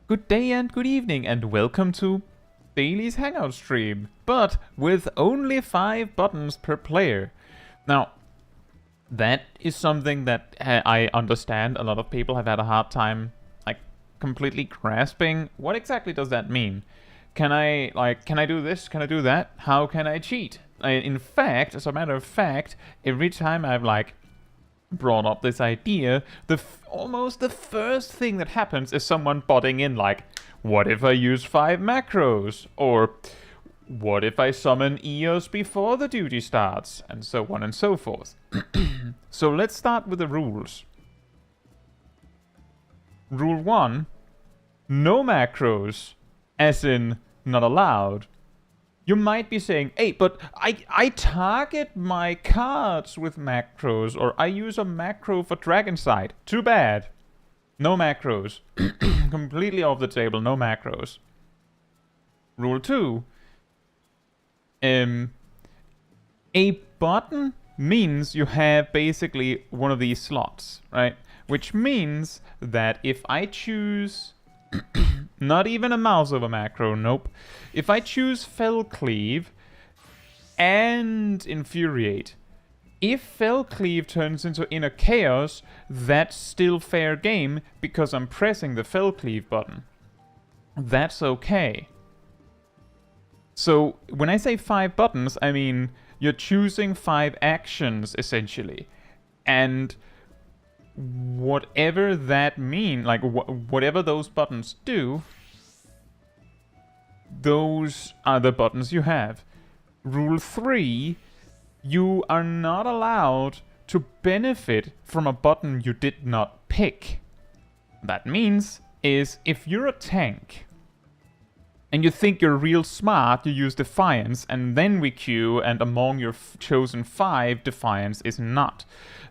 Good day and good evening and welcome to Dailies Hangout stream, but with only 5 buttons per player. Now, that is something that I understand a lot of people have had a hard time completely grasping. What exactly does that mean? Can I do this? Can I do that? How can I cheat? In fact, as a matter of fact, every time I've brought up this idea, almost the first thing that happens is someone butting in what if I use 5 macros? Or what if I summon EOS before the duty starts? And so on and so forth. So let's start with the rules. Rule 1, no macros, as in not allowed. You might be saying, hey, but I target my cards with macros, or I use a macro for Dragon Sight. Too bad. No macros. Completely off the table, no macros. Rule 2. A button means you have basically one of these slots, right? Which means that if I choose... not even a mouse over macro, nope. If I choose Fell Cleave and Infuriate, if Fell Cleave turns into Inner Chaos, that's still fair game because I'm pressing the Fell Cleave button. That's okay. So when I say 5 buttons, I mean you're choosing 5 actions essentially. And whatever that means, whatever those buttons do, those are the buttons you have. Rule 3, you are not allowed to benefit from a button you did not pick. That means is if you're a tank and you think you're real smart, you use Defiance and then we queue, and among your chosen 5, Defiance is not.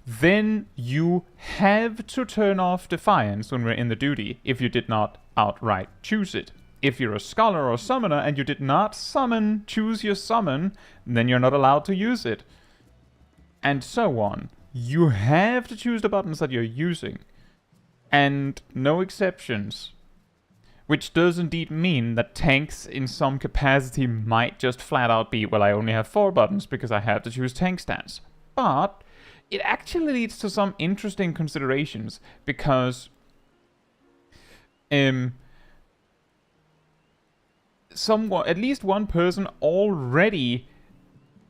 Then you have to turn off Defiance when we're in the duty if you did not outright choose it. If you're a scholar or summoner and you did not choose your summon, then you're not allowed to use it. And so on. You have to choose the buttons that you're using. And no exceptions. Which does indeed mean that tanks in some capacity might just flat out be, well, I only have 4 buttons because I have to choose tank stance. But it actually leads to some interesting considerations because at least one person already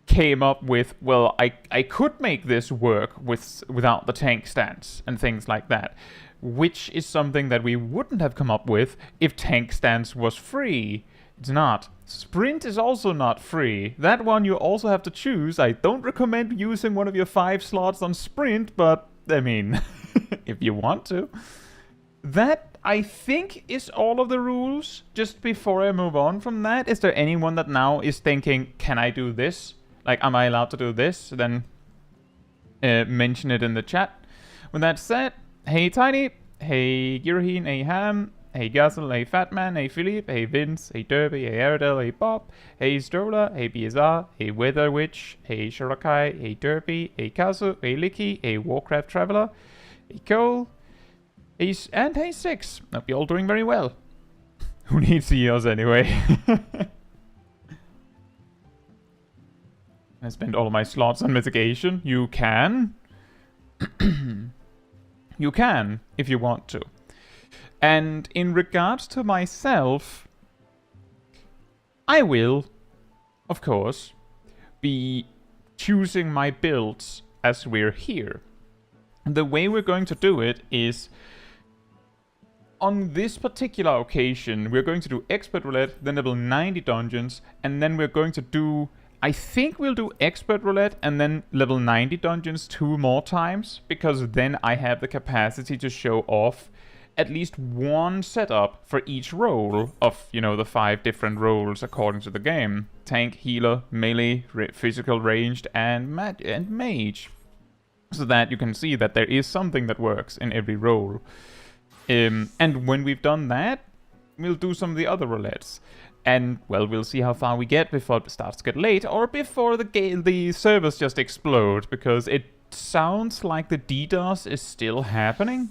came up with, well, I could make this work without the tank stance and things like that, which is something that we wouldn't have come up with if tank stance was free. It's not. Sprint is also not free. That one you also have to choose. I don't recommend using one of your 5 slots on Sprint, but, I mean, if you want to. That, I think, is all of the rules. Just before I move on from that, is there anyone that now is thinking, can I do this? Am I allowed to do this? Then mention it in the chat. With that said, hey Tiny, hey Giraheen, hey Ham, hey Gazel, hey Fatman, hey Philippe, hey Vince, hey Derby, hey Aerodel, hey Bob, hey Stroller, hey BSR, hey Weather Witch, hey Shirakai, hey Derby, hey Kazu, hey Licky, hey Warcraft Traveler, hey Cole, and hey Six. Hope you're all doing very well. Who needs EOS anyway? I spent all of my slots on mitigation. You can. You can, if you want to. And in regards to myself, I will, of course, be choosing my builds as we're here. The way we're going to do it is, on this particular occasion, we're going to do Expert Roulette, then level 90 dungeons, and then we're going to do, I think we'll do Expert Roulette and then level 90 dungeons 2 more times, because then I have the capacity to show off at least one setup for each role of, the 5 different roles according to the game. Tank, healer, melee, physical ranged, and mage. So that you can see that there is something that works in every role. And when we've done that, we'll do some of the other roulettes. And, well, we'll see how far we get before it starts to get late, or before the servers just explode, because it sounds like the DDoS is still happening.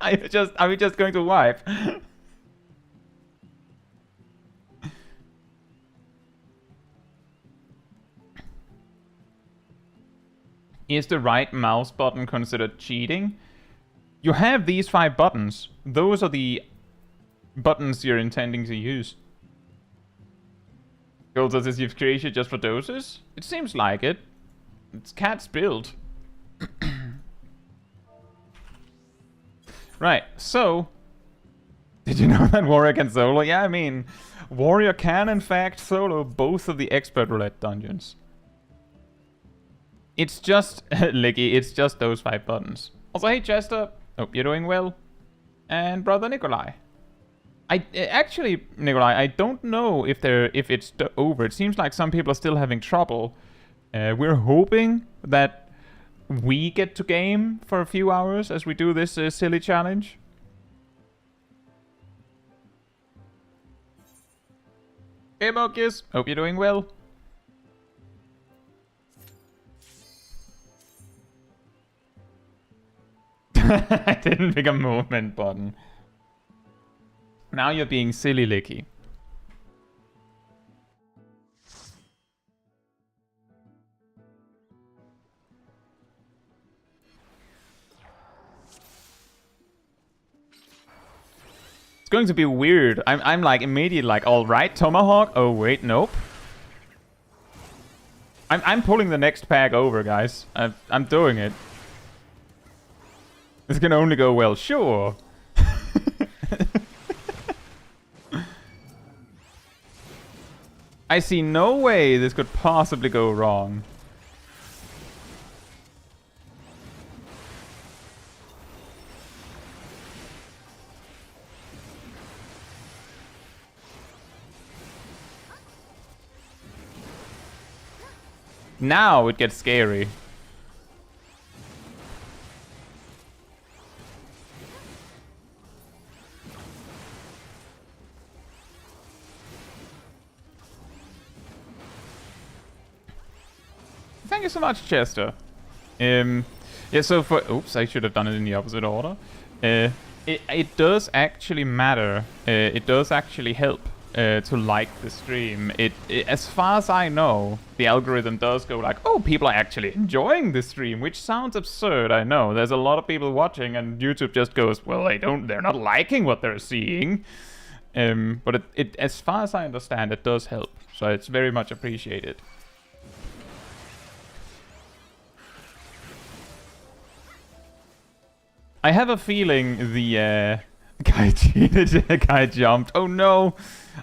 Are we just going to wipe? Is the right mouse button considered cheating? You have these 5 buttons. Those are the buttons you're intending to use. Gold says you've created just for doses? It seems like it. It's Cat's build. Right, so... Did you know that Warrior can solo? Yeah, I mean... Warrior can, in fact, solo both of the Expert Roulette dungeons. It's just... Licky, it's just those 5 buttons. Also, hey Chester, hope you're doing well. And brother Nikolai. Actually, Nikolai, I don't know if it's over. It seems like some people are still having trouble. We're hoping that we get to game for a few hours as we do this silly challenge. Hey Marcus, hope you're doing well. I didn't pick a movement button. Now you're being silly, Licky. It's going to be weird. I'm like immediately like, all right, Tomahawk. Oh wait, nope. I'm pulling the next pack over, guys. I'm doing it. This can only go well, sure. I see no way this could possibly go wrong. Now it gets scary. Thank you so much, Chester. Yeah, so for... Oops, I should have done it in the opposite order. It does actually matter. It does actually help to like the stream. As far as I know, the algorithm does go like, oh, people are actually enjoying the stream, which sounds absurd, I know. There's a lot of people watching and YouTube just goes, well, they're not liking what they're seeing. But it as far as I understand, it does help. So it's very much appreciated. I have a feeling the guy cheated. The guy jumped. Oh no!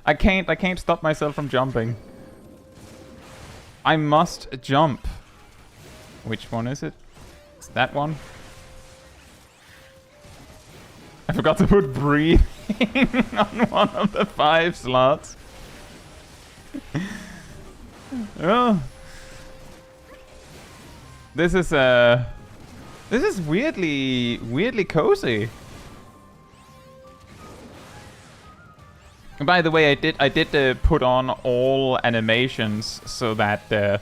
I can't stop myself from jumping. I must jump. Which one is it? It's that one. I forgot to put breathing on one of the 5 slots. Oh. This is weirdly cozy. And by the way, I did put on all animations so that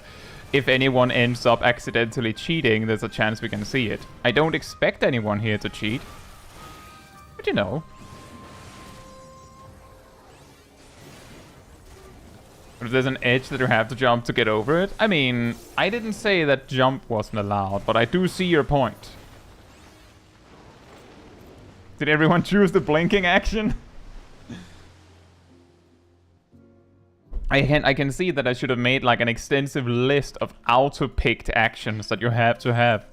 if anyone ends up accidentally cheating, there's a chance we can see it. I don't expect anyone here to cheat, but you know. But if there's an edge that you have to jump to get over it, I mean, I didn't say that jump wasn't allowed, but I do see your point. Did everyone choose the blinking action? I can see that I should have made like an extensive list of auto-picked actions that you have to have.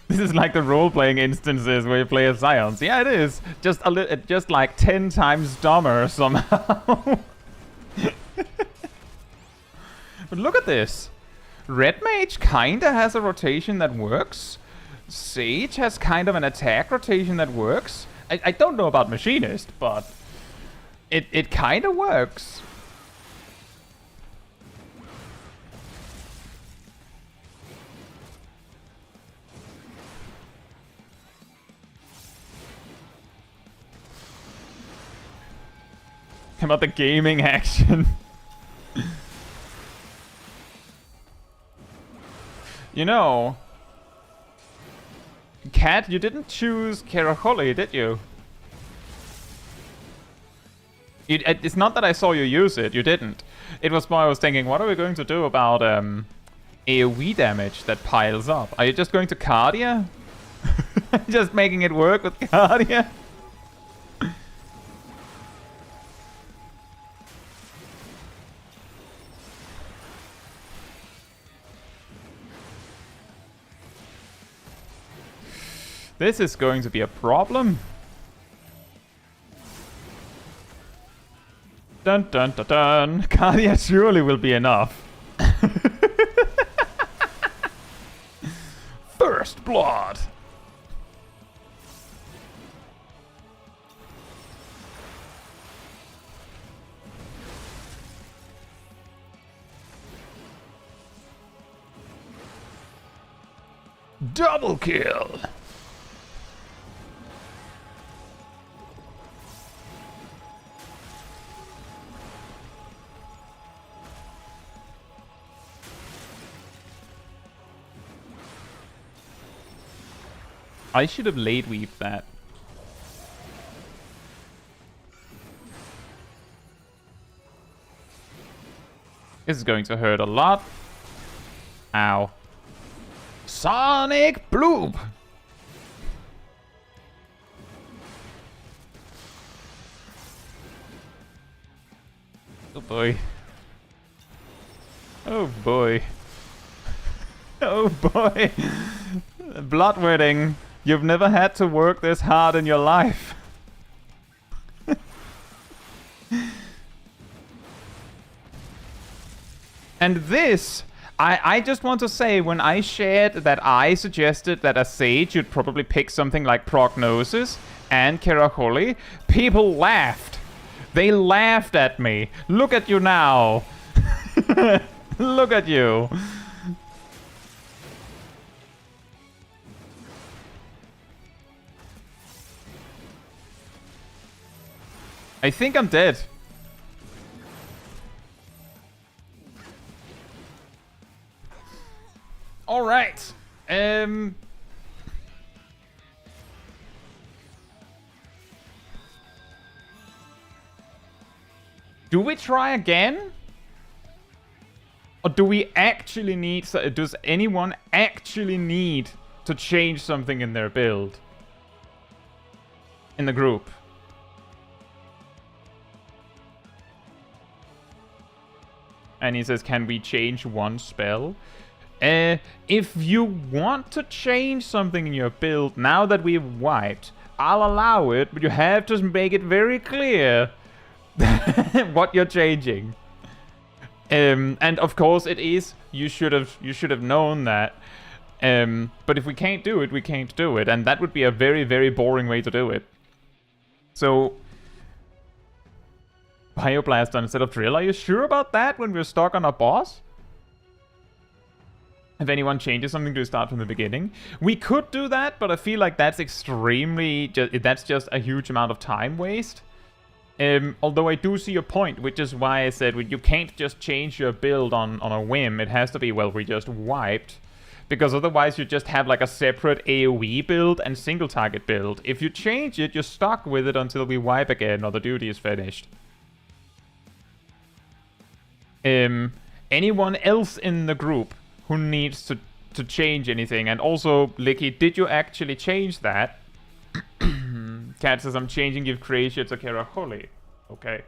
This is like the role-playing instances where you play as Scions. Yeah, it is. Just like 10 times dumber somehow. But look at this. Red Mage kinda has a rotation that works. Sage has kind of an attack rotation that works. I don't know about Machinist, but it kinda works. How about the gaming action? You know, Cat, you didn't choose Keracholi, did you? It's not that I saw you use it, you didn't. It was more I was thinking, what are we going to do about AoE damage that piles up? Are you just going to Cardia? Just making it work with Cardia? This is going to be a problem. Dun dun dun dun. Cardia surely will be enough. First blood. Double kill. I should have late weaved that. This is going to hurt a lot. Ow. Sonic Bloop! Oh boy. Oh boy. Oh boy. Bloodwetting. You've never had to work this hard in your life. And this, I just want to say, when I shared that I suggested that a sage should probably pick something like Prognosis and Keracholi, people laughed. They laughed at me. Look at you now. Look at you. I think I'm dead. All right. Do we try again? Or do we actually need... Does anyone actually need to change something in their build? In the group? And he says, can we change one spell? If you want to change something in your build, now that we've wiped, I'll allow it, but you have to make it very clear what you're changing. And of course it is, you should have known that. But if we can't do it, we can't do it. And that would be a very, very boring way to do it. So... Bioblaster instead of Drill. Are you sure about that when we're stuck on a boss? If anyone changes something, to start from the beginning. We could do that, but I feel like that's extremely... that's just a huge amount of time waste. Although I do see your point, which is why I said you can't just change your build on a whim. It has to be, well, we just wiped. Because otherwise you just have like a separate AoE build and single target build. If you change it, you're stuck with it until we wipe again or the duty is finished. Anyone else in the group who needs to change anything? And also, Licky, did you actually change that? Cat says, I'm changing Give Creatia to Keracholi. Okay.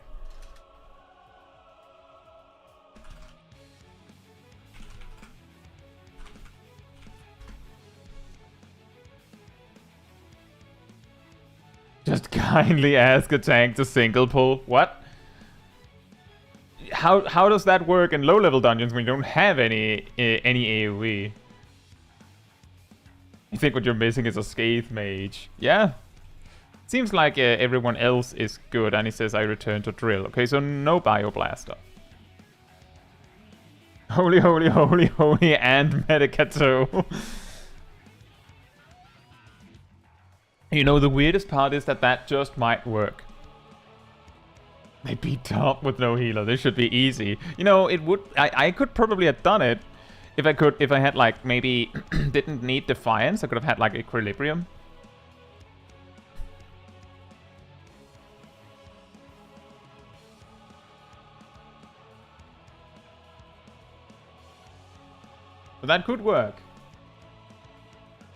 Just kindly ask a tank to single pull. What? How does that work in low-level dungeons when you don't have any AoE? I think what you're missing is a Scathe Mage. Yeah. Seems like everyone else is good, and he says I return to Drill. Okay, so no Bioblaster. Holy, holy, holy, holy, and Medicato. You know, the weirdest part is that just might work. They beat top with no healer. This should be easy. You know, it would... I could probably have done it If I had like maybe didn't need Defiance, I could have had like Equilibrium. But that could work.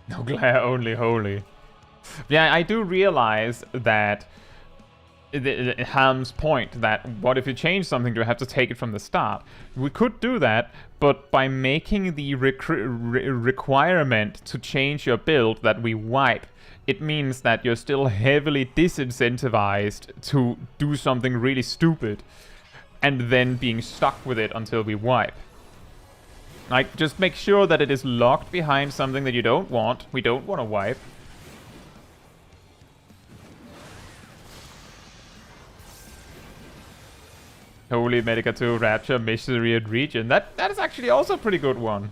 No glare, only holy. Yeah, I do realize that Ham's point that what if you change something, do I have to take it from the start? We could do that, but by making the requirement to change your build that we wipe, it means that you're still heavily disincentivized to do something really stupid and then being stuck with it until we wipe. Like, just make sure that it is locked behind something that you don't want. We don't want to wipe. Holy Medica 2, Rapture, Misery, and Region. That is actually also a pretty good one.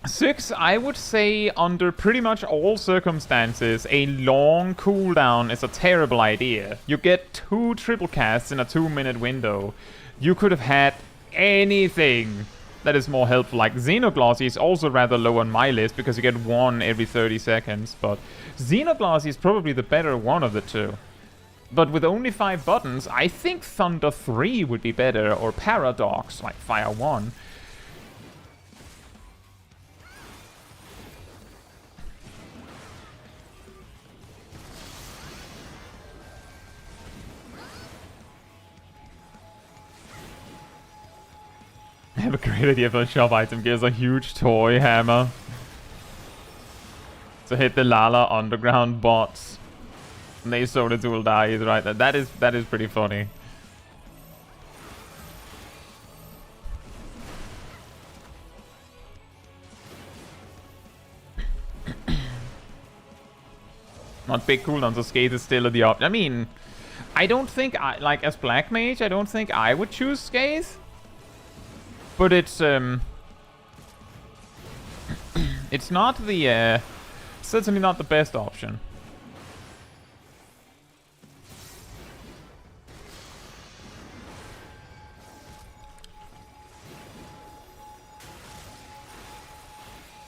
Six, I would say under pretty much all circumstances, a long cooldown is a terrible idea. You get 2 triple casts in a 2-minute window. You could have had anything that is more helpful. Like Xenoglossy is also rather low on my list because you get 1 every 30 seconds. But Xenoglossy is probably the better one of the two. But with only 5 buttons, I think Thunder 3 would be better, or Paradox, like Fire 1. I have a great idea for a shop item. Gives a huge toy hammer to hit the Lala underground bots. And they so the dual dies right there. That is pretty funny. Not big cooldown, so Scathe is still the option. I mean, I don't think like as Black Mage, I don't think I would choose Scathe. But it's it's not the certainly not the best option.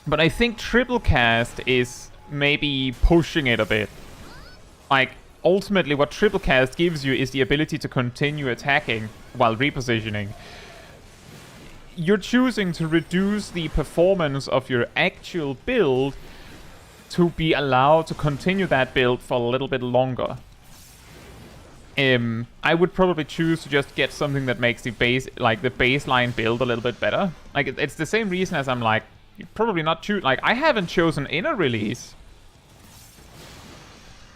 But I think triple cast is maybe pushing it a bit. Like ultimately what triple cast gives you is the ability to continue attacking while repositioning. You're choosing to reduce the performance of your actual build to be allowed to continue that build for a little bit longer. I would probably choose to just get something that makes the base, like the baseline build a little bit better. Like it's the same reason as I'm like, you're probably not choose. Like I haven't chosen Inner Release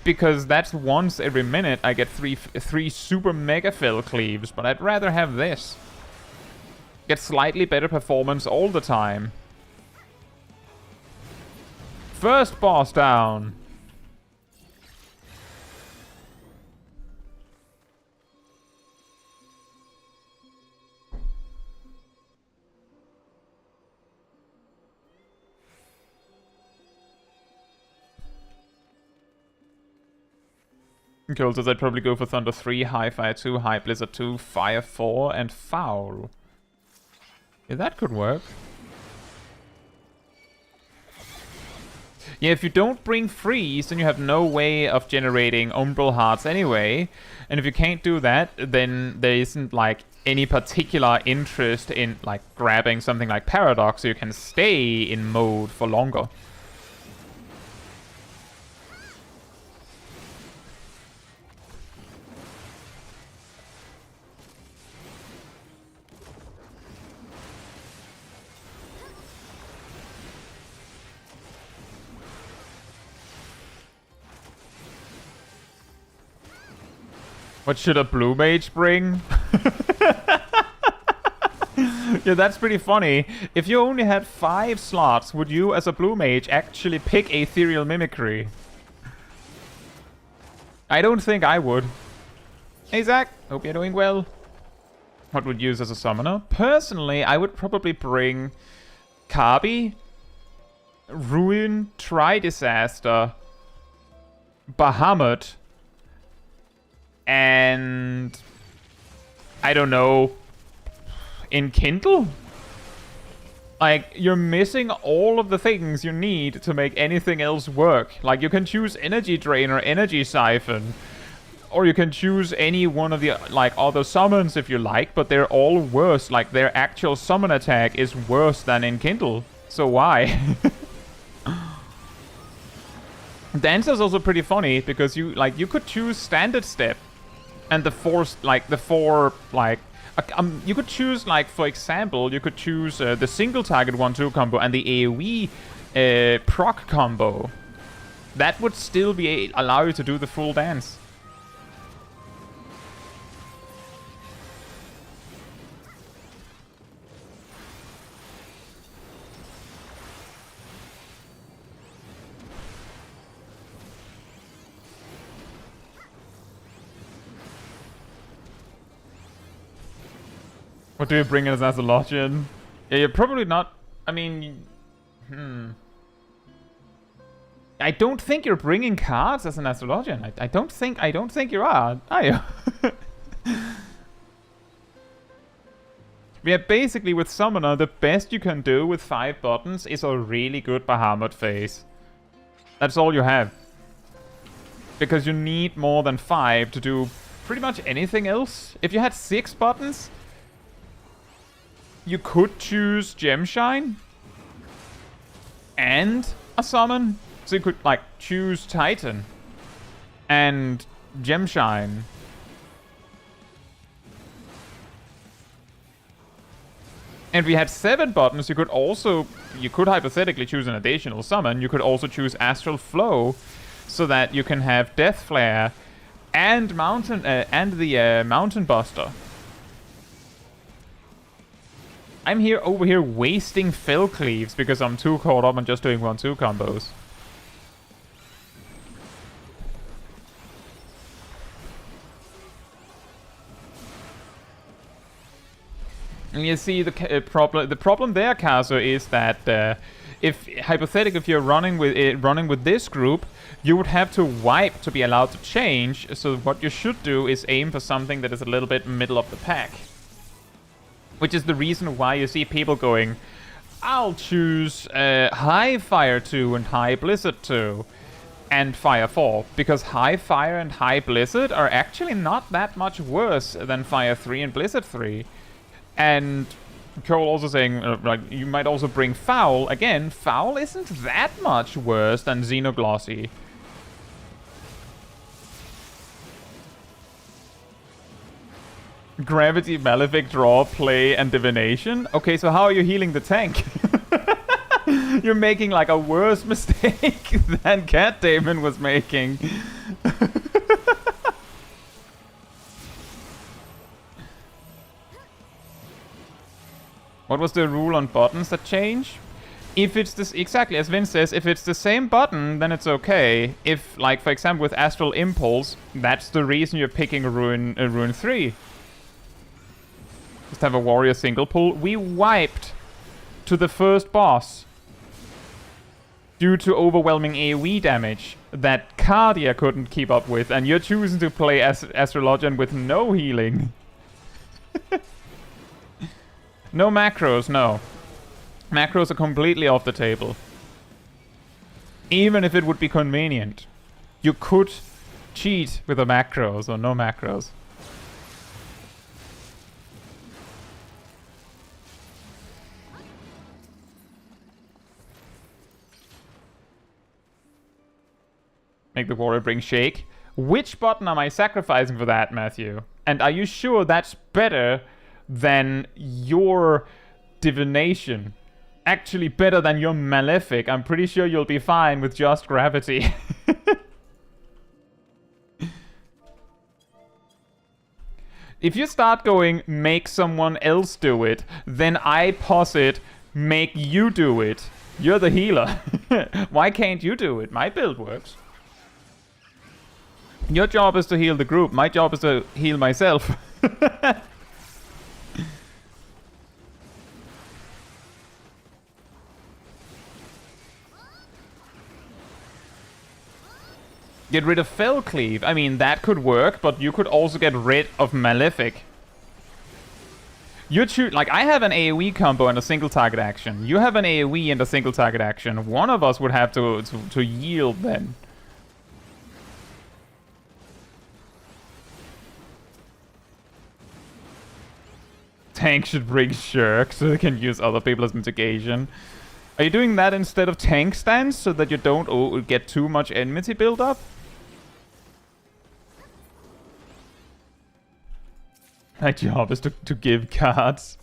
because that's once every minute I get three super mega fill cleaves, but I'd rather have this. Get slightly better performance all the time. First boss down. Cool, so I'd probably go for Thunder 3, High Fire 2, High Blizzard 2, Fire 4, and Foul. Yeah, that could work. Yeah, if you don't bring Freeze, then you have no way of generating Umbral Hearts anyway. And if you can't do that, then there isn't, like, any particular interest in, like, grabbing something like Paradox so you can stay in mode for longer. What should a blue mage bring? Yeah, that's pretty funny. If you only had 5 slots, would you, as a blue mage, actually pick Ethereal Mimicry? I don't think I would. Hey, Zach. Hope you're doing well. What would you use as a summoner? Personally, I would probably bring Kabi, Ruin, Tri-Disaster, Bahamut and I don't know, Enkindle? Like, you're missing all of the things you need to make anything else work. Like, you can choose Energy Drain or Energy Siphon. Or you can choose any one of the, like, other summons if you like, but they're all worse. Like, their actual summon attack is worse than Enkindle. So why? Dancer's also pretty funny, because you could choose Standard Step. And the four, you could choose, like, for example, you could choose the single target 1-2 combo and the AoE proc combo. That would still be allow you to do the full dance. What do you bring as Astrologian? Yeah, you're probably not... I mean... I don't think you're bringing cards as an Astrologian. I don't think you are you? Yeah, basically with Summoner, the best you can do with 5 buttons is a really good Bahamut phase. That's all you have. Because you need more than 5 to do pretty much anything else. If you had 6 buttons... You could choose Gemshine and a summon. So you could, like, choose Titan and Gemshine. And if we had 7 buttons, you could hypothetically choose an additional summon. You could also choose Astral Flow so that you can have Death Flare and Mountain Buster. I'm over here wasting Fell Cleaves because I'm too caught up on just doing 1-2 combos. And you see the problem there, Caetsu, is that if you're running with this group, you would have to wipe to be allowed to change. So what you should do is aim for something that is a little bit middle of the pack. Which is the reason why you see people going, I'll choose High Fire 2 and High Blizzard 2 and Fire 4. Because High Fire and High Blizzard are actually not that much worse than Fire 3 and Blizzard 3. And Cole also saying, like, you might also bring Foul. Again, Foul isn't that much worse than Xenoglossy. Gravity, Malefic, Draw, Play, and Divination? Okay, so how are you healing the tank? You're making, like, a worse mistake than Cat Damon was making. What was the rule on buttons that change? If it's this, exactly as Vince says, if it's the same button, then it's okay. If, like, for example, with Astral Impulse, that's the reason you're picking Rune 3. Just have a warrior single pull. We wiped to the first boss due to overwhelming AoE damage that Cardia couldn't keep up with, and you're choosing to play Astrologian with no healing. No macros, no. Macros are completely off the table. Even if it would be convenient, you could cheat with the macros or no macros. Make the warrior bring Shake. Which button am I sacrificing for that, Matthew? And are you sure that's better than your Divination? Actually better than your Malefic. I'm pretty sure you'll be fine with just Gravity. If you start going, make someone else do it, then I posit, make you do it. You're the healer. Why can't you do it? My build works. Your job is to heal the group. My job is to heal myself. Get rid of Fell Cleave. I mean, that could work, but you could also get rid of Malefic. You choose, like, I have an AoE combo and a single target action. You have an AoE and a single target action. One of us would have to yield then. Tank should bring Shirk so they can use other people as mitigation. Are you doing that instead of tank stance so that you don't get too much enmity build up? My job is to give cards.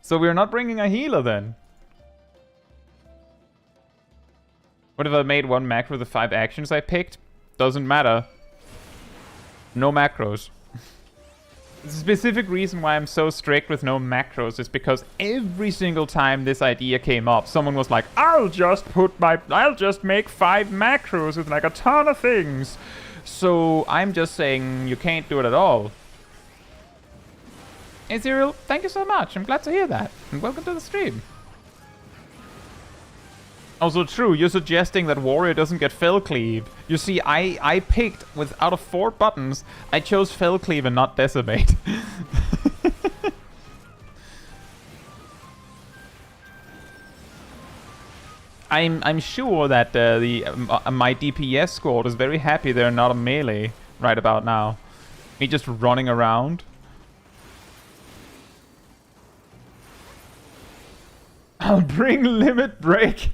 So we're not bringing a healer then. What if I made one macro with the 5 actions I picked? Doesn't matter. No macros. The specific reason why I'm so strict with no macros is because every single time this idea came up, someone was like, I'll just make 5 macros with like a ton of things. So I'm just saying you can't do it at all. Hey Zerial, thank you so much. I'm glad to hear that. And welcome to the stream. Also true, you're suggesting that Warrior doesn't get Fell Cleave. You see, I picked, out of 4 buttons, I chose Fell Cleave and not Decimate. I'm sure that my DPS squad is very happy they're not a melee right about now. Me just running around. I'll bring Limit Break.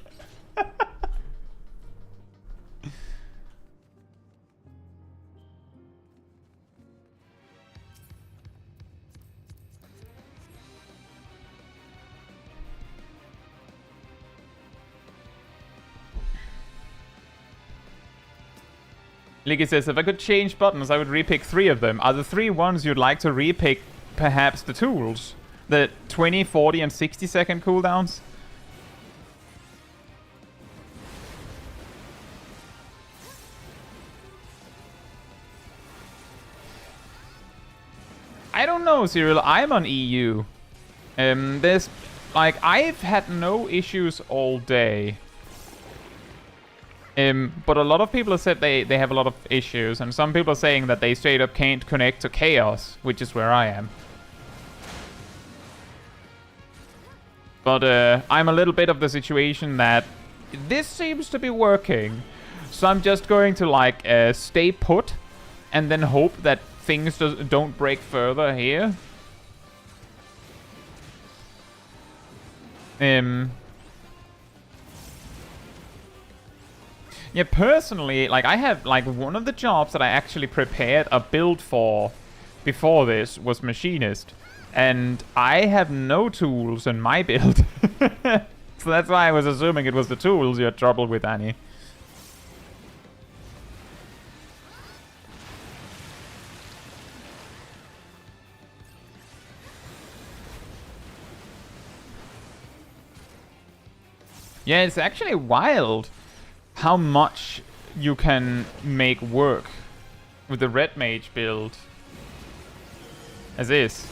Liggy says, if I could change buttons, I would repick 3 of them. Are the 3 ones you'd like to repick perhaps the tools? The 20, 40, and 60 second cooldowns? I don't know, Cyril. I'm on EU. There's... like, I've had no issues all day. But a lot of people have said they have a lot of issues. And some people are saying that they straight up can't connect to Chaos, which is where I am. But I'm a little bit of the situation that this seems to be working. So I'm just going to, like, stay put. And then hope that things don't break further here. Yeah, personally, like, I have, like, one of the jobs that I actually prepared a build for before this was Machinist. And I have no tools in my build. So that's why I was assuming it was the tools you had trouble with, Annie. Yeah, it's actually wild how much you can make work with the Red Mage build. As is.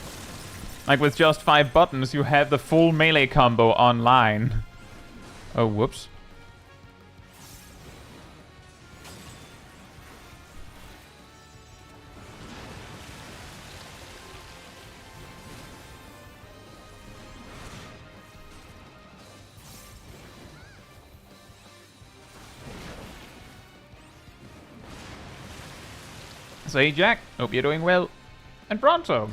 Like, with just 5 buttons, you have the full melee combo online. Oh, whoops. So hey Jack, hope you're doing well. And Bronto.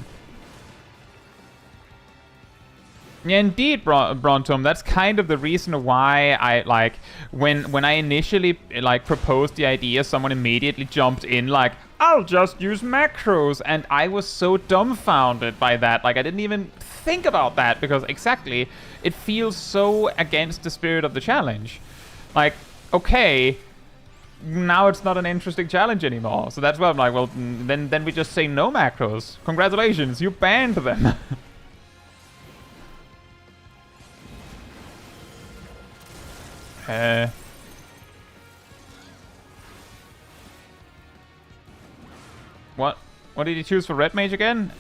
Yeah, indeed, Brontom. That's kind of the reason why I, like, when I initially, like, proposed the idea, someone immediately jumped in, like, I'll just use macros, and I was so dumbfounded by that. Like, I didn't even think about that, because exactly, it feels so against the spirit of the challenge. Like, okay, now it's not an interesting challenge anymore. So that's why I'm like, well, then we just say no macros. Congratulations, you banned them. What did you choose for Red Mage again?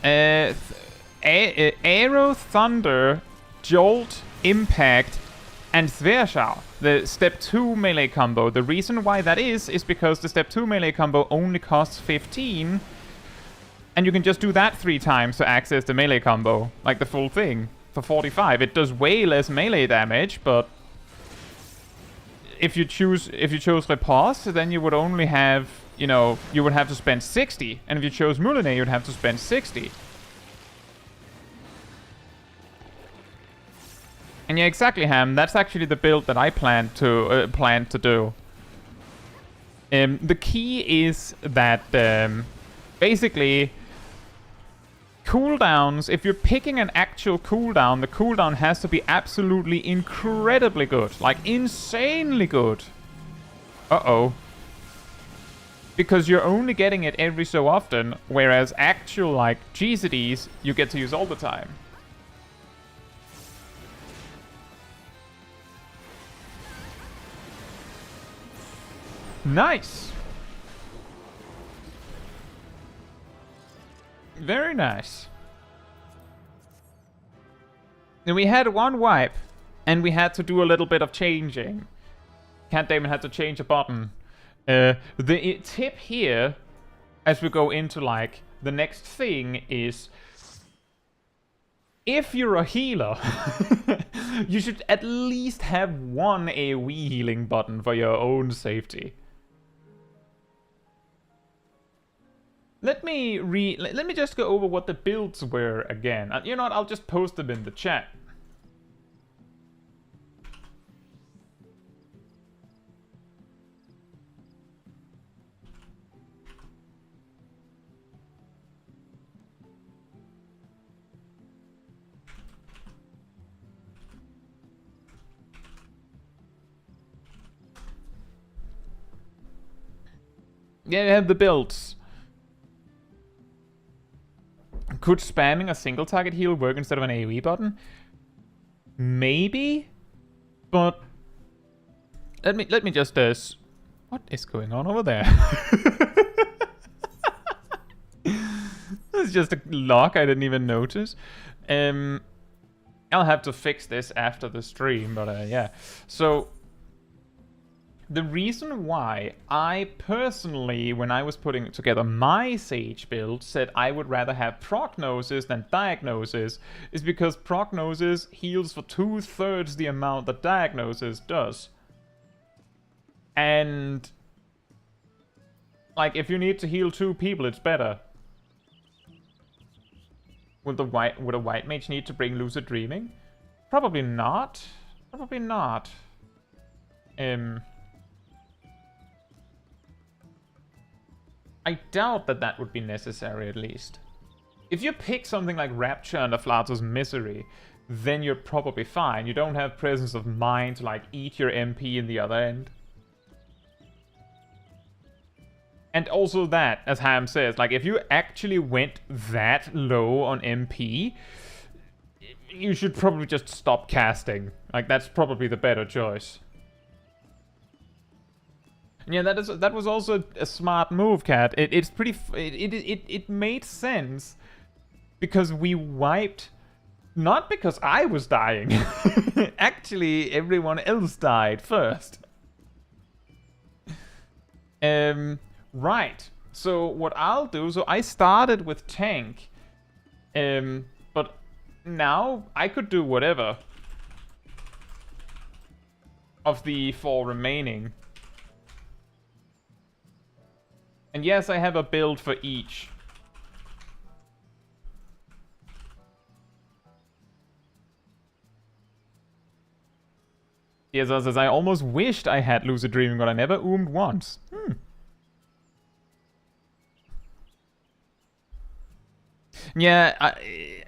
Aero, Thunder, Jolt, Impact, And Zwerschau, the step 2 melee combo, the reason why that is because the step 2 melee combo only costs 15, and you can just do that 3 times to access the melee combo, like the full thing, for 45. It does way less melee damage, but if you chose Repose, then you would only have, you know, you would have to spend 60, and if you chose Moulinet, you'd have to spend 60. And yeah, exactly, Ham. That's actually the build that I plan to do. The key is that basically cooldowns. If you're picking an actual cooldown, the cooldown has to be absolutely incredibly good, like insanely good. Uh-oh. Because you're only getting it every so often, whereas actual like GCDs you get to use all the time. Nice. Very nice. And we had one wipe, and we had to do a little bit of changing. Cat Damon had to change a button. The tip here, as we go into like the next thing, is if you're a healer, you should at least have one AoE healing button for your own safety. Let me just go over what the builds were again. You know what? I'll just post them in the chat. Yeah, you have the builds. Could spamming a single target heal work instead of an AoE button? Maybe, but let me just what is going on over there? This is just a lock I didn't even notice. I'll have to fix this after the stream, but yeah. So the reason why I personally, when I was putting together my Sage build, said I would rather have Prognosis than Diagnosis is because Prognosis heals for 2/3 the amount that Diagnosis does. And like, if you need to heal 2 people, it's better. Would a white mage need to bring Lucid Dreaming? Probably not. Probably not. I doubt that that would be necessary, at least. If you pick something like Rapture and Aflato's Misery, then you're probably fine. You don't have presence of mind to, like, eat your MP in the other end. And also that, as Ham says, like, if you actually went that low on MP, you should probably just stop casting. Like, that's probably the better choice. Yeah, that was also a smart move, Cat. It made sense because we wiped, not because I was dying. Actually, everyone else died first. Right. So what I'll do, so I started with tank, but now I could do whatever of the 4 remaining. And yes, I have a build for each. Yes, as I almost wished I had Lucid Dreaming, but I never oomed once. Yeah,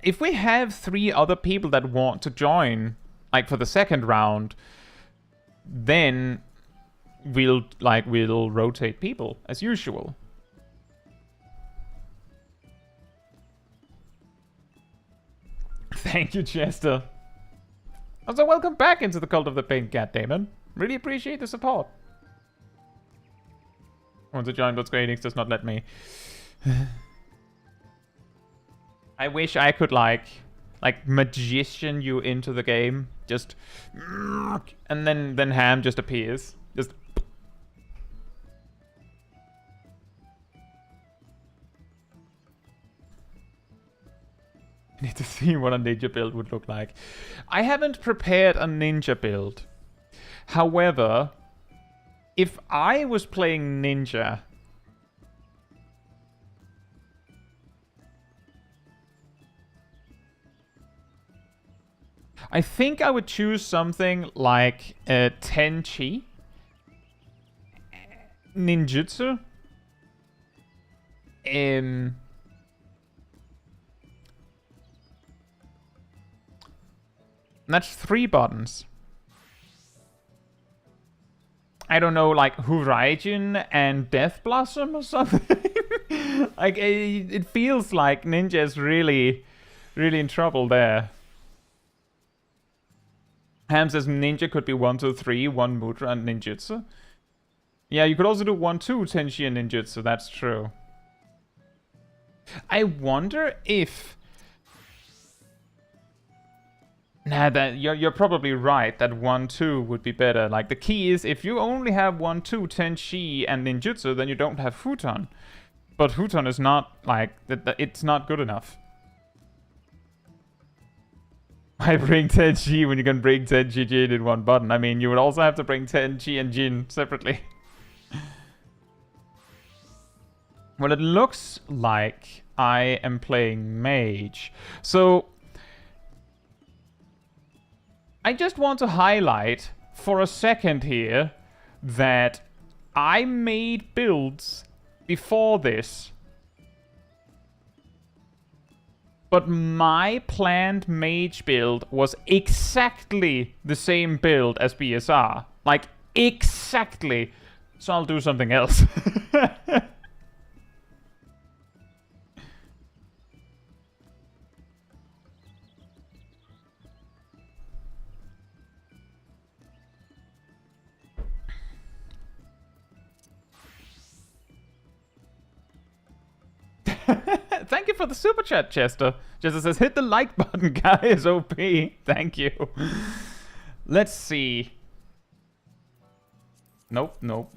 if we have 3 other people that want to join, like for the second round, then we'll rotate people as usual. Thank you, Chester. Also, welcome back into the Cult of the Paint, Cat Damon. Really appreciate the support. I want to join, but Square Enix does not let me. I wish I could like magician you into the game Just... And then Ham just appears. Just... I need to see what a ninja build would look like. I haven't prepared a ninja build. However, if I was playing ninja... I think I would choose something like Tenchi, Ninjutsu, that's 3 buttons. I don't know, like Huraijin and Death Blossom or something. Like it feels like Ninja is really in trouble there. Ham says Ninja could be 1, 2, 3, 1 Mudra and Ninjutsu. Yeah, you could also do 1, 2 Tenchi and Ninjutsu, that's true. I wonder if... Nah, you're probably right that 1, 2 would be better. Like, the key is, if you only have 1, 2 Tenchi and Ninjutsu, then you don't have Futon. But Futon is not, like, it's not good enough. Why bring Tenchi when you can bring Tenchi Jin in 1 button? I mean, you would also have to bring Tenchi and Jin separately. Well, it looks like I am playing Mage. So, I just want to highlight for a second here that I made builds before this. But my planned mage build was exactly the same build as BSR. Like, exactly. So I'll do something else. Thank you for the super chat, Chester. Chester says, hit the like button, guys. OP. Thank you. Let's see. Nope. Well,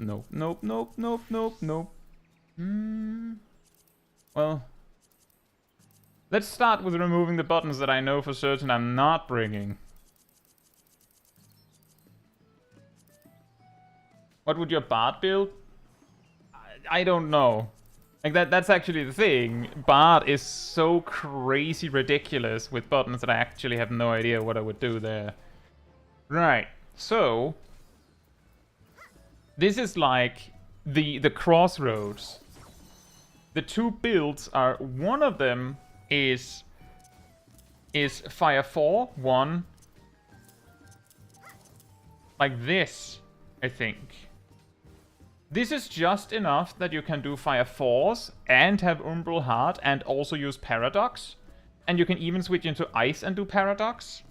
let's start with removing the buttons that I know for certain I'm not bringing. What would your Bard build? I don't know. Like, that's actually the thing. Bard is so crazy ridiculous with buttons that I actually have no idea what I would do there. Right, so... This is like the crossroads. The 2 builds are... One of them is Fire 4, 1. Like this, I think. This is just enough that you can do Fire Force and have Umbral Heart and also use Paradox. And you can even switch into Ice and do Paradox.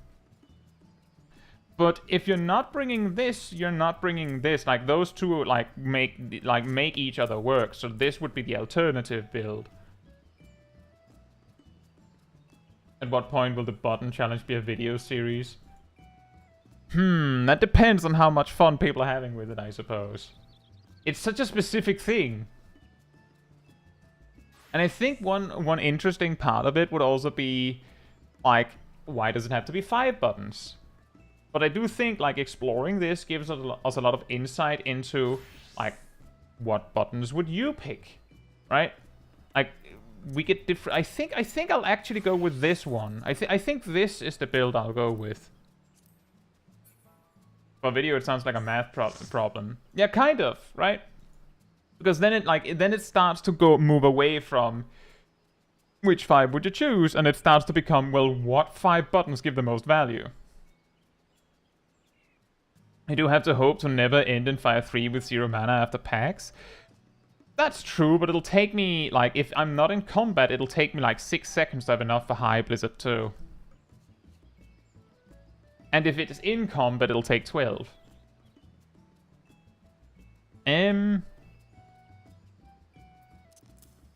But if you're not bringing this, you're not bringing this. Like, those two make each other work. So this would be the alternative build. At what point will the button challenge be a video series? That depends on how much fun people are having with it, I suppose. It's such a specific thing. And I think one interesting part of it would also be, like, why does it have to be 5 buttons? But I do think, like, exploring this gives us a lot of insight into, like, what buttons would you pick, right? Like, we get different... I think I'll actually go with this one. I think this is the build I'll go with. For video, it sounds like a math problem. Yeah, kind of, right? Because then it starts to move away from which 5 would you choose, and it starts to become, well, what 5 buttons give the most value? I do have to hope to never end in Fire 3 with 0 mana after packs. That's true, but it'll take me, like, if I'm not in combat, it'll take me like 6 seconds to have enough for High Blizzard 2. And if it is in combat, it'll take 12. I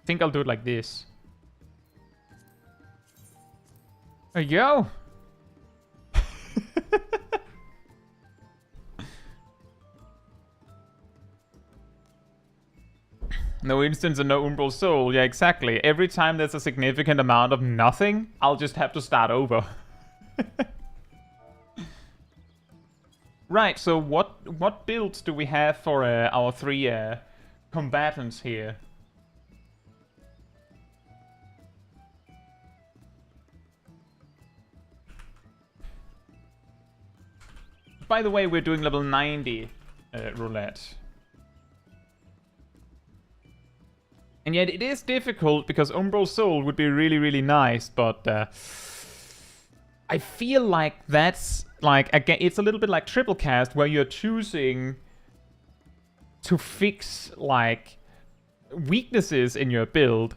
think I'll do it like this. There you go. No instance and no Umbral Soul. Yeah, exactly. Every time there's a significant amount of nothing, I'll just have to start over. Right, so what builds do we have for our 3 combatants here? By the way, we're doing level 90 roulette. And yet it is difficult because Umbral Soul would be really, really nice, but I feel like that's like, again, it's a little bit like triple cast where you're choosing to fix like weaknesses in your build,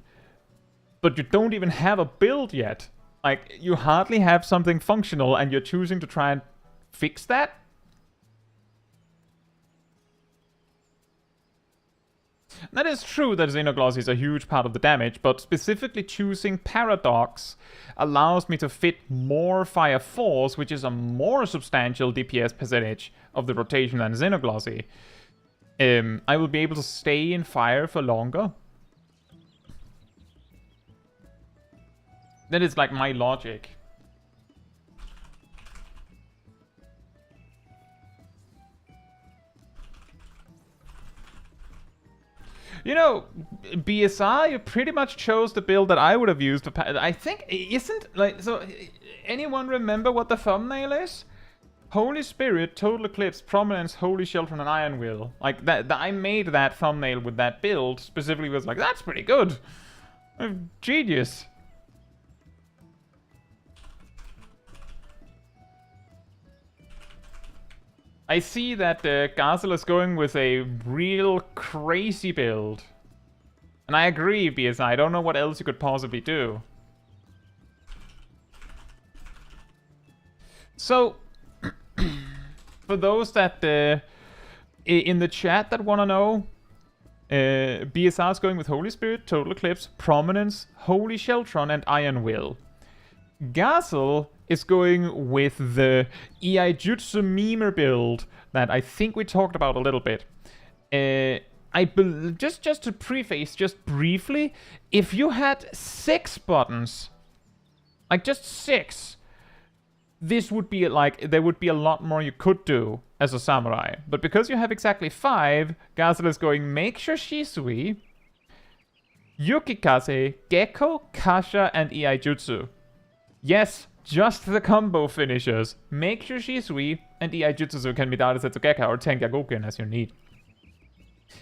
but you don't even have a build yet. Like, you hardly have something functional and you're choosing to try and fix that. That is true that Xenogloss is a huge part of the damage, but specifically choosing Paradox allows me to fit more Fire Force, which is a more substantial DPS percentage of the rotation than Xenoglossy. I will be able to stay in fire for longer. That is like my logic. You know, BSI pretty much chose the build that I would have used. I think, isn't, like, so, anyone remember what the thumbnail is? Holy Spirit, Total Eclipse, Prominence, Holy Shelter, and Iron Will. Like, I made that thumbnail with that build, specifically was like, that's pretty good. Genius. I see that Garzel is going with a real crazy build. And I agree, BSI. I don't know what else you could possibly do. So, for those that in the chat that want to know, BSR is going with Holy Spirit, Total Eclipse, Prominence, Holy Sheltron, and Iron Will. Garzel is going with the Iaijutsu Memer build that I think we talked about a little bit. Just to preface, just briefly, if you had 6 buttons, like just 6, this would be like, there would be a lot more you could do as a samurai. But because you have exactly 5, Garzel is going Make-sure Shisui, Yukikaze, Gekko, Kasha, and Iaijutsu. Yes, just the combo finishers. Make-sure Shisui and Iaijutsu can be Data Setsugeka or Tengagoken as you need.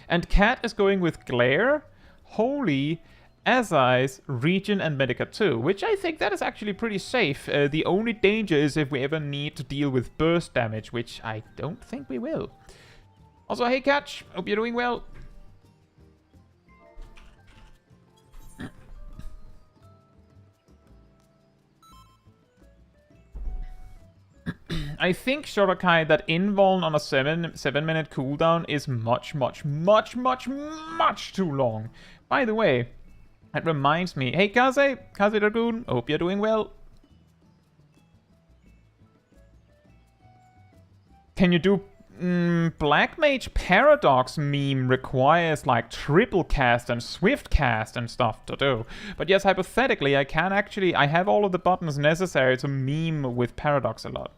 And Cat is going with Glare, Holy, Azai's, Regen, and Medica 2, which I think that is actually pretty safe. The only danger is if we ever need to deal with burst damage, which I don't think we will. Also, hey Catch, hope you're doing well. I think, Shorakai, that invuln on a 7-minute cooldown is much too long. By the way, that reminds me. Hey, Kaze Dragoon, hope you're doing well. Can you do... Black Mage Paradox meme requires like triple cast and swift cast and stuff to do. But yes, hypothetically, I can actually... I have all of the buttons necessary to meme with Paradox a lot.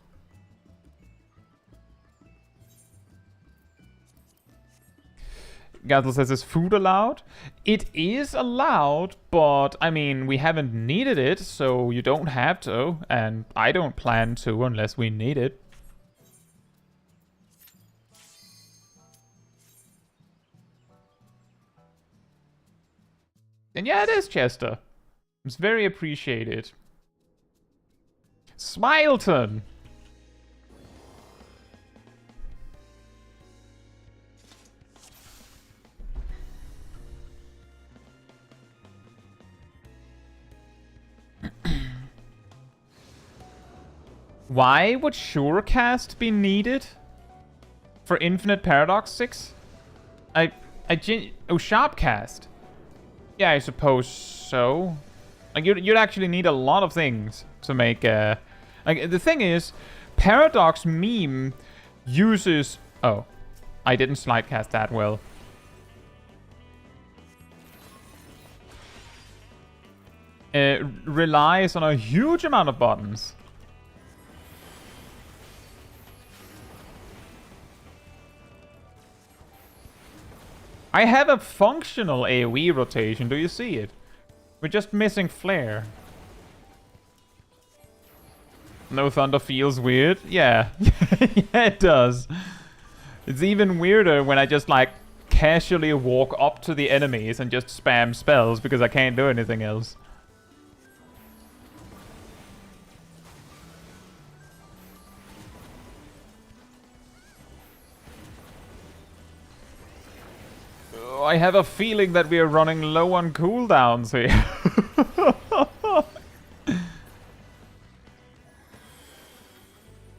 Gazel says, is food allowed? It is allowed, but, I mean, we haven't needed it, so you don't have to, and I don't plan to unless we need it. And yeah, it is, Chester. It's very appreciated. Smileton! Why would Surecast be needed for Infinite Paradox 6? Oh, Sharpcast. Yeah, I suppose so. Like, you'd actually need a lot of things to make like, the thing is, Paradox meme uses... Oh, I didn't slidecast that well. relies on a huge amount of buttons. I have a functional AoE rotation, do you see it? We're just missing flare. No thunder feels weird? Yeah. Yeah, it does. It's even weirder when I just, like, casually walk up to the enemies and just spam spells because I can't do anything else. I have a feeling that we are running low on cooldowns here.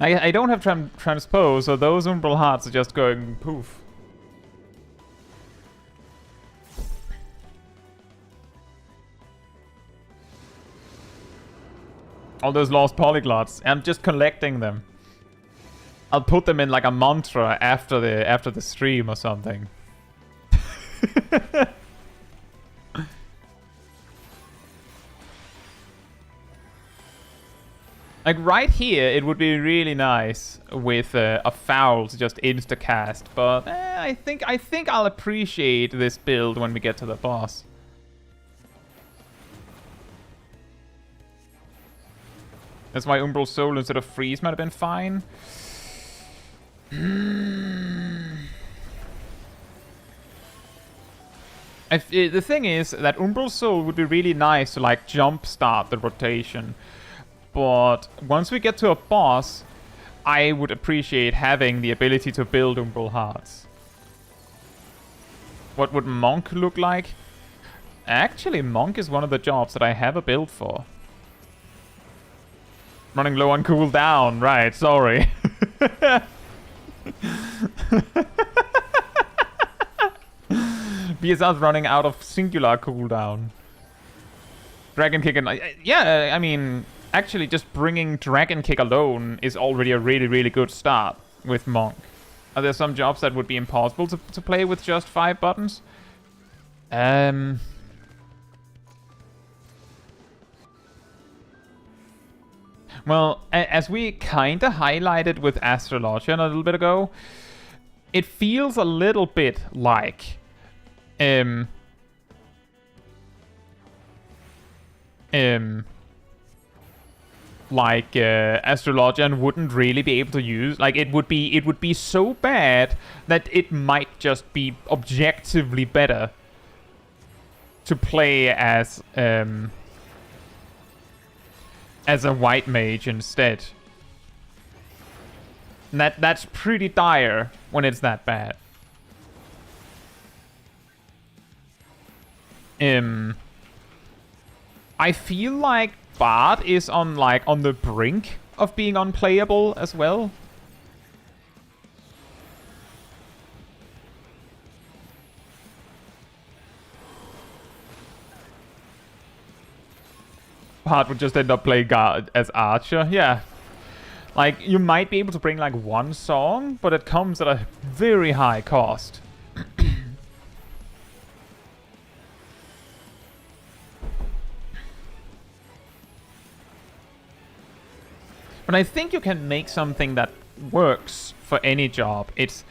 I don't have transpose, so those umbral hearts are just going poof. All those lost polyglots. I'm just collecting them. I'll put them in like a mantra after the stream or something. Like right here, it would be really nice with a foul to just insta-cast, but I think I'll appreciate this build when we get to the boss. That's why Umbral Soul instead of Freeze might have been fine. The thing is that Umbral Soul would be really nice to like jumpstart the rotation. But once we get to a boss, I would appreciate having the ability to build Umbral Hearts. What would Monk look like? Actually, Monk is one of the jobs that I have a build for. Running low on cooldown, right, sorry. BSR's running out of singular cooldown. Dragon Kick and... yeah, I mean... Actually, just bringing Dragon Kick alone is already a really, really good start with Monk. Are there some jobs that would be impossible to play with just 5 buttons? Well, as we kind of highlighted with Astrologian a little bit ago, it feels a little bit like... Astrologian wouldn't really be able to use. Like it would be so bad that it might just be objectively better to play as a white mage instead. And that's pretty dire when it's that bad. I feel like Bard is on the brink of being unplayable as well. Bard would just end up playing as Archer, yeah. Like, you might be able to bring like one song, but it comes at a very high cost. But I think you can make something that works for any job. It's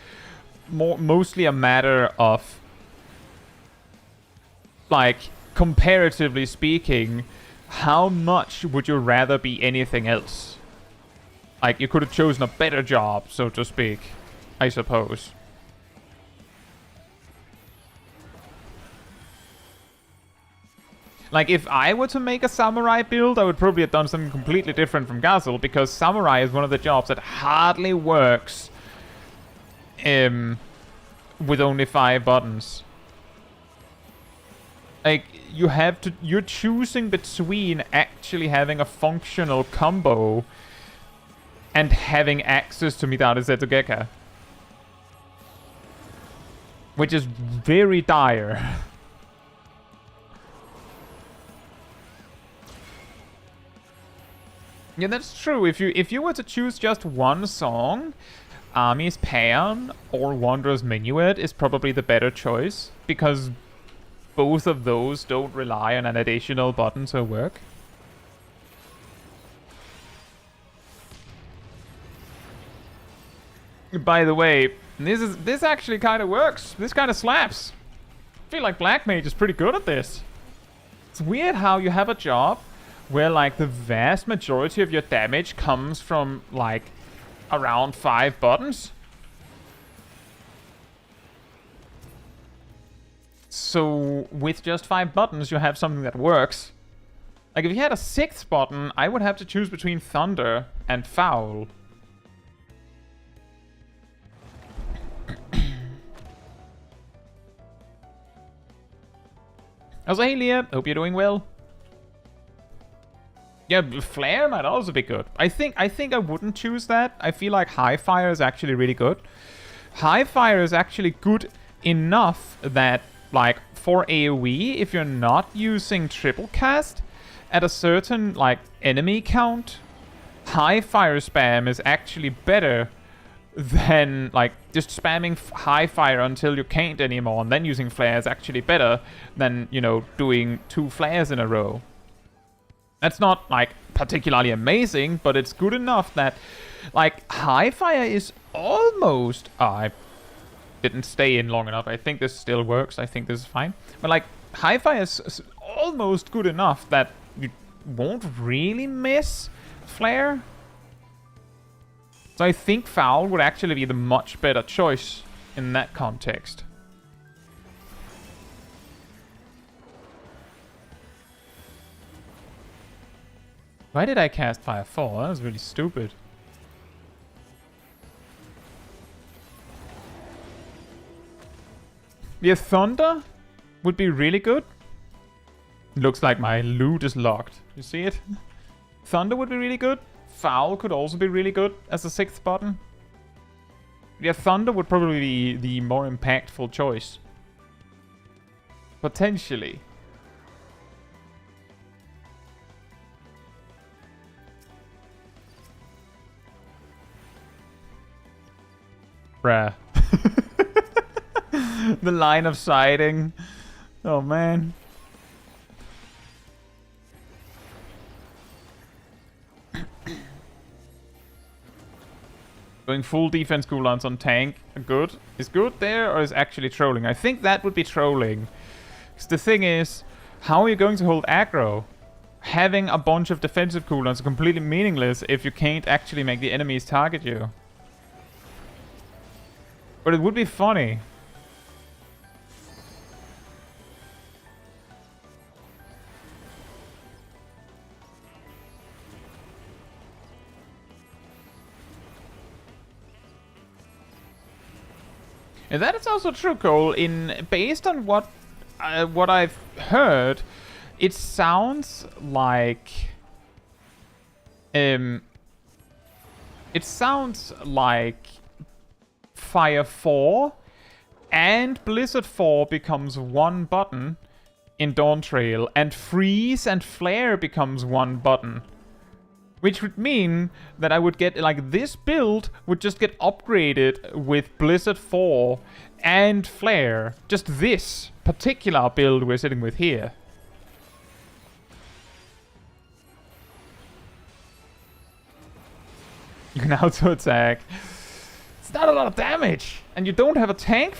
mostly a matter of, like, comparatively speaking, how much would you rather be anything else? Like, you could have chosen a better job, so to speak, I suppose. Like, if I were to make a Samurai build, I would probably have done something completely different from Gazel, because Samurai is one of the jobs that hardly works with only 5 buttons. Like, you're choosing between actually having a functional combo and having access to Midare Zetogeka. Which is very dire. Yeah, that's true. If you were to choose just one song, Army's Paean or Wanderer's Minuet is probably the better choice, because both of those don't rely on an additional button to work. By the way, this actually kind of works. This kind of slaps. I feel like Black Mage is pretty good at this. It's weird how you have a job where like the vast majority of your damage comes from like around 5 buttons. So with just 5 buttons you have something that works. Like if you had a 6th button, I would have to choose between Thunder and Foul. Also, hey Leah, hope you're doing well. Yeah, Flare might also be good. I think I wouldn't choose that. I feel like High Fire is actually really good. High Fire is actually good enough that, like, for AoE, if you're not using triple cast at a certain, like, enemy count, High Fire spam is actually better than, like, just spamming High Fire until you can't anymore, and then using Flare is actually better than, you know, doing 2 flares in a row. That's not, like, particularly amazing, but it's good enough that, like, High Fire is almost... I didn't stay in long enough. I think this still works. I think this is fine. But, like, High Fire is almost good enough that you won't really miss Flare. So I think Foul would actually be the much better choice in that context. Why did I cast Fire 4? That was really stupid. Yeah, Thunder would be really good. Looks like my loot is locked. You see it? Thunder would be really good. Foul could also be really good as a 6th button. Yeah, Thunder would probably be the more impactful choice. Potentially. Bruh. The line of sighting. Oh, man. Going full defense cooldowns on tank. Good. Is good there or is actually trolling? I think that would be trolling. Because the thing is, how are you going to hold aggro? Having a bunch of defensive cooldowns is completely meaningless if you can't actually make the enemies target you. But it would be funny. And that is also true, Cole. Based on what I've heard, it sounds like Fire 4 and Blizzard 4 becomes 1 button in Dawntrail, and Freeze and Flare becomes 1 button. Which would mean that I would get, like, this build would just get upgraded with Blizzard 4 and Flare. Just this particular build we're sitting with here. You can auto-attack. It's not a lot of damage. And you don't have a tank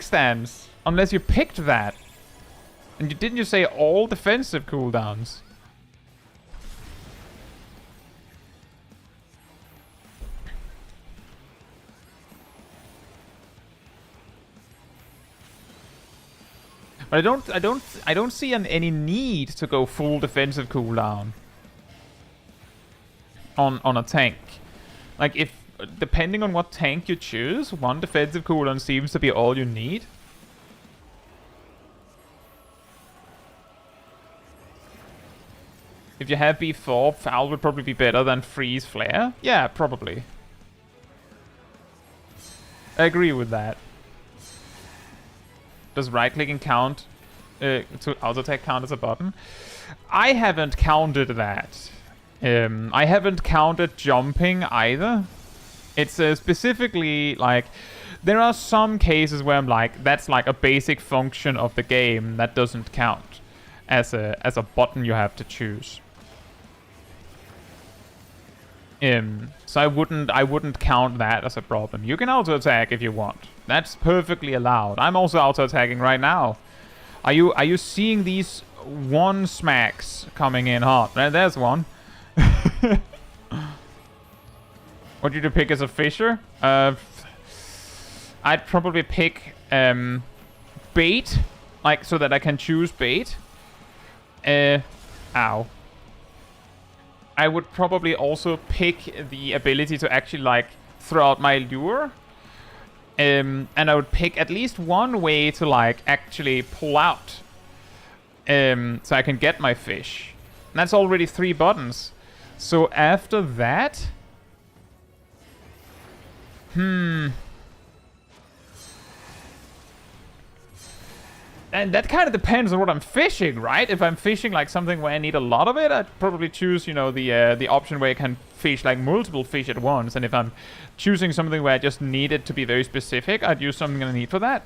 stance unless you picked that. And didn't you say all defensive cooldowns? But I don't see any need to go full defensive cooldown on a tank. Like, if depending on what tank you choose, 1 defensive cooldown seems to be all you need. If you have B4, Foul would probably be better than Freeze Flare. Yeah, probably. I agree with that. Does right-clicking count to auto-attack count as a button? I haven't counted that. I haven't counted jumping either. It's specifically, like, There are some cases where I'm like, that's like a basic function of the game that doesn't count as a button you have to choose. So I wouldn't count that as a problem. You can auto attack if you want. That's perfectly allowed. I'm also auto attacking right now. Are you seeing these one smacks coming in hot? There's one. What did you pick as a fisher? I'd probably pick bait, like so that I can choose bait. Ow. I would probably also pick the ability to actually like throw out my lure. And I would pick at least one way to like actually pull out. So I can get my fish. And that's already 3 buttons. So after that... And that kind of depends on what I'm fishing, right? If I'm fishing like something where I need a lot of it, I'd probably choose, you know, the option where I can fish like multiple fish at once. And if I'm choosing something where I just need it to be very specific, I'd use something I need for that.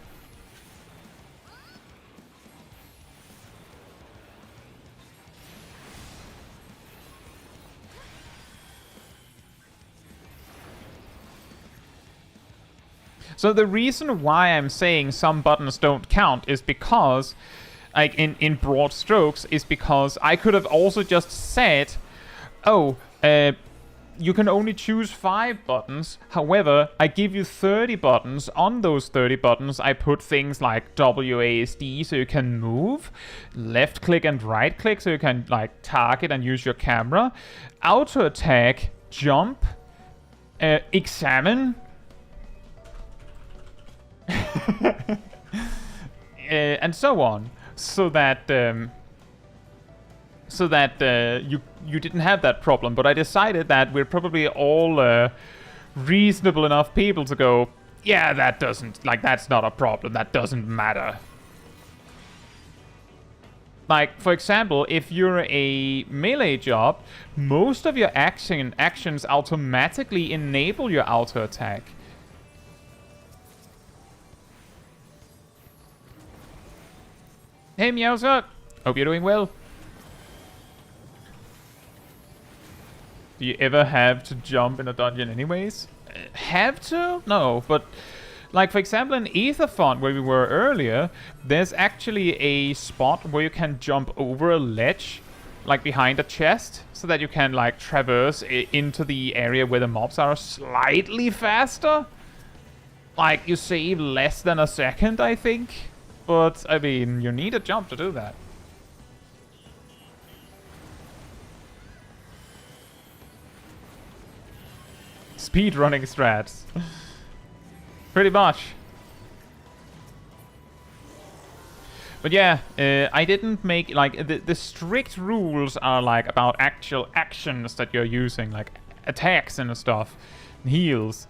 So the reason why I'm saying some buttons don't count is because, like in broad strokes, is because I could have also just said, oh, you can only choose 5 buttons. However, I give you 30 buttons. On those 30 buttons, I put things like WASD so you can move, left click and right click so you can like target and use your camera, auto attack, jump, examine, and so on, so that you didn't have that problem. But I decided that we're probably all reasonable enough people to go, yeah, that's not a problem, that doesn't matter. Like, for example, if you're a melee job, most of your actions automatically enable your auto attack. Hey Meowsert, hope you're doing well. Do you ever have to jump in a dungeon anyways? Have to? No, but like for example in Aetherfont where we were earlier, there's actually a spot where you can jump over a ledge, like behind a chest, so that you can like traverse into the area where the mobs are slightly faster. Like you save less than a second, I think. But, I mean, you need a jump to do that. Speedrunning strats. Pretty much. But yeah, I didn't make, like, the strict rules are, like, about actual actions that you're using, like, attacks and stuff, heals.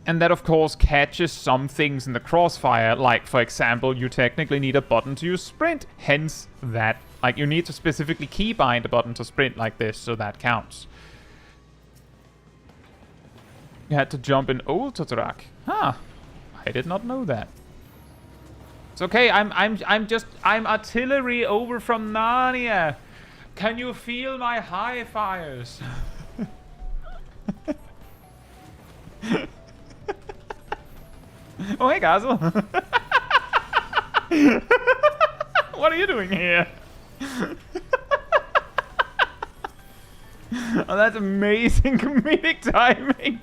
And that, of course, catches some things in the crossfire. Like, for example, you technically need a button to use sprint. Hence, that. Like, you need to specifically keybind a button to sprint like this, so that counts. You had to jump in Ultratrak. Huh. I did not know that. It's okay, I'm artillery over from Narnia. Can you feel my high fires? Oh, hey, Gazel. What are you doing here? Oh, that's amazing comedic timing.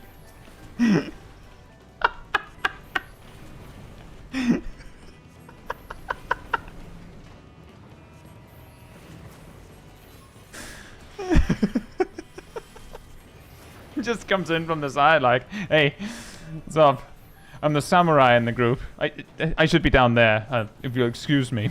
Just comes in from the side like, hey, what's up? I'm the samurai in the group. I should be down there, if you'll excuse me.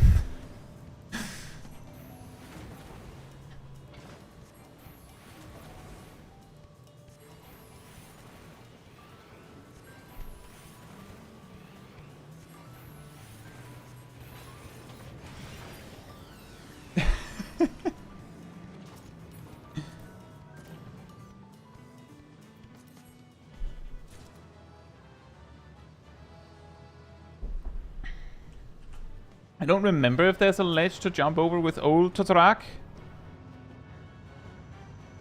I don't remember if there's a ledge to jump over with old Totrak.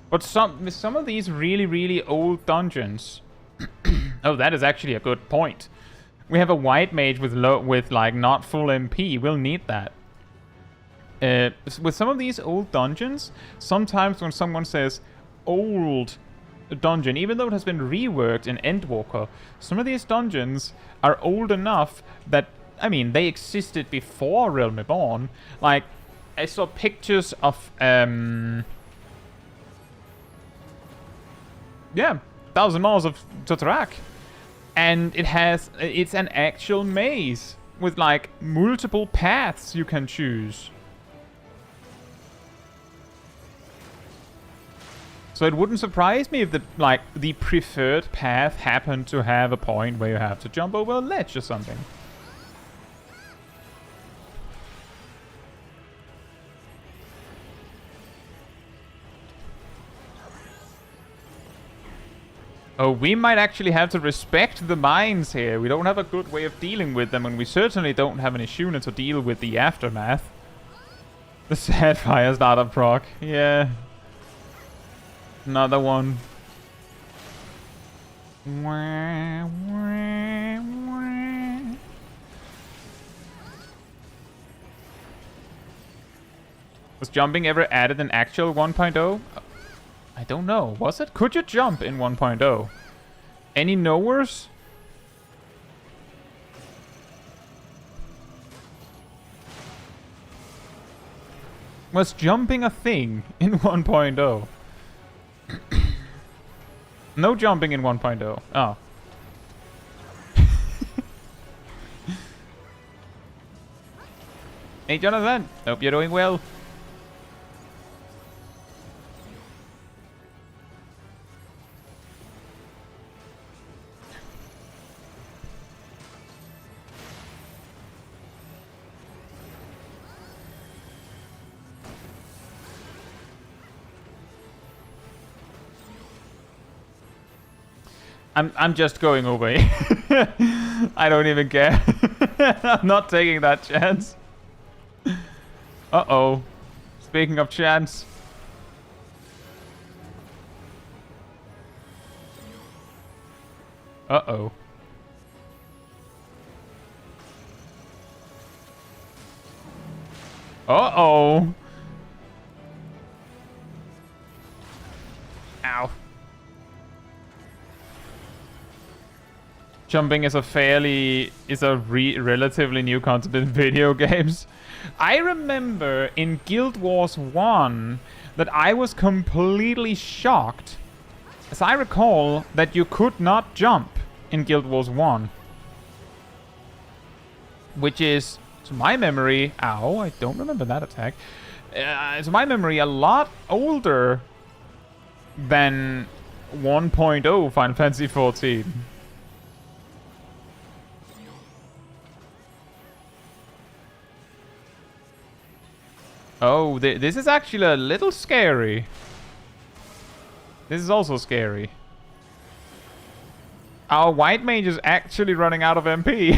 But some of these really, really old dungeons... Oh, that is actually a good point. We have a white mage with like not full MP. We'll need that. With some of these old dungeons, sometimes when someone says old dungeon, even though it has been reworked in Endwalker, some of these dungeons are old enough that, I mean, they existed before Realm Reborn. Like, I saw pictures of, yeah, 1,000 miles of Totrak. And it's an actual maze with, like, multiple paths you can choose. So it wouldn't surprise me if the preferred path happened to have a point where you have to jump over a ledge or something. Oh, we might actually have to respect the mines here. We don't have a good way of dealing with them, and we certainly don't have any Shuna to deal with the aftermath. The sad fire's not a proc. Yeah. Another one. Was jumping ever added in actual 1.0? I don't know. Was it? Could you jump in 1.0? Any knowers? Was jumping a thing in 1.0? No jumping in 1.0. Oh. Hey, Jonathan. Hope you're doing well. I'm just going over here. I don't even care. I'm not taking that chance. Uh-oh. Speaking of chance. Uh-oh. Uh-oh. Ow. Jumping is relatively new concept in video games. I remember in Guild Wars 1 that I was completely shocked, as I recall, that you could not jump in Guild Wars 1. Which is, to my memory... Ow, I don't remember that attack. To my memory, a lot older than 1.0 Final Fantasy XIV. Oh, this is actually a little scary. This is also scary. Our white mage is actually running out of MP.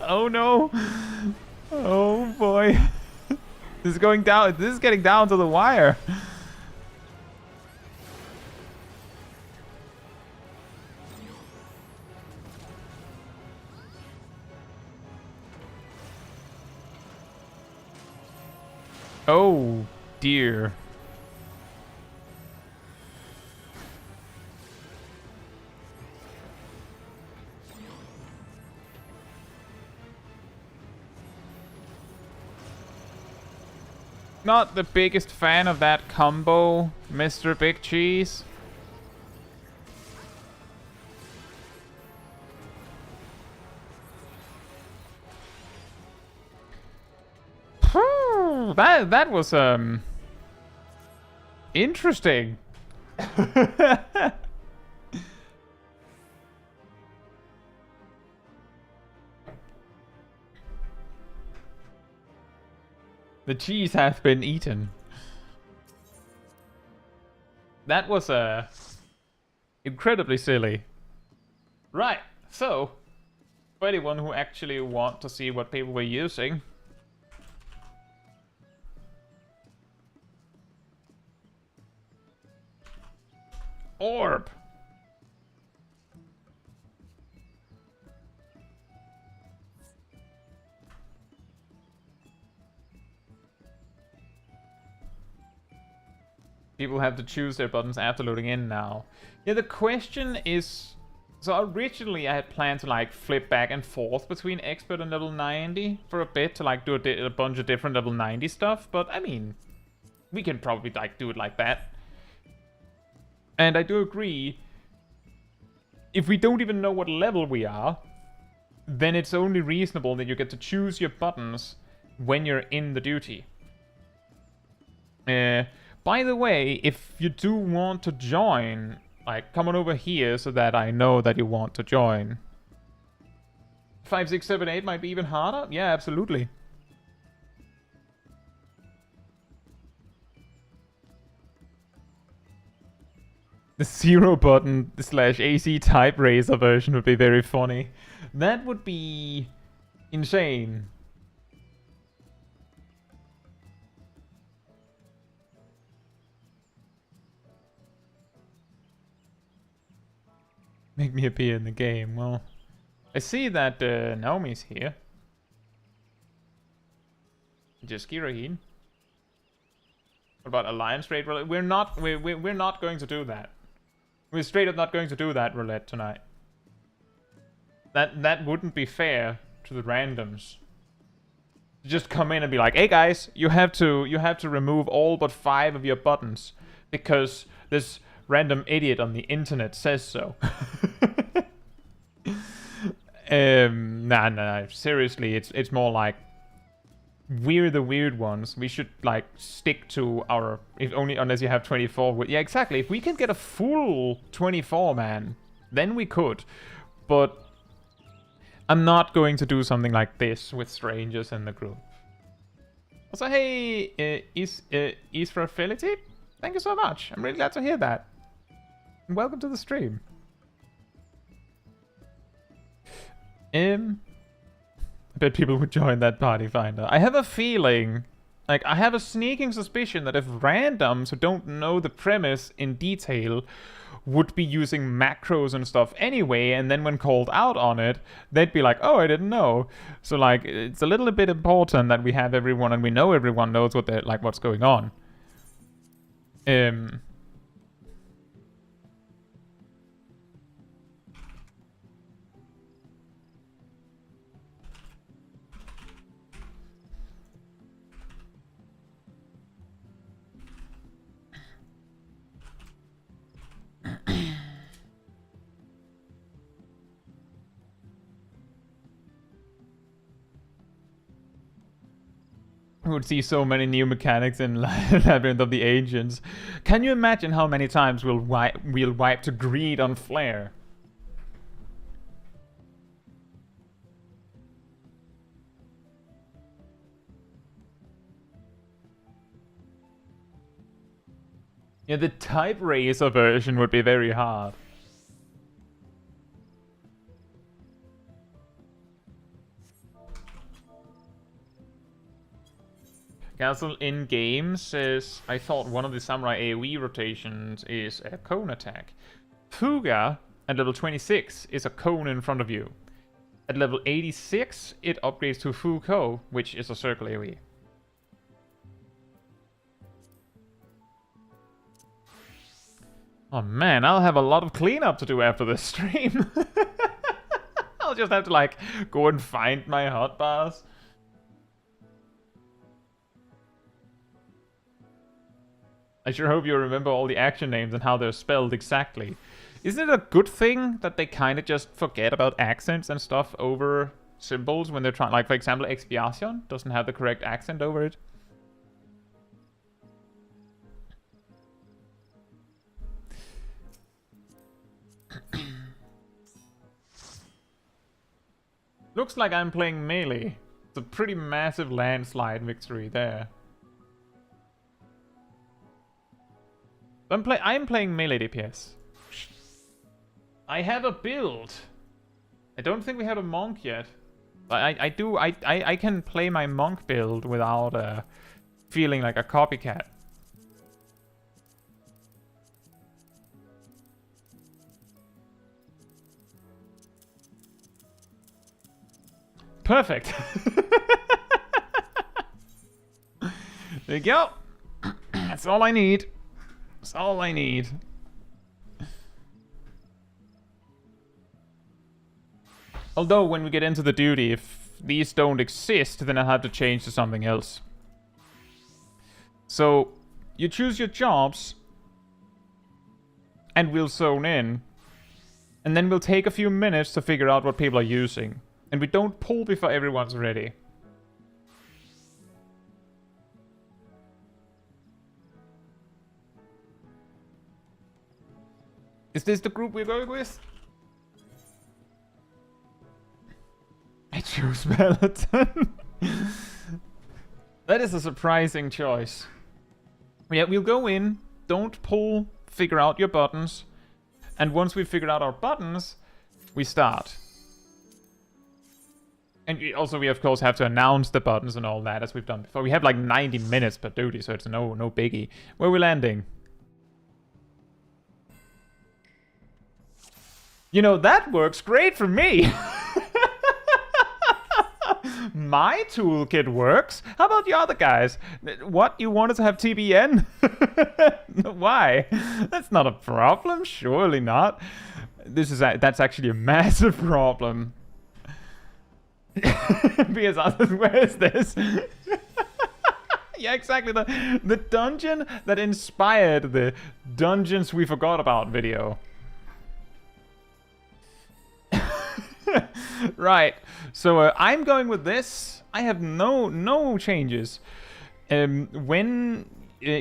Oh no. Oh boy. This is going down. This is getting down to the wire. Oh dear. Not the biggest fan of that combo, Mr. Big Cheese. That was interesting. The cheese hath been eaten. That was incredibly silly. Right, so For anyone who actually want to see what people were using. Orb! People have to choose their buttons after loading in now. Yeah, the question is... So originally I had planned to like flip back and forth between expert and level 90 for a bit to like do a bunch of different level 90 stuff, but I mean, we can probably like do it like that. And I do agree, if we don't even know what level we are, then it's only reasonable that you get to choose your buttons when you're in the duty. By the way, if you do want to join, like, come on over here so that I know that you want to join. 5, 6, 7, 8 might be even harder? Yeah, absolutely. The 0 button / AC type razor version would be very funny. That would be insane. Make me appear in the game. Well, I see that Naomi's here. Just Kiraheen. What about Alliance Raid Roulette? We're not going to do that. We're straight up not going to do that roulette tonight. That wouldn't be fair to the randoms. Just come in and be like, hey guys, you have to remove all but 5 of your buttons because this random idiot on the internet says so. Nah. Seriously, it's more like we're the weird ones. We should like stick to our unless you have 24. Yeah, exactly. If we can get a full 24 man, then we could. But I'm not going to do something like this with strangers in the group. Also, hey, Israfility, thank you so much. I'm really glad to hear that. And welcome to the stream. I bet people would join that party finder. I have a feeling, like, I have a sneaking suspicion that if randoms who don't know the premise in detail would be using macros and stuff anyway, and then when called out on it, they'd be like, oh, I didn't know. So, like, it's a little bit important that we have everyone and we know everyone knows what they're, like, what's going on. I would see so many new mechanics in Labyrinth of the Ancients. Can you imagine how many times we'll wipe to greed on Flare? Yeah, the Type Razor version would be very hard. Castle in game says, I thought one of the Samurai AoE rotations is a cone attack. Fuga at level 26 is a cone in front of you. At level 86, it upgrades to Fuko, which is a circle AoE. Oh man, I'll have a lot of cleanup to do after this stream. I'll just have to like go and find my hotbars. I sure hope you remember all the action names and how they're spelled exactly. Isn't it a good thing that they kind of just forget about accents and stuff over symbols when they're trying, like for example, Expiation doesn't have the correct accent over it? Looks like I'm playing melee. It's a pretty massive landslide victory there. I'm playing melee DPS. I have a build I don't think we have a monk yet. But I can play my monk build without feeling like a copycat. Perfect. There you go. That's all I need. That's all I need. Although, when we get into the duty, if these don't exist, then I have to change to something else. So, you choose your jobs, and we'll zone in. And then we'll take a few minutes to figure out what people are using. And we don't pull before everyone's ready. Is this the group we're going with? I choose Peloton. That is a surprising choice. Yeah, we'll go in, don't pull, figure out your buttons. And once we've figured out our buttons, we start. And we of course have to announce the buttons and all that as we've done before. We have like 90 minutes per duty, so it's no biggie. Where are we landing? You know, that works great for me. My toolkit works. How about the other guys? What, you wanted to have TBN? Why? That's not a problem. Surely not. That's actually a massive problem. Because where is this? Yeah, exactly. The dungeon that inspired the Dungeons We Forgot About video. Right. So I'm going with this. I have no changes. When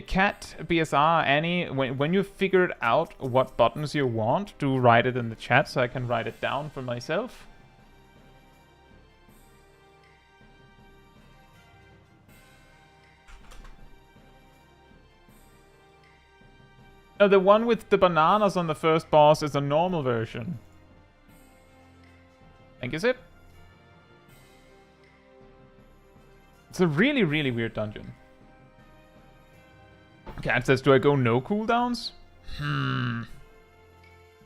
Cat, BSR, Annie, when you figured out what buttons you want, do write it in the chat so I can write it down for myself. No, the one with the bananas on the first boss is a normal version. I think is it? It's a really weird dungeon. Cat says, do I go no cooldowns?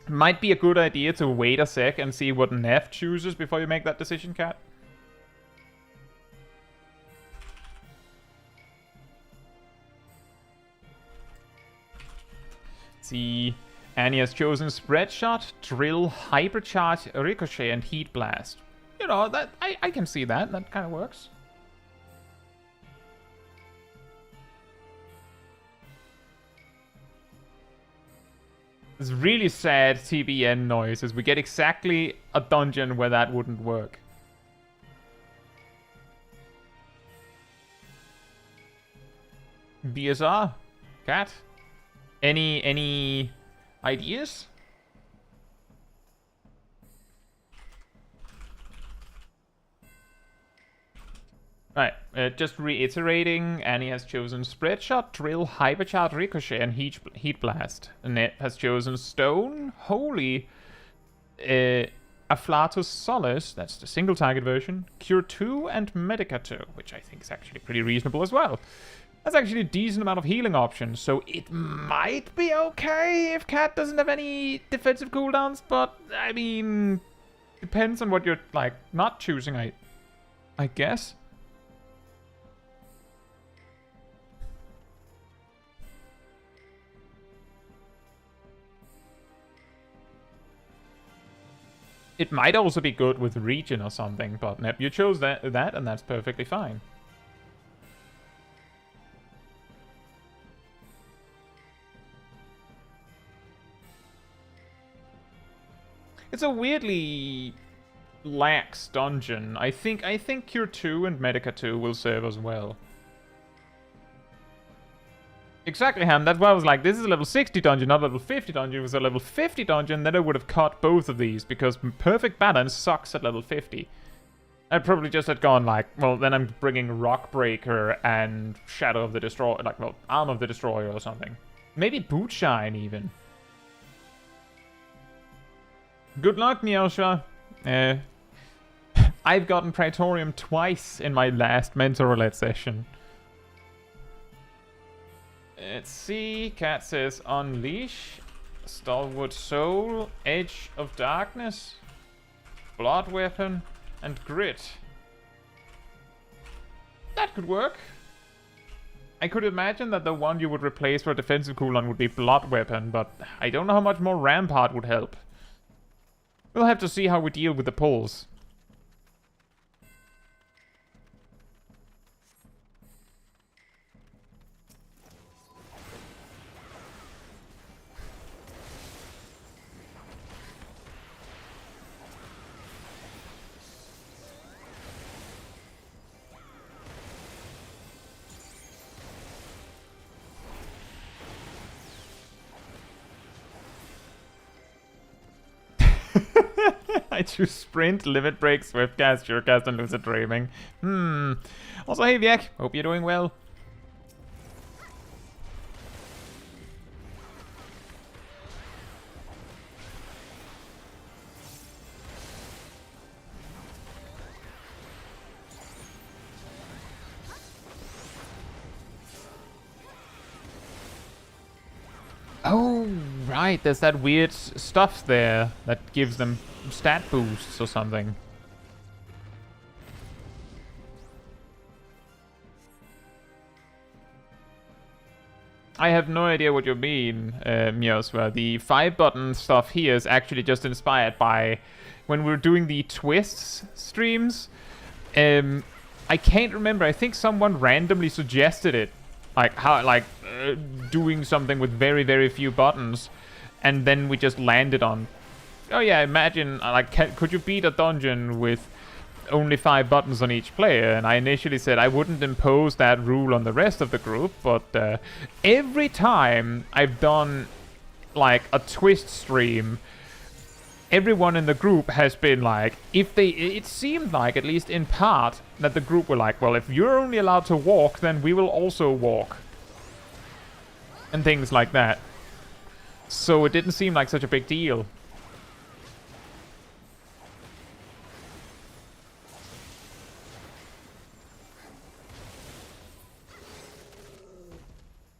Might be a good idea to wait a sec and see what Neff chooses before you make that decision, Cat. See, Annie has chosen Spread Shot, Drill, Hypercharge, Ricochet, and Heat Blast. You know, that I can see that. That kind of works. It's really sad TBN noises. We get exactly a dungeon where that wouldn't work. BSR? Cat? Any ideas? Right, just reiterating, Annie has chosen Spread Shot, Drill, Hypercharge, Ricochet, and Heat Blast. Annette has chosen Stone, Holy, Afflatus Solace, that's the single target version, Cure 2, and Medica 2, which I think is actually pretty reasonable as well. That's actually a decent amount of healing options, so it might be okay if Cat doesn't have any defensive cooldowns, but, I mean, depends on what you're, like, not choosing, I guess. It might also be good with Regen or something, but Nep, you chose that, and that's perfectly fine. It's a weirdly lax dungeon. I think Cure 2 and Medica 2 will serve as well. Exactly, Ham. That's why I was like, this is a level 60 dungeon, not a level 50 dungeon. If it was a level 50 dungeon, then I would have cut both of these, because perfect balance sucks at level 50. I'd probably just had gone like, well, then I'm bringing Rockbreaker and Shadow of the Destroyer, like, well, Arm of the Destroyer or something. Maybe Bootshine, even. Good luck, Nyosha. I've gotten Praetorium twice in my last mentor roulette session. Let's see. Cat says Unleash, Stalwart Soul, Edge of Darkness, Blood Weapon, and Grit. That could work. I could imagine that the one you would replace for defensive cooldown would be Blood Weapon, but I don't know how much more Rampart would help. We'll have to see how we deal with the pulls. I choose Sprint, Limit Break, Swiftcast, Surecast, and Lucid Dreaming. Also, hey Viek, hope you're doing well. Oh, right, there's that weird stuff there that gives them stat boosts or something. I have no idea what you mean, Mioswa. The 5-button stuff here is actually just inspired by when we were doing the twists streams. I can't remember. I think someone randomly suggested it. Doing something with very, very few buttons. And then we just landed on, oh yeah, imagine, could you beat a dungeon with only 5 buttons on each player? And I initially said I wouldn't impose that rule on the rest of the group, but every time I've done, like, a twist stream, everyone in the group has been like, it seemed like, at least in part, that the group were like, well, if you're only allowed to walk, then we will also walk. And things like that. So it didn't seem like such a big deal.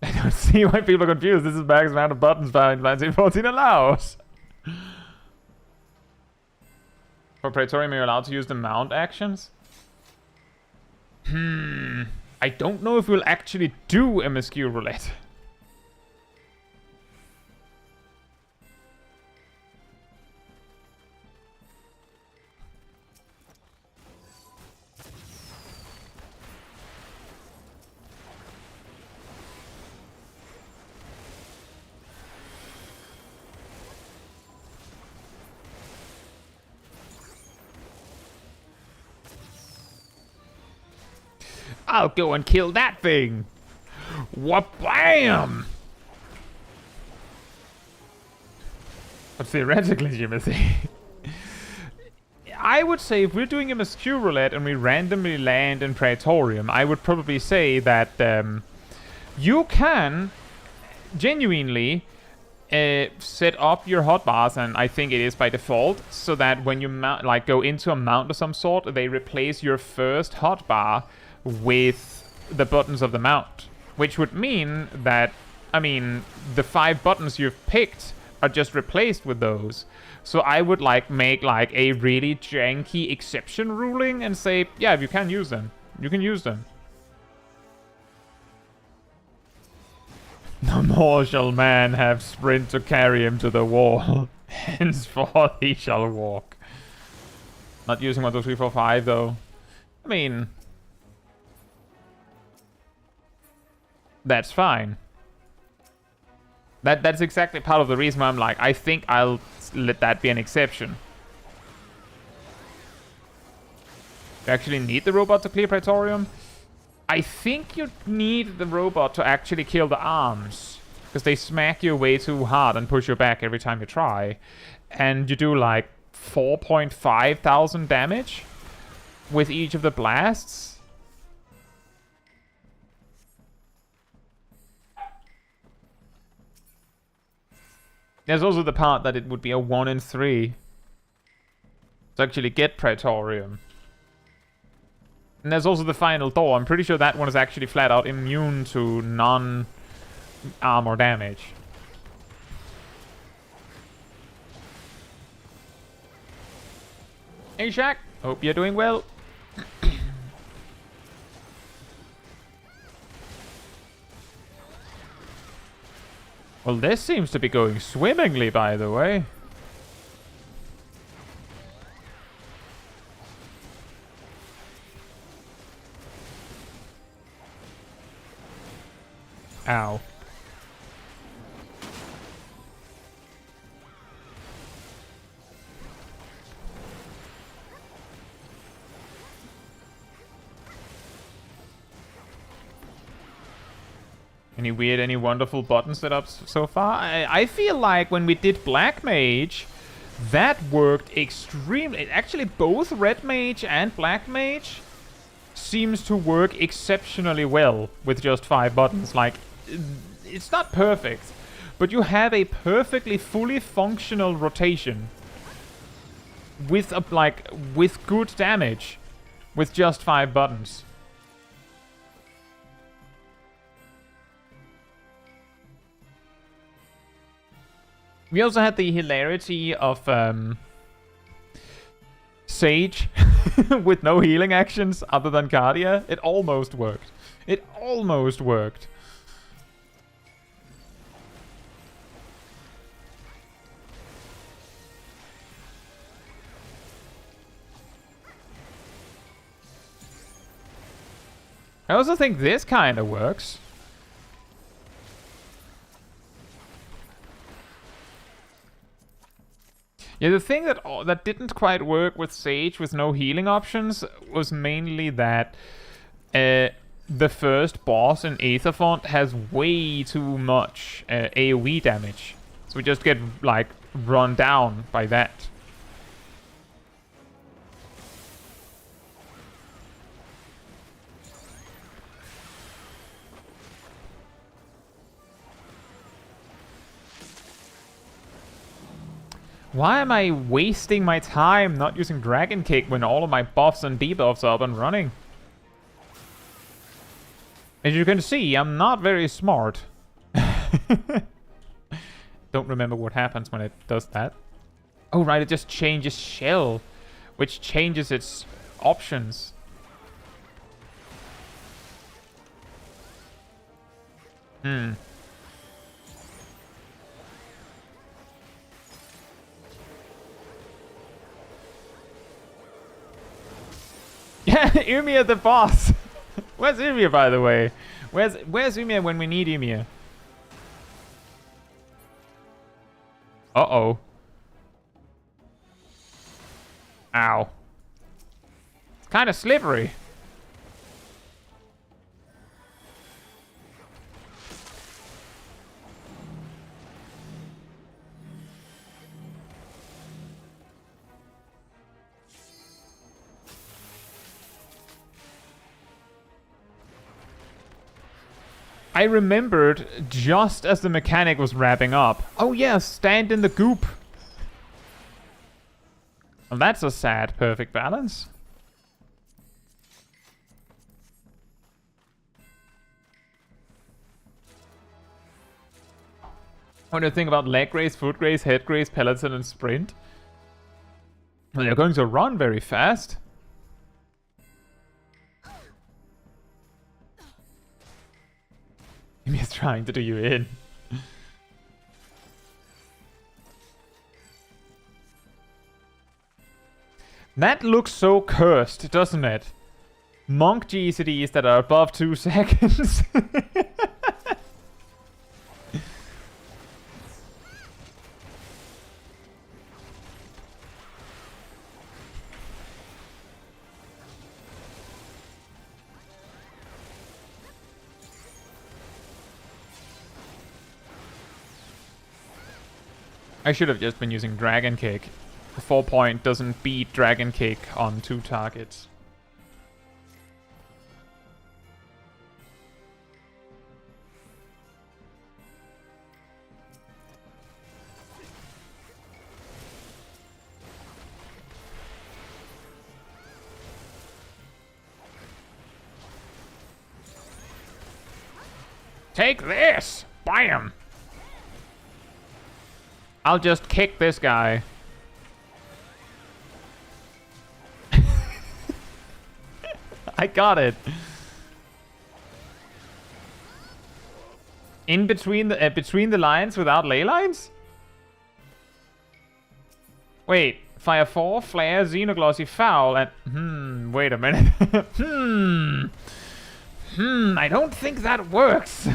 I don't see why people are confused. This is max amount of buttons Final Fantasy 14 allows. For Praetorium, you're allowed to use the mount actions? I don't know if we'll actually do MSQ roulette. I'll go and kill that thing. Wha-bam! But theoretically, Jimothy, I would say if we're doing a MSQ roulette and we randomly land in Praetorium, I would probably say that you can genuinely set up your hotbars, and I think it is by default, so that when you go into a mount of some sort, they replace your first hotbar with the buttons of the mount, which would mean that, I mean, the 5 buttons you've picked are just replaced with those. So I would make a really janky exception ruling and say, yeah, if you can use them, you can use them. No more shall man have sprint to carry him to the wall. Henceforth he shall walk. Not using 1, 2, 3, 4, 5 though. I mean, that's fine. That's exactly part of the reason why I'm like, I think I'll let that be an exception. You actually need the robot to clear Praetorium? I think you need the robot to actually kill the arms, because they smack you way too hard and push you back every time you try. And you do like 4.5 thousand damage with each of the blasts. There's also the part that it would be a 1 in 3. to actually get Praetorium. And there's also the final door. I'm pretty sure that one is actually flat out immune to non-armor damage. Hey Shaq, hope you're doing well. Well, this seems to be going swimmingly, by the way. Ow. Any wonderful button setups so far? I feel like when we did Black Mage, that worked extremely... Actually, both Red Mage and Black Mage seems to work exceptionally well with just 5 buttons. Like, it's not perfect, but you have a perfectly fully functional rotation with with good damage with just 5 buttons. We also had the hilarity of Sage with no healing actions other than Cardia. It almost worked. It almost worked. I also think this kind of works. Yeah, the thing that didn't quite work with Sage with no healing options was mainly that the first boss in Aetherfont has way too much AoE damage. So we just get, like, run down by that. Why am I wasting my time not using Dragon Kick when all of my buffs and debuffs are up and running? As you can see, I'm not very smart. Don't remember what happens when it does that. Oh right, it just changes shell, which changes its options. Hmm. Yeah, Ymir the boss. Where's Ymir, by the way? Where's Ymir when we need Ymir? Uh-oh. Ow. It's kind of slippery. I remembered just as the mechanic was wrapping up. Oh yeah, stand in the goop. Well, that's a sad perfect balance. What do you think about leg race, foot race, head race, peloton, and sprint? Well, they're going to run very fast. He's trying to do you in. That looks so cursed, doesn't it? Monk GCDs that are above 2 seconds. I should have just been using Dragon Kick. The 4-point doesn't beat Dragon Kick on 2 targets. Take this! Bam! I'll just kick this guy. I got it. In between the lines without ley lines? Wait, fire 4, flare, xenoglossy, foul, and wait a minute. I don't think that works.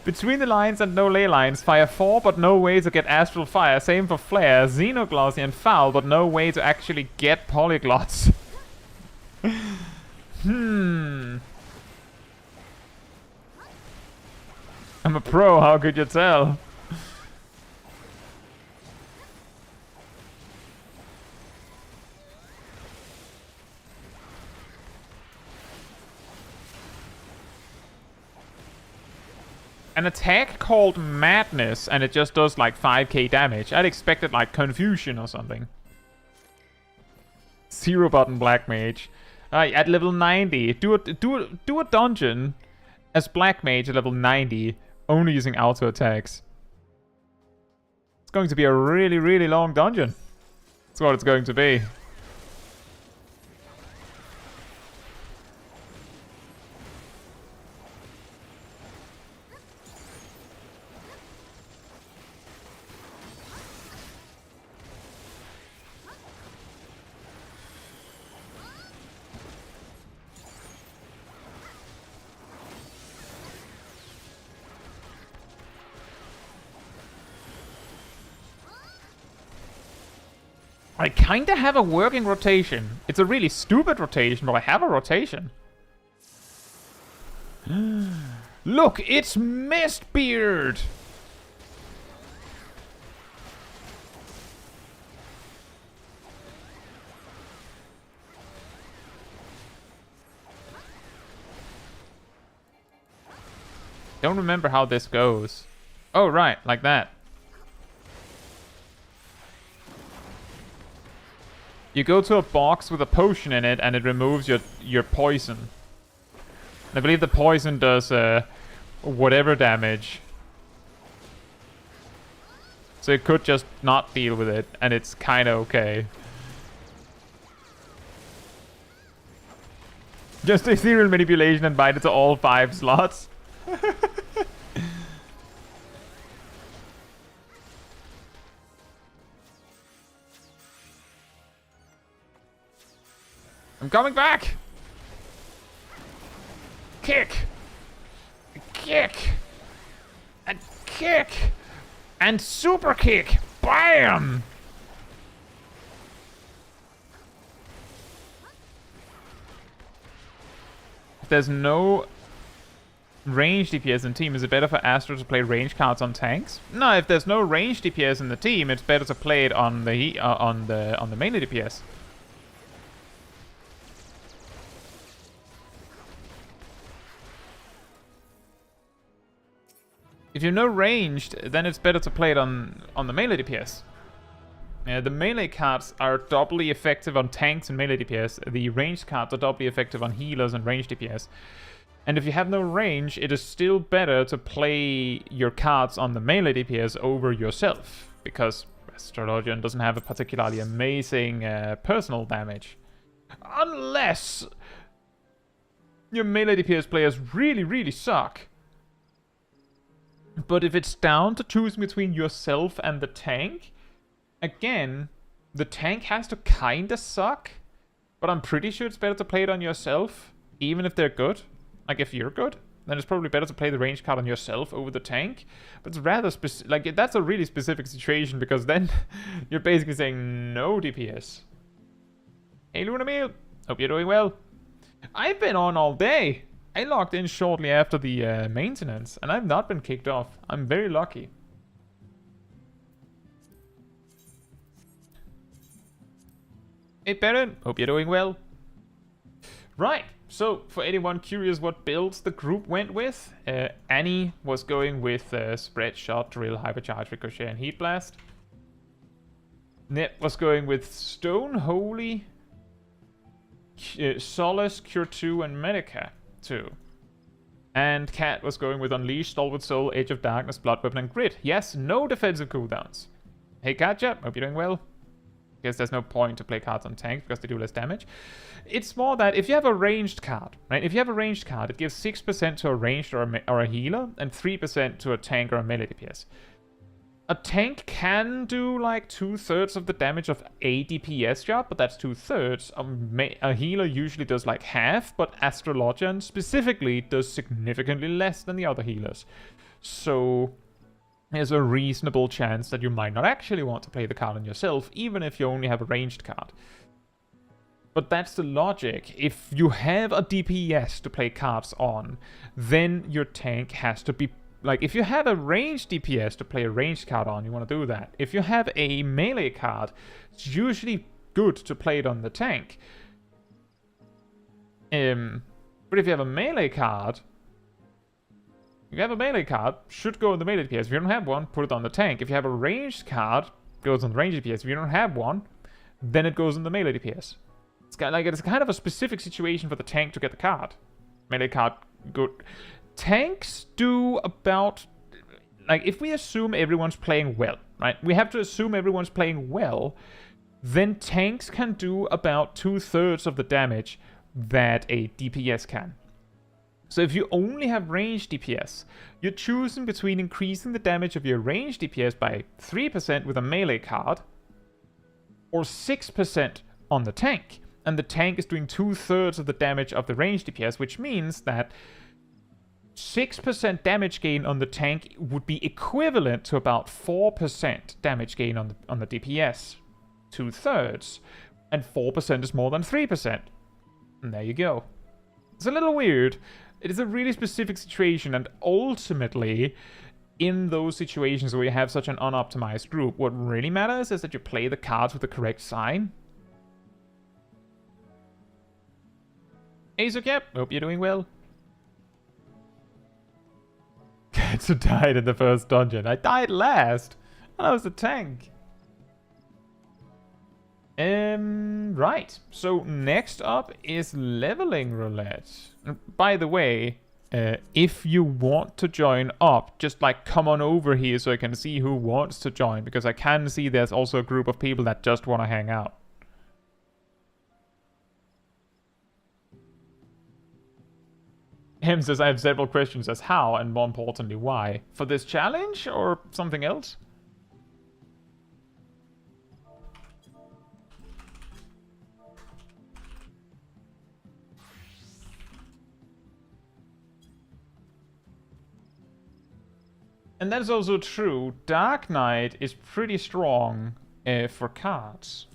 Between the lines and no ley lines, fire 4 but no way to get astral fire. Same for flare, xenoglossy, and foul, but no way to actually get polyglots. I'm a pro, how could you tell? An attack called Madness, and it just does like 5k damage. I'd expected like Confusion or something. 0 button Black Mage. At level 90, do a dungeon as Black Mage at level 90, only using auto attacks. It's going to be a really, really long dungeon. That's what it's going to be. I kinda have a working rotation. It's a really stupid rotation, but I have a rotation. Look, it's Mistbeard! Don't remember how this goes. Oh, right, like that. You go to a box with a potion in it, and it removes your poison. I believe the poison does whatever damage. So it could just not deal with it, and it's kind of okay. Just ethereal manipulation and bind it to all 5 slots. I'm coming back! Kick! Kick! And kick! And super kick! Bam! If there's no range DPS in team, is it better for Astro to play range cards on tanks? No, if there's no range DPS in the team, it's better to play it on the melee DPS. If you're no ranged, then it's better to play it on the melee DPS. The melee cards are doubly effective on tanks and melee DPS. The ranged cards are doubly effective on healers and ranged DPS. And if you have no range, it is still better to play your cards on the melee DPS over yourself, because Astrologian doesn't have a particularly amazing personal damage. Unless your melee DPS players really, really suck. But if it's down to choosing between yourself and the tank, again, the tank has to kinda suck, but I'm pretty sure it's better to play it on yourself, even if they're good. Like, if you're good, then it's probably better to play the range card on yourself over the tank. But it's rather like, that's a really specific situation, because then you're basically saying no DPS. Hey, Lunamil, hope you're doing well. I've been on all day. I logged in shortly after the maintenance, and I've not been kicked off. I'm very lucky. Hey, Baron, hope you're doing well. Right, so for anyone curious what builds the group went with, Annie was going with Spread Shot, Drill, Hypercharge, Ricochet, and Heat Blast. Ned was going with Stone, Holy, Solace, Cure 2, and Medica 2. And Cat was going with Unleash, Stalwart Soul, Edge of Darkness, Blood Weapon, and Grit. Yes, no defensive cooldowns. Hey Katja, hope you're doing well. Guess there's no point to play cards on tank because they do less damage. It's more that if you have a ranged card, right? If you have a ranged card, it gives 6% to a ranged or a healer and 3% to a tank or a melee DPS. A tank can do like 2/3 of the damage of a DPS job, but that's 2/3. A healer usually does like half, but Astrologian specifically does significantly less than the other healers. So there's a reasonable chance that you might not actually want to play the card on yourself, even if you only have a ranged card. But that's the logic. If you have a DPS to play cards on, then your tank has to be... Like, if you have a ranged DPS to play a ranged card on, you want to do that. If you have a melee card, it's usually good to play it on the tank. But if you have a melee card... If you have a melee card, should go on the melee DPS. If you don't have one, put it on the tank. If you have a ranged card, it goes on the ranged DPS. If you don't have one, then it goes on the melee DPS. It's kind of a specific situation for the tank to get the card. Melee card, good. Tanks do about... Like, if we assume everyone's playing well, right? We have to assume everyone's playing well. Then tanks can do about 2/3 of the damage that a DPS can. So if you only have ranged DPS, you're choosing between increasing the damage of your ranged DPS by 3% with a melee card, or 6% on the tank. And the tank is doing 2/3 of the damage of the ranged DPS, which means that 6% damage gain on the tank would be equivalent to about 4% damage gain on the DPS. 2/3. And 4% is more than 3%. And there you go. It's a little weird. It is a really specific situation, and ultimately, in those situations where you have such an unoptimized group, what really matters is that you play the cards with the correct sign. Azukep, hope you're doing well. Caetsu died in the first dungeon. I died last. I was the tank. Right. So next up is leveling roulette. By the way, if you want to join up, just like come on over here so I can see who wants to join, because I can see there's also a group of people that just want to hang out. Him says, I have several questions as how, and more importantly, why. For this challenge, or something else? And that is also true. Dark Knight is pretty strong for cards.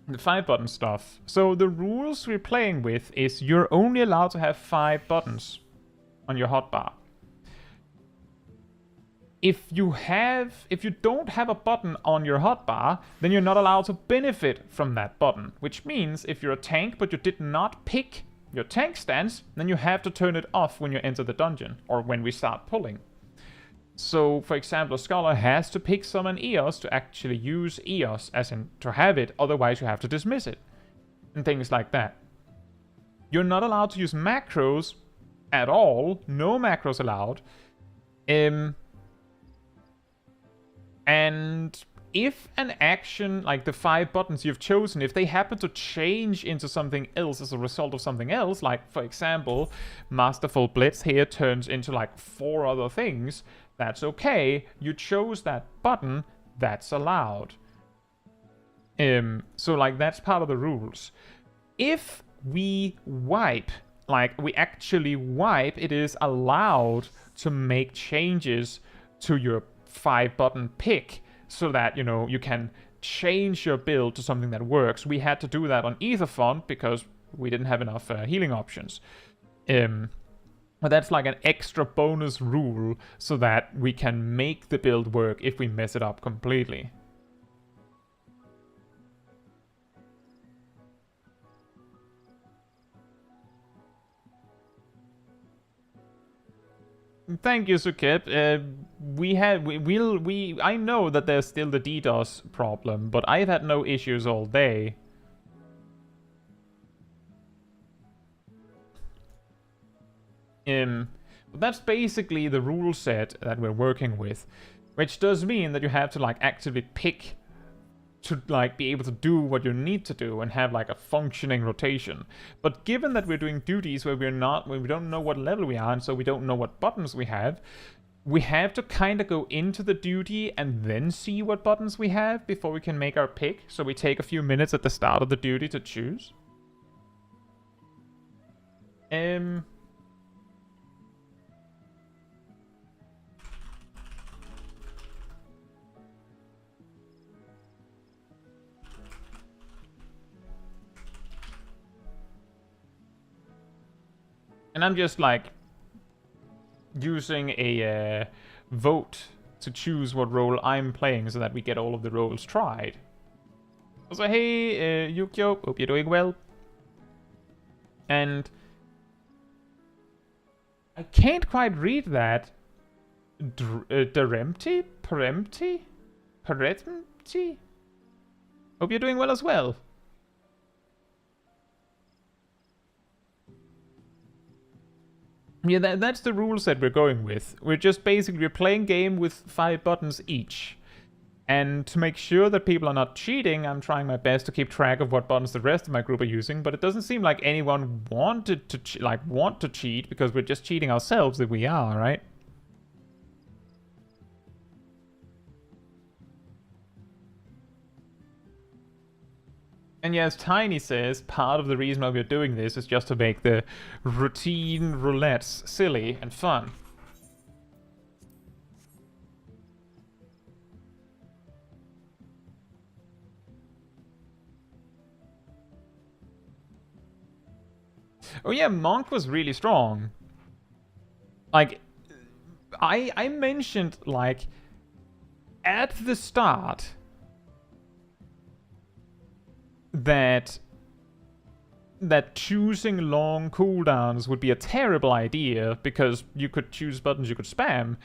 The 5-button stuff. So the rules we're playing with is you're only allowed to have 5 buttons on your hotbar. If you don't have a button on your hotbar, then you're not allowed to benefit from that button. Which means if you're a tank but you did not pick your tank stance, then you have to turn it off when you enter the dungeon or when we start pulling. So, for example, a scholar has to pick summon EOS to actually use EOS, as in to have it, otherwise you have to dismiss it. And things like that. You're not allowed to use macros at all. No macros allowed. And if an action, like the 5 buttons you've chosen, if they happen to change into something else as a result of something else, like, for example, Masterful Blitz here turns into like 4 other things, that's okay. You chose that button, that's allowed. So like that's part of the rules. If we wipe, like we actually wipe, it is allowed to make changes to your 5-button pick so that, you know, you can change your build to something that works. We had to do that on Ether Font because we didn't have enough healing options. But that's like an extra bonus rule so that we can make the build work if we mess it up completely. Thank you, Sukip. I know that there's still the DDoS problem, but I've had no issues all day. But that's basically the rule set that we're working with, which does mean that you have to like actively pick to like be able to do what you need to do and have like a functioning rotation. But given that we're doing duties where we don't know what level we are, and so we don't know what buttons we have to kind of go into the duty and then see what buttons we have before we can make our pick. So we take a few minutes at the start of the duty to choose. And I'm just like using a vote to choose what role I'm playing so that we get all of the roles tried. So hey, Yukio, hope you're doing well. And I can't quite read that. Derempti? Perempti? Perempti? Hope you're doing well as well. Yeah, that's the rule set we're going with. We're just basically playing game with 5 buttons each. And to make sure that people are not cheating, I'm trying my best to keep track of what buttons the rest of my group are using, but it doesn't seem like anyone wanted to want to cheat, because we're just cheating ourselves if we are, right? And yes, Tiny says part of the reason why we're doing this is just to make the routine roulettes silly and fun. Oh yeah, Monk was really strong. Like, I mentioned, like, at the start that choosing long cooldowns would be a terrible idea because you could choose buttons you could spam.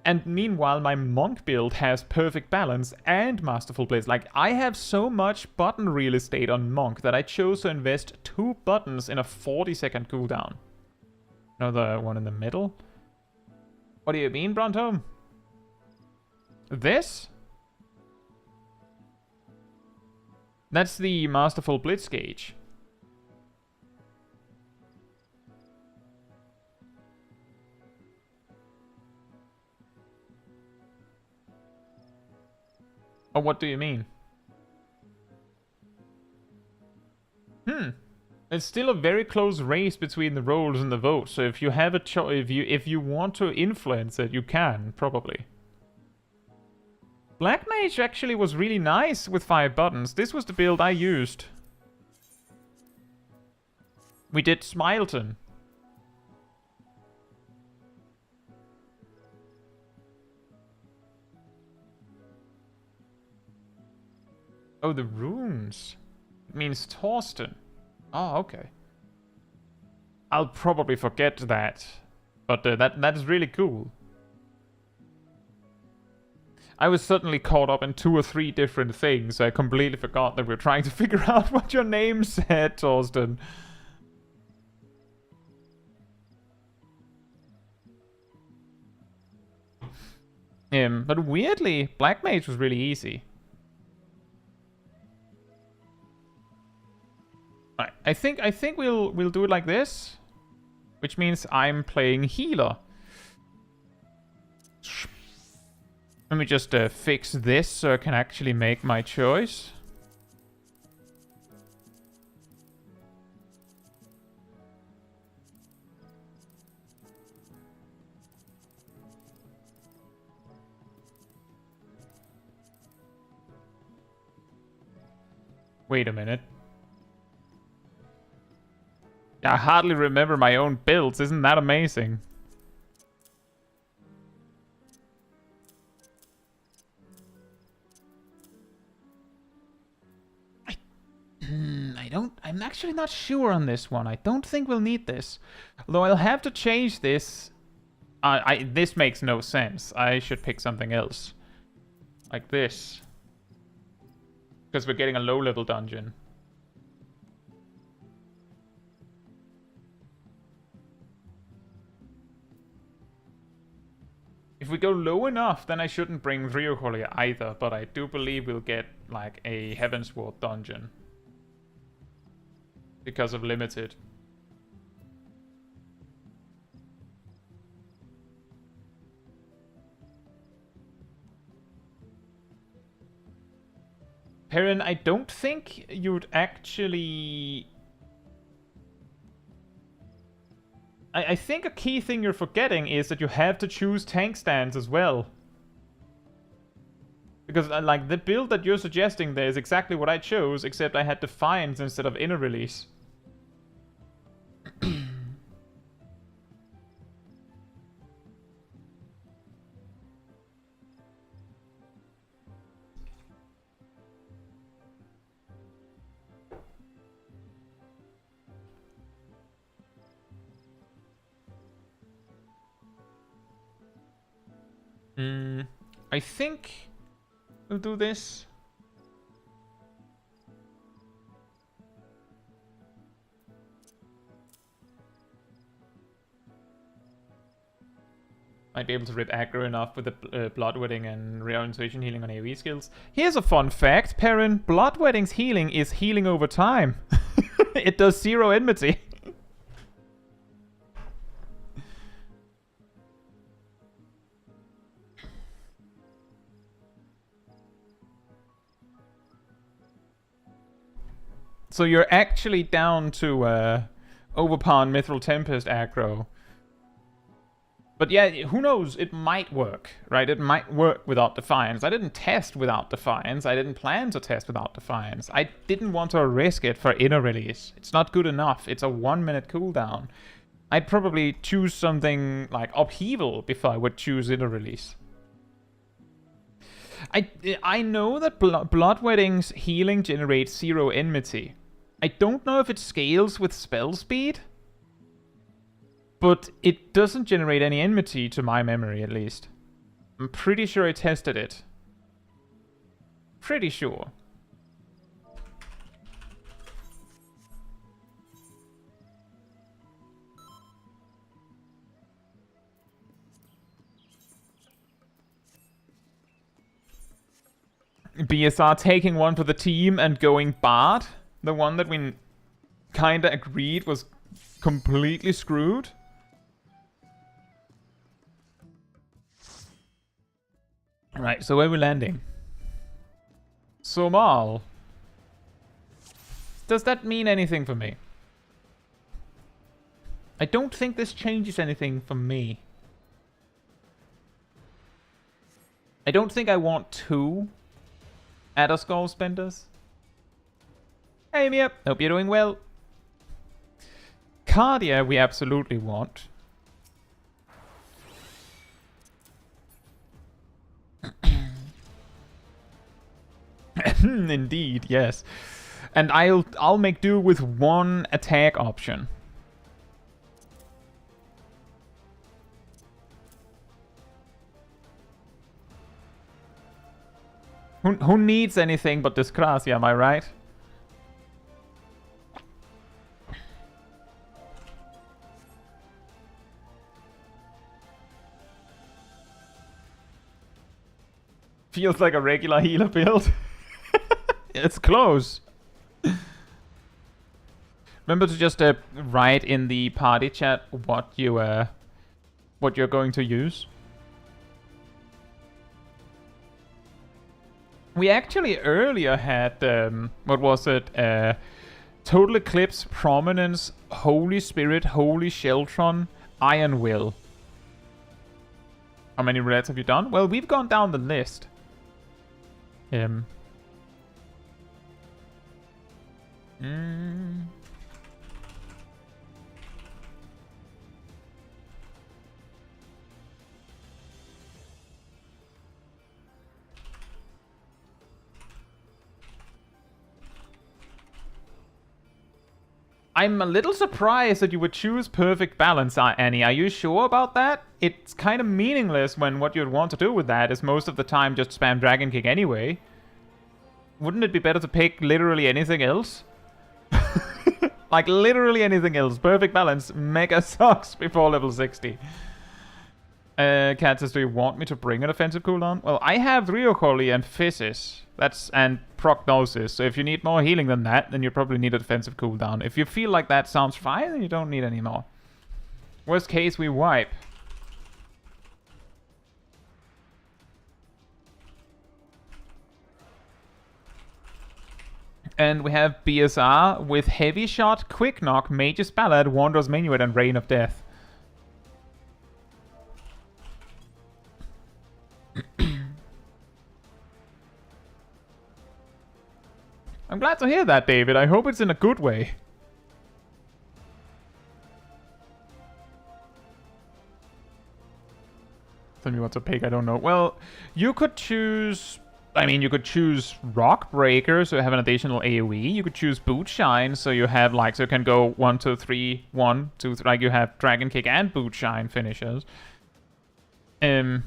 And meanwhile, my Monk build has perfect balance and Masterful Blitz. Like, I have so much button real estate on Monk that I chose to invest 2 buttons in a 40-second cooldown. Another one in the middle? What do you mean, Bronto? This? That's the Masterful Blitz gauge. Oh, what do you mean? It's still a very close race between the roles and the votes. So if you have a if you want to influence it, you can probably. Black Mage actually was really nice with 5 buttons. This was the build I used. We did Smileton. Oh, the runes. It means Torsten. Oh, okay. I'll probably forget that. But that is really cool. I was suddenly caught up in 2 or 3 different things. I completely forgot that we were trying to figure out what your name said, Torsten. But weirdly, Black Mage was really easy. Right, I think we'll do it like this, which means I'm playing healer. Let me just fix this so I can actually make my choice. Wait a minute. I hardly remember my own builds. Isn't that amazing? I'm actually not sure on this one. I don't think we'll need this. Although I'll have to change this. This makes no sense. I should pick something else. Like this. Because we're getting a low-level dungeon. If we go low enough, then I shouldn't bring Ryokoli either, but I do believe we'll get, like, a Heavensward dungeon. Because of limited. Perrin, I don't think you'd actually... I think a key thing you're forgetting is that you have to choose tank stands as well. Because, like, the build that you're suggesting there is exactly what I chose, except I had Defiance instead of Inner Release. I think we'll do this. Might be able to rip aggro enough with the Bloodwedding and Reorientation healing on AoE skills. Here's a fun fact, Perrin. Bloodwedding's healing is healing over time. It does 0 enmity. So you're actually down to Overpower and Mithril Tempest aggro. But yeah, who knows? It might work, right? It might work without Defiance. I didn't test without Defiance. I didn't plan to test without Defiance. I didn't want to risk it for Inner Release. It's not good enough. It's a 1-minute cooldown. I'd probably choose something like Upheaval before I would choose Inner Release. I know that Bloodwedding's healing generates 0 enmity. I don't know if it scales with spell speed, but it doesn't generate any enmity to my memory, at least. I'm pretty sure I tested it. Pretty sure. BSR taking one for the team and going Bard. The one that we kinda agreed was completely screwed. Right, so where are we landing? Somal. Does that mean anything for me? I don't think this changes anything for me. I don't think I want 2 Adder Skull Spenders. Hey, Mia. Hope you're doing well. Cardia we absolutely want. Indeed, yes. And I'll make do with 1 attack option. Who needs anything but Disgracia, am I right? Feels like a regular healer build. It's close. Remember to just write in the party chat what you're going to use. We actually earlier had what was it? Total Eclipse, Prominence, Holy Spirit, Holy Sheltron, Iron Will. How many roulettes have you done? Well, we've gone down the list. I'm a little surprised that you would choose Perfect Balance, Annie. Are you sure about that? It's kind of meaningless when what you'd want to do with that is most of the time just spam Dragon Kick anyway. Wouldn't it be better to pick literally anything else? Like, literally anything else. Perfect Balance mega sucks before level 60. Cat says, do you want me to bring an offensive cooldown? Well, I have Ryokoli and Physis. And Prognosis. So if you need more healing than that, then you probably need a defensive cooldown. If you feel like that sounds fine, then you don't need any more. Worst case, we wipe. And we have BSR with Heavy Shot, Quick Knock, Mage's Ballad, Wanderer's Minuet, and Rain of Death. I'm glad to hear that, David. I hope it's in a good way. Tell me what to pick, I don't know. Well, you could choose... I mean, you could choose Rock Breaker, so you have an additional AoE. You could choose Boot Shine, so you have, like, so you can go 1, 2, 3, 1, 2, 3, like you have Dragon Kick and Boot Shine finishes. But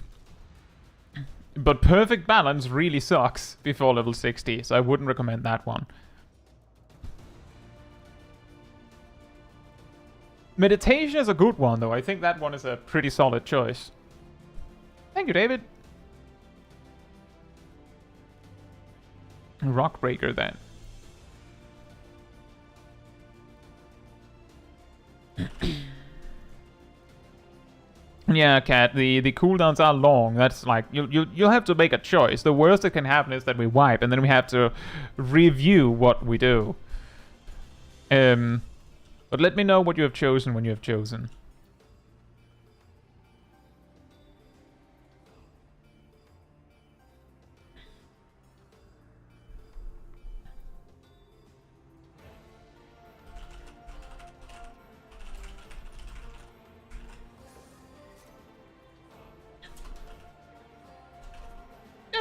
Perfect Balance really sucks before level 60, so I wouldn't recommend that one. Meditation is a good one, though. I think that one is a pretty solid choice. Thank you, David. Rockbreaker, then. Yeah, Cat, the cooldowns are long. That's like, you'll have to make a choice. The worst that can happen is that we wipe, and then we have to review what we do. But let me know what you have chosen when you have chosen.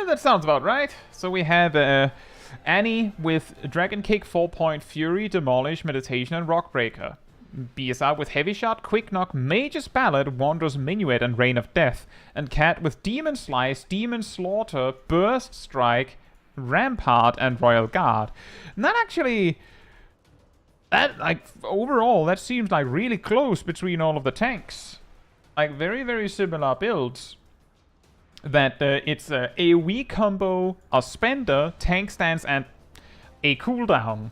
That sounds about right. So we have Annie with Dragon Kick, 4-point Fury, Demolish, Meditation, and Rockbreaker. BSR with Heavy Shot, Quick Knock, Mage's Ballad, Wanderer's Minuet, and Rain of Death. And Cat with Demon Slice, Demon Slaughter, Burst Strike, Rampart, and Royal Guard. And that actually... That, like, overall, that seems like really close between all of the tanks. Like, very, very similar builds. That it's a AoE combo, a spender, tank stance, and a cooldown.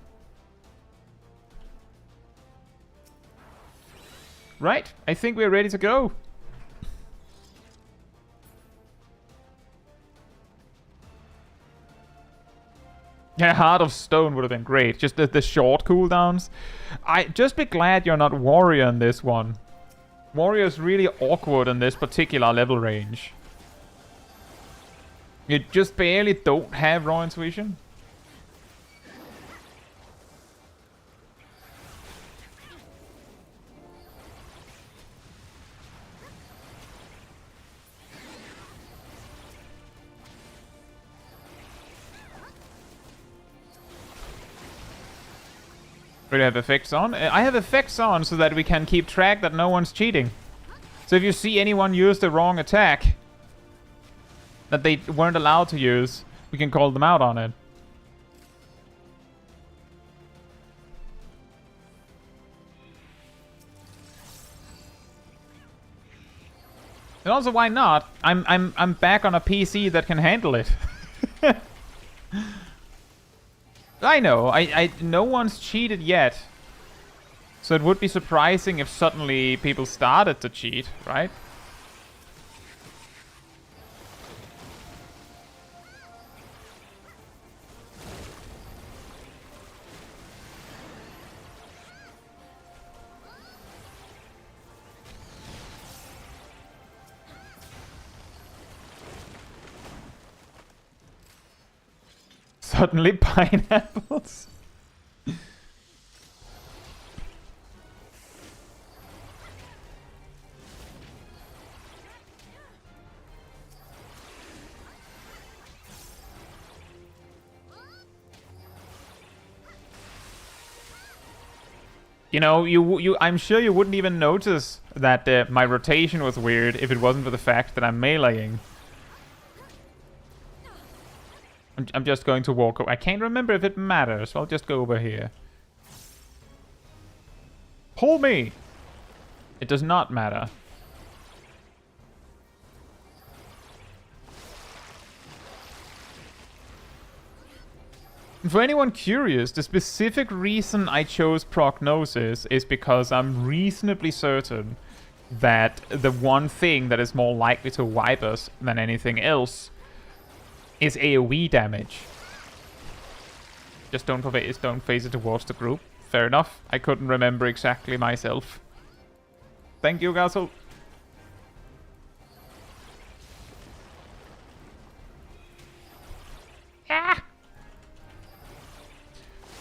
Right, I think we're ready to go. Yeah, Heart of Stone would have been great. Just the short cooldowns. Just be glad you're not Warrior in this one. Warrior's really awkward in this particular level range. You just barely don't have Raw Intuition. We have effects on. I have effects on so that we can keep track that no one's cheating. So if you see anyone use the wrong attack that they weren't allowed to use, we can call them out on it. And also, why not? I'm back on a PC that can handle it. I know, no one's cheated yet. So it would be surprising if suddenly people started to cheat, right? Suddenly pineapples. You know, I'm sure you wouldn't even notice that my rotation was weird if it wasn't for the fact that I'm meleeing. I'm just going to walk over. I can't remember if it matters, so I'll just go over here. Pull me! It does not matter. For anyone curious, the specific reason I chose Prognosis is because I'm reasonably certain that the one thing that is more likely to wipe us than anything else is AoE damage. Just don't phase it towards the group. Fair enough. I couldn't remember exactly myself. Thank you, Gassel. Ah!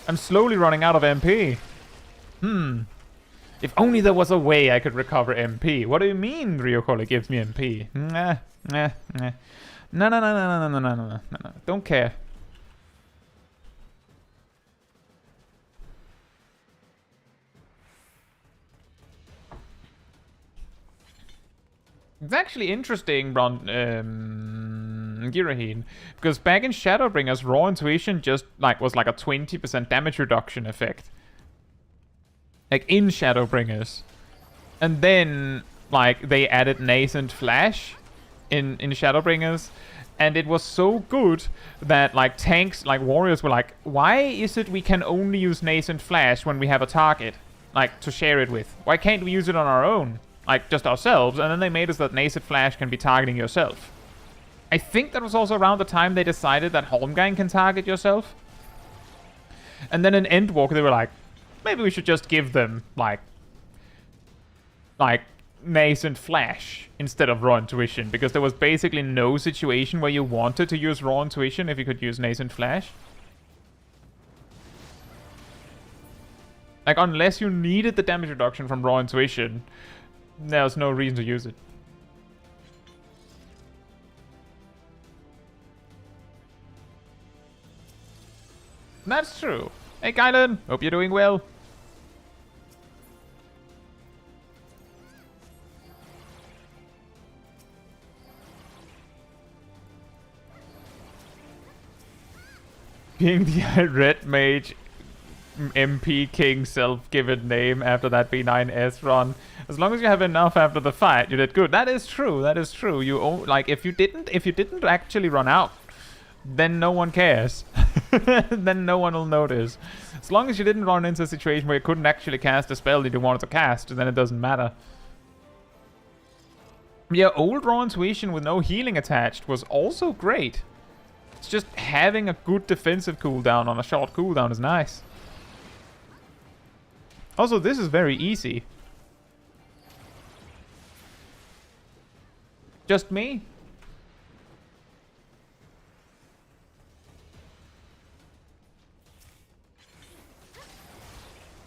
I'm slowly running out of MP. If only there was a way I could recover MP. What do you mean Ryokoli gives me MP? Nah. No. Don't care. It's actually interesting, Giraheen, because back in Shadowbringers, Raw Intuition just was like a 20% damage reduction effect. Like in Shadowbringers. And then they added Nascent Flash in Shadowbringers, and it was so good that tanks, warriors were like, why is it we can only use Nascent Flash when we have a target to share it with? Why can't we use it on our own? Just ourselves, and then they made us that Nascent Flash can be targeting yourself. I think that was also around the time they decided that Holmgang can target yourself. And then in Endwalker, they were like, maybe we should just give them, Nascent Flash instead of Raw Intuition, because there was basically no situation where you wanted to use Raw Intuition if you could use Nascent Flash. Unless you needed the damage reduction from Raw Intuition, there's no reason to use it. That's true. Hey, Kylan. Hope you're doing well. Being the red mage MP King self-given name after that B9S run. As long as you have enough after the fight, you did good. That is true. That is true. You if you didn't actually run out, then no one cares. Then no one will notice. As long as you didn't run into a situation where you couldn't actually cast a spell that you wanted to cast, then it doesn't matter. Yeah, old Raw Intuition with no healing attached was also great. It's just having a good defensive cooldown on a short cooldown is nice. Also, this is very easy. Just me?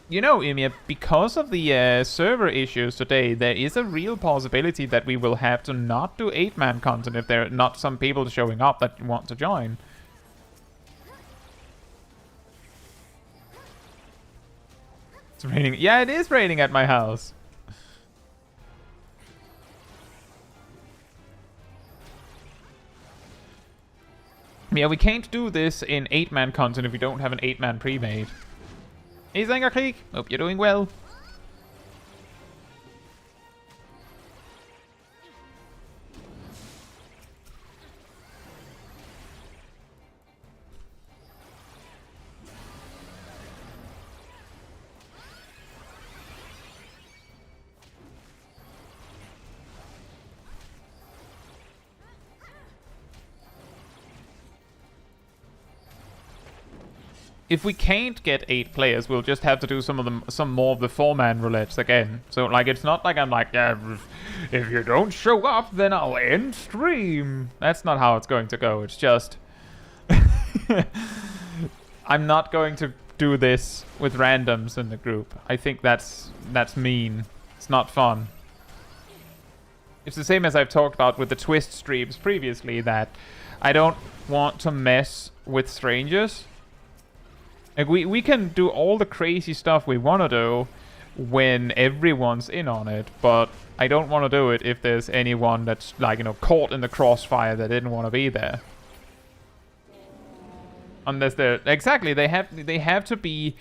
You know, Ymir, because of the server issues today, there is a real possibility that we will have to not do 8-man content if there are not some people showing up that want to join. It's raining. Yeah, it is raining at my house. Yeah, we can't do this in 8-man content if we don't have an 8-man pre-made. Hey, Zangerkrieg. Hope you're doing well. If we can't get 8 players, we'll just have to do some more of the 4-man roulettes again. So it's not like I'm like, yeah, if you don't show up, then I'll end stream. That's not how it's going to go. It's just I'm not going to do this with randoms in the group. I think that's mean. It's not fun. It's the same as I've talked about with the Twist streams previously, that I don't want to mess with strangers. We can do all the crazy stuff we want to do when everyone's in on it, but I don't want to do it if there's anyone that's caught in the crossfire that didn't want to be there. Unless they're exactly, they have to be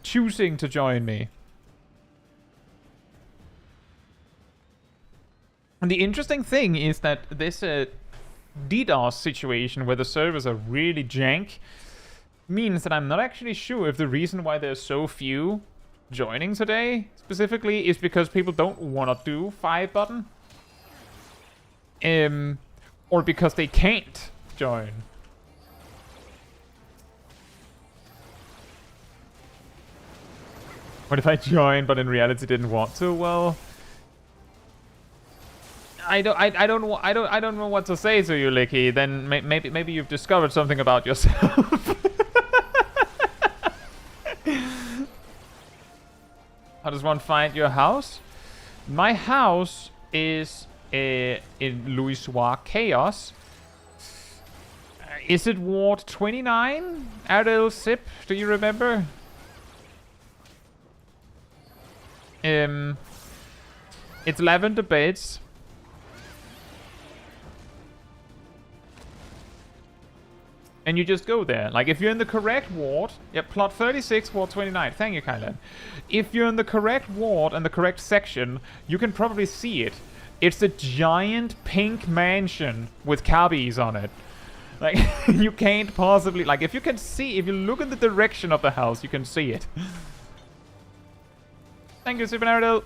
choosing to join me. And the interesting thing is that this DDoS situation where the servers are really jank means that I'm not actually sure if the reason why there's so few joining today specifically is because people don't want to do 5 button. Or because they can't join. What if I joined but in reality didn't want to? Well, I don't know what to say to you, Licky. Then maybe you've discovered something about yourself. How does one find your house? My house is in Louisoix Chaos. Is it Ward 29? Adel Sip, do you remember? It's Lavender Beds. And you just go there. Like, if you're in the correct ward... Yeah, plot 36, ward 29. Thank you, Kylan. If you're in the correct ward and the correct section, you can probably see it. It's a giant pink mansion with cabbies on it. Like, you can't possibly... Like, if you can see... If you look in the direction of the house, you can see it. Thank you, Super Naruto.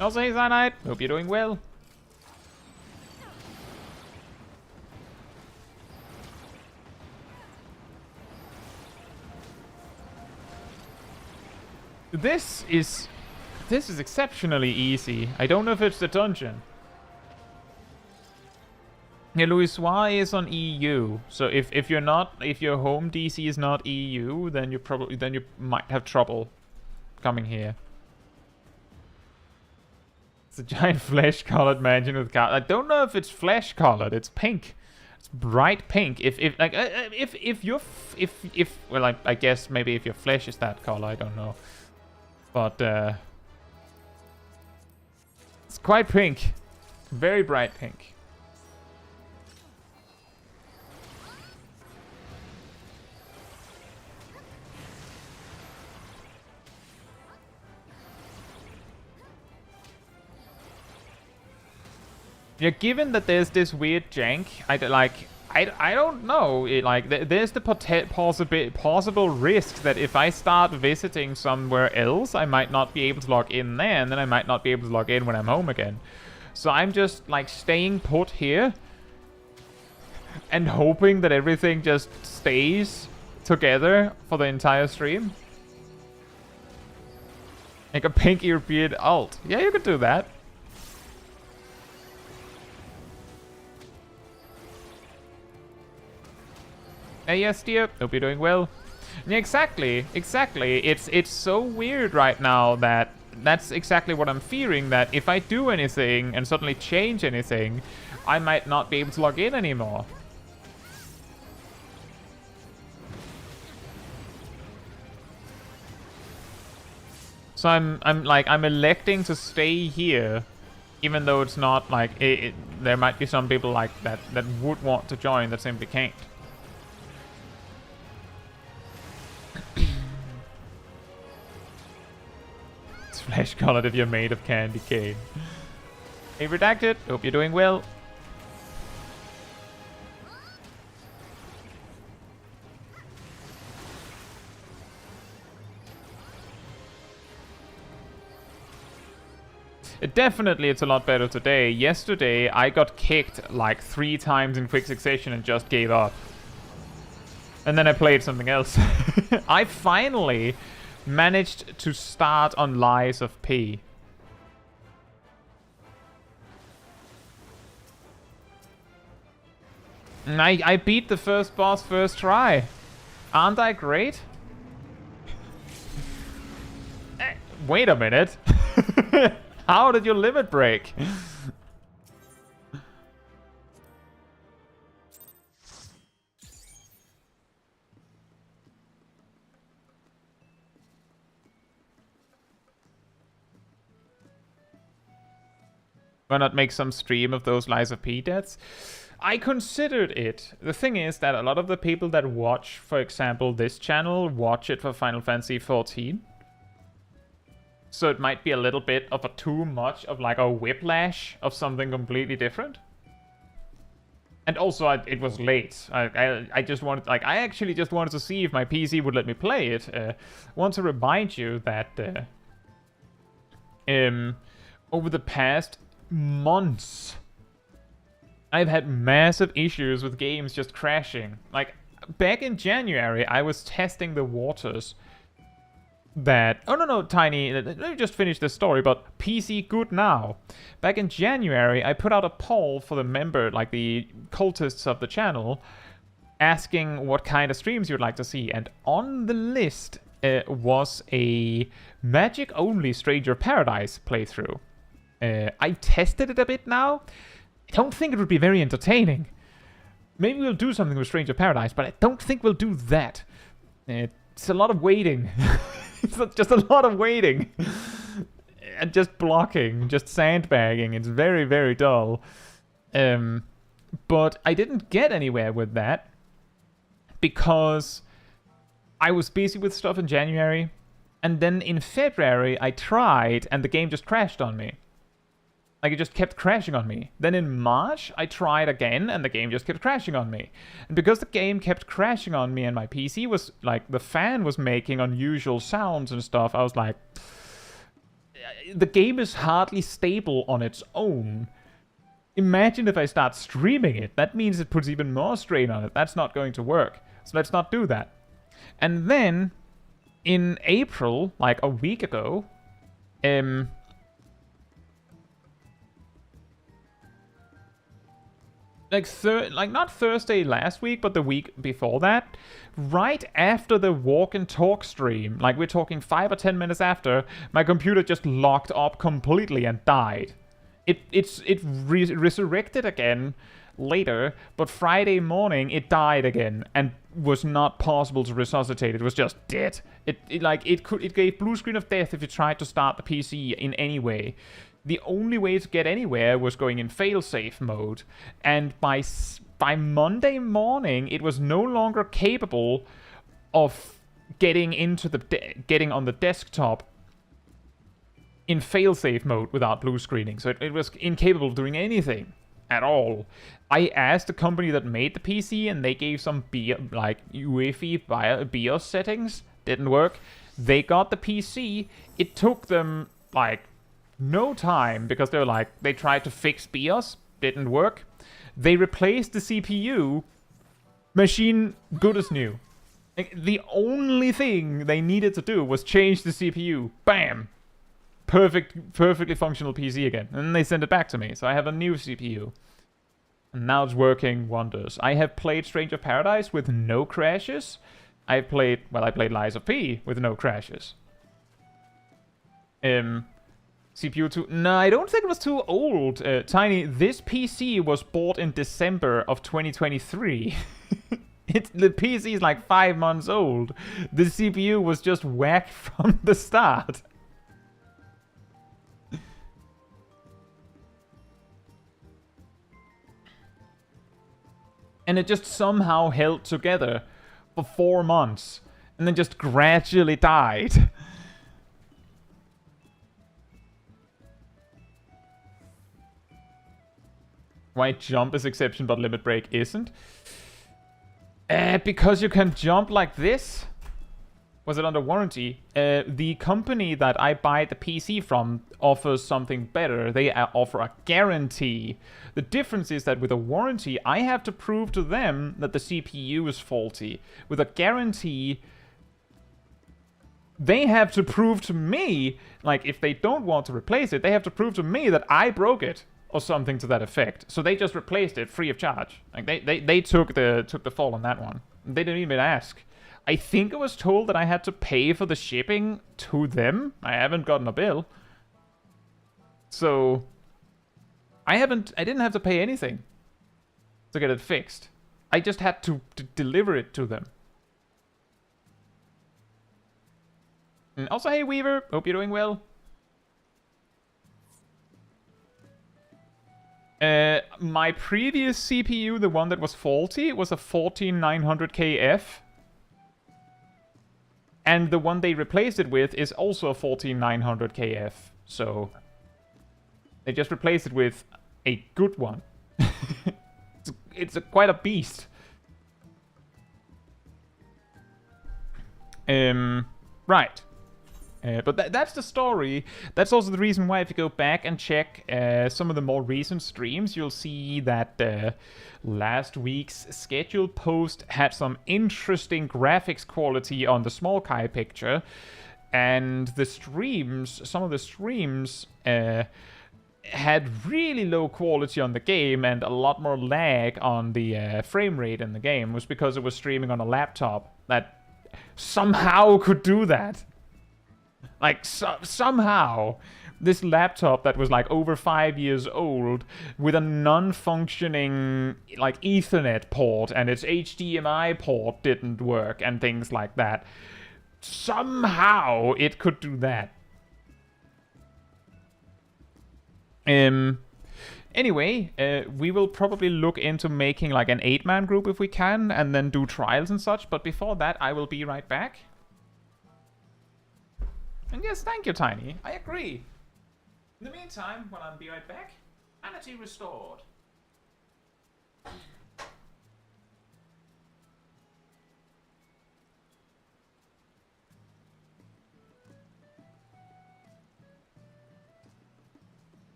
Also, hey, Cyanide. Hope you're doing well. This is exceptionally easy. I don't know if it's the dungeon. Yeah, Louisoix is on EU. So if your home DC is not EU, then you might have trouble coming here. It's a giant flesh-colored mansion with car. I don't know if it's flesh-colored. It's pink. It's bright pink. Well, I guess maybe if your flesh is that color, I don't know. But it's quite pink. Very bright pink. Yeah, given that there's this weird jank, I don't know. There's the possible risk that if I start visiting somewhere else, I might not be able to log in there, and then I might not be able to log in when I'm home again. So I'm just like staying put here and hoping that everything just stays together for the entire stream. Like a pink ear-beard alt. Yeah, you could do that. Hey, yes, dear. Hope you're doing well. Yeah, exactly. It's so weird right now that that's exactly what I'm fearing, that if I do anything and suddenly change anything, I might not be able to log in anymore. So I'm electing to stay here, even though it's not like there might be some people like that would want to join that simply can't. Flesh colored if you're made of candy cane. Hey, Redacted. Hope you're doing well. Definitely it's a lot better today. Yesterday, I got kicked like 3 times in quick succession and just gave up. And then I played something else. I finally managed to start on Lies of P. And I beat the first boss first try. Aren't I great? Wait a minute. How did your limit break? Why not make some stream of those Lies of P deaths? I considered it. The thing is that a lot of the people that watch, for example, this channel, watch it for Final Fantasy XIV. So it might be a little bit of a too much of like a whiplash of something completely different. And also, it was late. I just wanted, like, I actually just wanted to see if my PC would let me play it. Want to remind you that over the past months, I've had massive issues with games just crashing. Like, back in January, I was testing the waters that... Oh, no, Tiny, let me just finish this story, but PC good now. Back in January, I put out a poll for the member, like the cultists of the channel, asking what kind of streams you'd like to see, and on the list was a magic-only Stranger Paradise playthrough. I tested it a bit now. I don't think it would be very entertaining. Maybe we'll do something with Stranger Paradise, but I don't think we'll do that. It's a lot of waiting. It's just a lot of waiting. And just blocking, just sandbagging. It's very, very dull. But I didn't get anywhere with that because I was busy with stuff in January. And then in February, I tried and the game just crashed on me. Like, it just kept crashing on me. Then in March, I tried again, and the game just kept crashing on me. And because the game kept crashing on me and my PC was, like, the fan was making unusual sounds and stuff, I was like... The game is hardly stable on its own. Imagine if I start streaming it. That means it puts even more strain on it. That's not going to work. So let's not do that. And then, in April, like a week ago... Like not Thursday last week, but the week before that, right after the walk and talk stream, like we're talking 5 or 10 minutes after, my computer just locked up completely and died. It resurrected again later, but Friday morning it died again and was not possible to resuscitate. It was just dead. It gave blue screen of death if you tried to start the PC in any way. The only way to get anywhere was going in failsafe mode, and by Monday morning, it was no longer capable of getting on the desktop in failsafe mode without blue screening. So it was incapable of doing anything at all. I asked the company that made the PC, and they gave some UEFI BIOS settings. Didn't work. They got the PC. It took them no time, because they tried to fix BIOS, didn't work. They replaced the CPU, machine good as new. The only thing they needed to do was change the CPU. Bam! Perfectly functional PC again. And then they sent it back to me, so I have a new CPU. And now it's working wonders. I have played Stranger Paradise with no crashes. I played Lies of P with no crashes. CPU too... No, I don't think it was too old. Tiny, this PC was bought in December of 2023. The PC is like 5 months old. The CPU was just whacked from the start. And it just somehow held together for 4 months. And then just gradually died. Why jump is exception but limit break isn't? Because you can jump like this. Was it under warranty? The company that I buy the PC from offers something better. They offer a guarantee. The difference is that with a warranty, I have to prove to them that the CPU is faulty. With a guarantee, they have to prove to me, like if they don't want to replace it, they have to prove to me that I broke it. Or something to that effect. So they just replaced it free of charge. Like they took the fall on that one. They didn't even ask. I think I was told that I had to pay for the shipping to them. I haven't gotten a bill. So I didn't have to pay anything to get it fixed. I just had to deliver it to them. And also, hey Weaver, hope you're doing well. My previous CPU, the one that was faulty, was a 14900KF. And the one they replaced it with is also a 14900 KF. So they just replaced it with a good one. it's quite a beast. Right. But that's the story. That's also the reason why if you go back and check some of the more recent streams, you'll see that last week's schedule post had some interesting graphics quality on the small Kai picture. And the streams, some of the streams had really low quality on the game and a lot more lag on the frame rate in the game. It was because it was streaming on a laptop that somehow could do that. Like, somehow, this laptop that was, like, over 5 years old with a non-functioning, like, Ethernet port and its HDMI port didn't work and things like that. Somehow, it could do that. Anyway, we will probably look into making, like, an 8-man group if we can and then do trials and such. But before that, I will be right back. And yes, thank you, Tiny. I agree. In the meantime, when I'll be right back, sanity restored.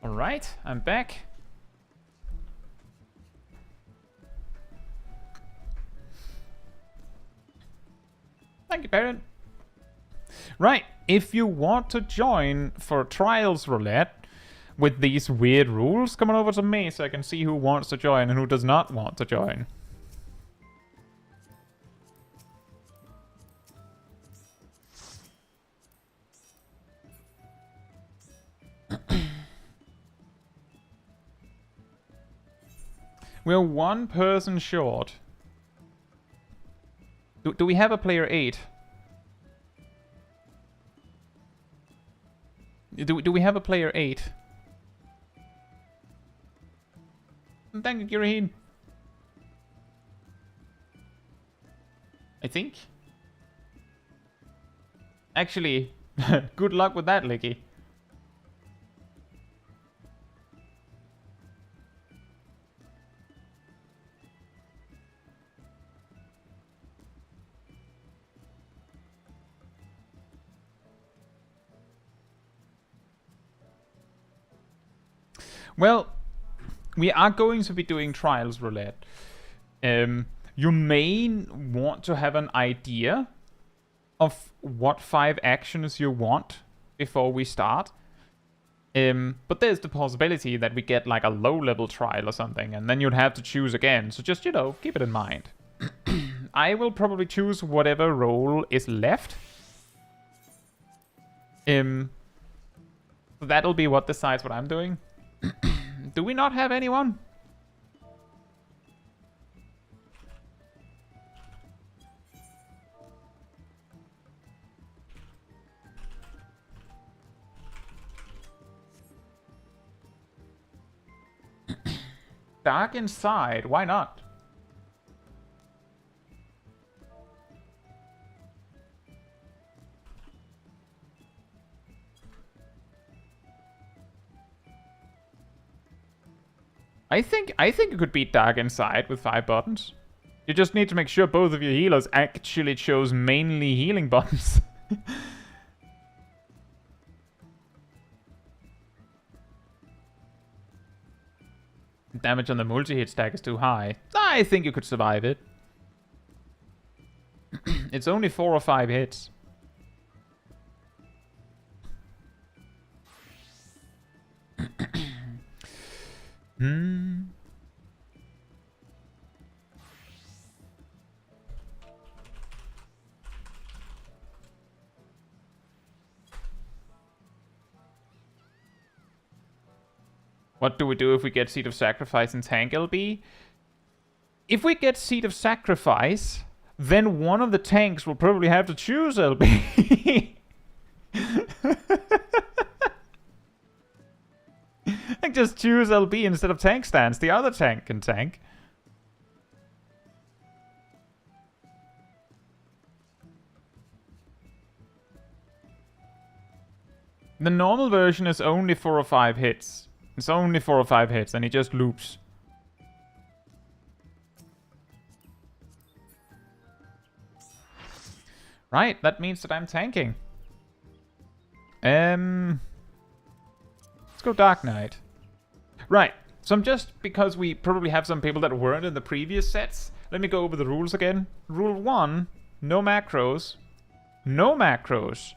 Alright, I'm back. Thank you, Baron. Right, if you want to join for Trials Roulette with these weird rules, come on over to me so I can see who wants to join and who does not want to join. We're one person short. Do we have a player 8? Do we have a player 8? Thank you, Kiriheen. I think. Actually, good luck with that, Licky. Well, we are going to be doing Trials Roulette. You may want to have an idea of what 5 actions you want before we start. But there's the possibility that we get like a low-level trial or something, and then you'd have to choose again. So just, you know, keep it in mind. I will probably choose whatever role is left. So that'll be what decides what I'm doing. Do we not have anyone? Dark Inside, why not? I think you could beat Dark Inside with 5 buttons. You just need to make sure both of your healers actually chose mainly healing buttons. Damage on the multi-hit stack is too high. I think you could survive it. It's only 4 or 5 hits. What do we do if we get Seed of Sacrifice in tank LB? If we get Seed of Sacrifice, then one of the tanks will probably have to choose LB. Like, just choose LB instead of tank stance. The other tank can tank. The normal version is only 4 or 5 hits. It's only 4 or 5 hits, and he just loops. Right, that means that I'm tanking. Let's go Dark Knight. Right, so I'm just, because we probably have some people that weren't in the previous sets, let me go over the rules again. Rule 1, no macros. No macros.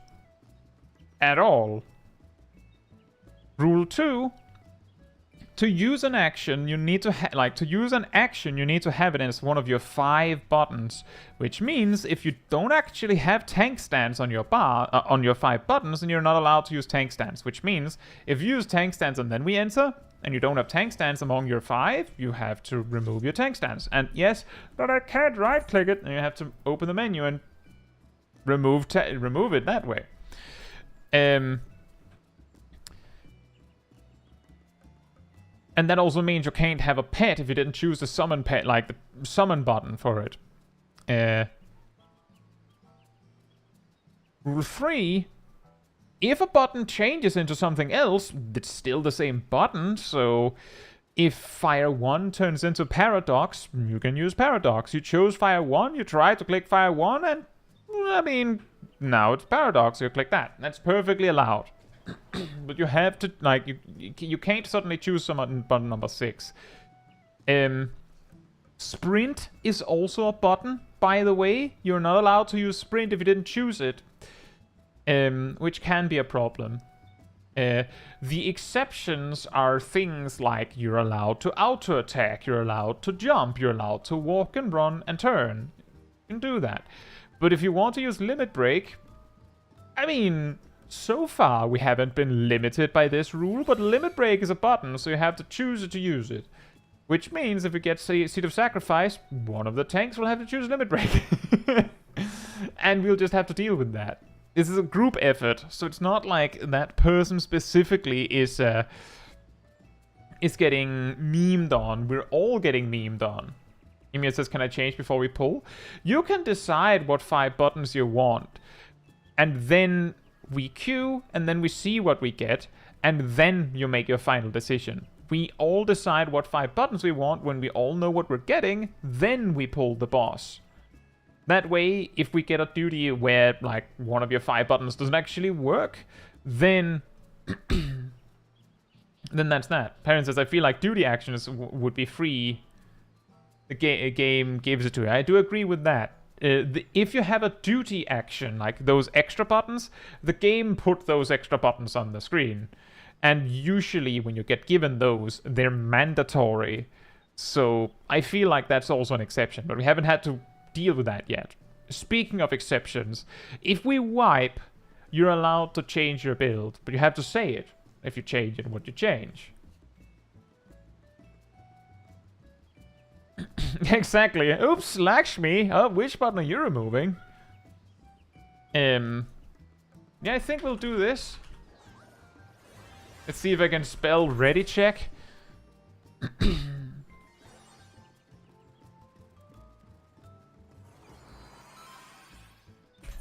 At all. Rule 2, to use an action, you need to you need to have it as one of your 5 buttons, which means if you don't actually have tank stance on your bar on your 5 buttons, then you're not allowed to use tank stance. Which means if you use tank stance and then we enter, and you don't have tank stance among your 5, you have to remove your tank stance. And yes, but I can't right-click it, and you have to open the menu and remove it that way. And that also means you can't have a pet if you didn't choose the summon pet, like the summon button for it. Rule 3, if a button changes into something else, it's still the same button, so if Fire 1 turns into Paradox, you can use Paradox. You chose Fire 1, you try to click Fire 1, and, I mean, now it's Paradox, you click that. That's perfectly allowed. But you have to, like, you can't suddenly choose some button number 6. Sprint is also a button, by the way. You're not allowed to use sprint if you didn't choose it. Which can be a problem. The exceptions are things like you're allowed to auto-attack, you're allowed to jump, you're allowed to walk and run and turn. You can do that. But if you want to use limit break, I mean, so far we haven't been limited by this rule, but limit break is a button, so you have to choose it to use it. Which means if we get Seed of Sacrifice, one of the tanks will have to choose limit break. And we'll just have to deal with that. This is a group effort, so it's not like that person specifically is getting memed on. We're all getting memed on. Emil says, can I change before we pull? You can decide what 5 buttons you want. And then we queue, and then we see what we get, and then you make your final decision. We all decide what 5 buttons we want. When we all know what we're getting, then we pull the boss. That way, if we get a duty where, like, one of your 5 buttons doesn't actually work, then then that's that. Parent says, I feel like duty actions would be free. The game gives it to you. I do agree with that. If you have a duty action, like those extra buttons, the game put those extra buttons on the screen. And usually when you get given those, they're mandatory. So I feel like that's also an exception, but we haven't had to deal with that yet. Speaking of exceptions, if we wipe you're allowed to change your build, but you have to say it if you change it, what you change. Exactly. Oops, Lakshmi. Oh, which button are you removing? Yeah, I think we'll do this. Let's see if I can spell ready check.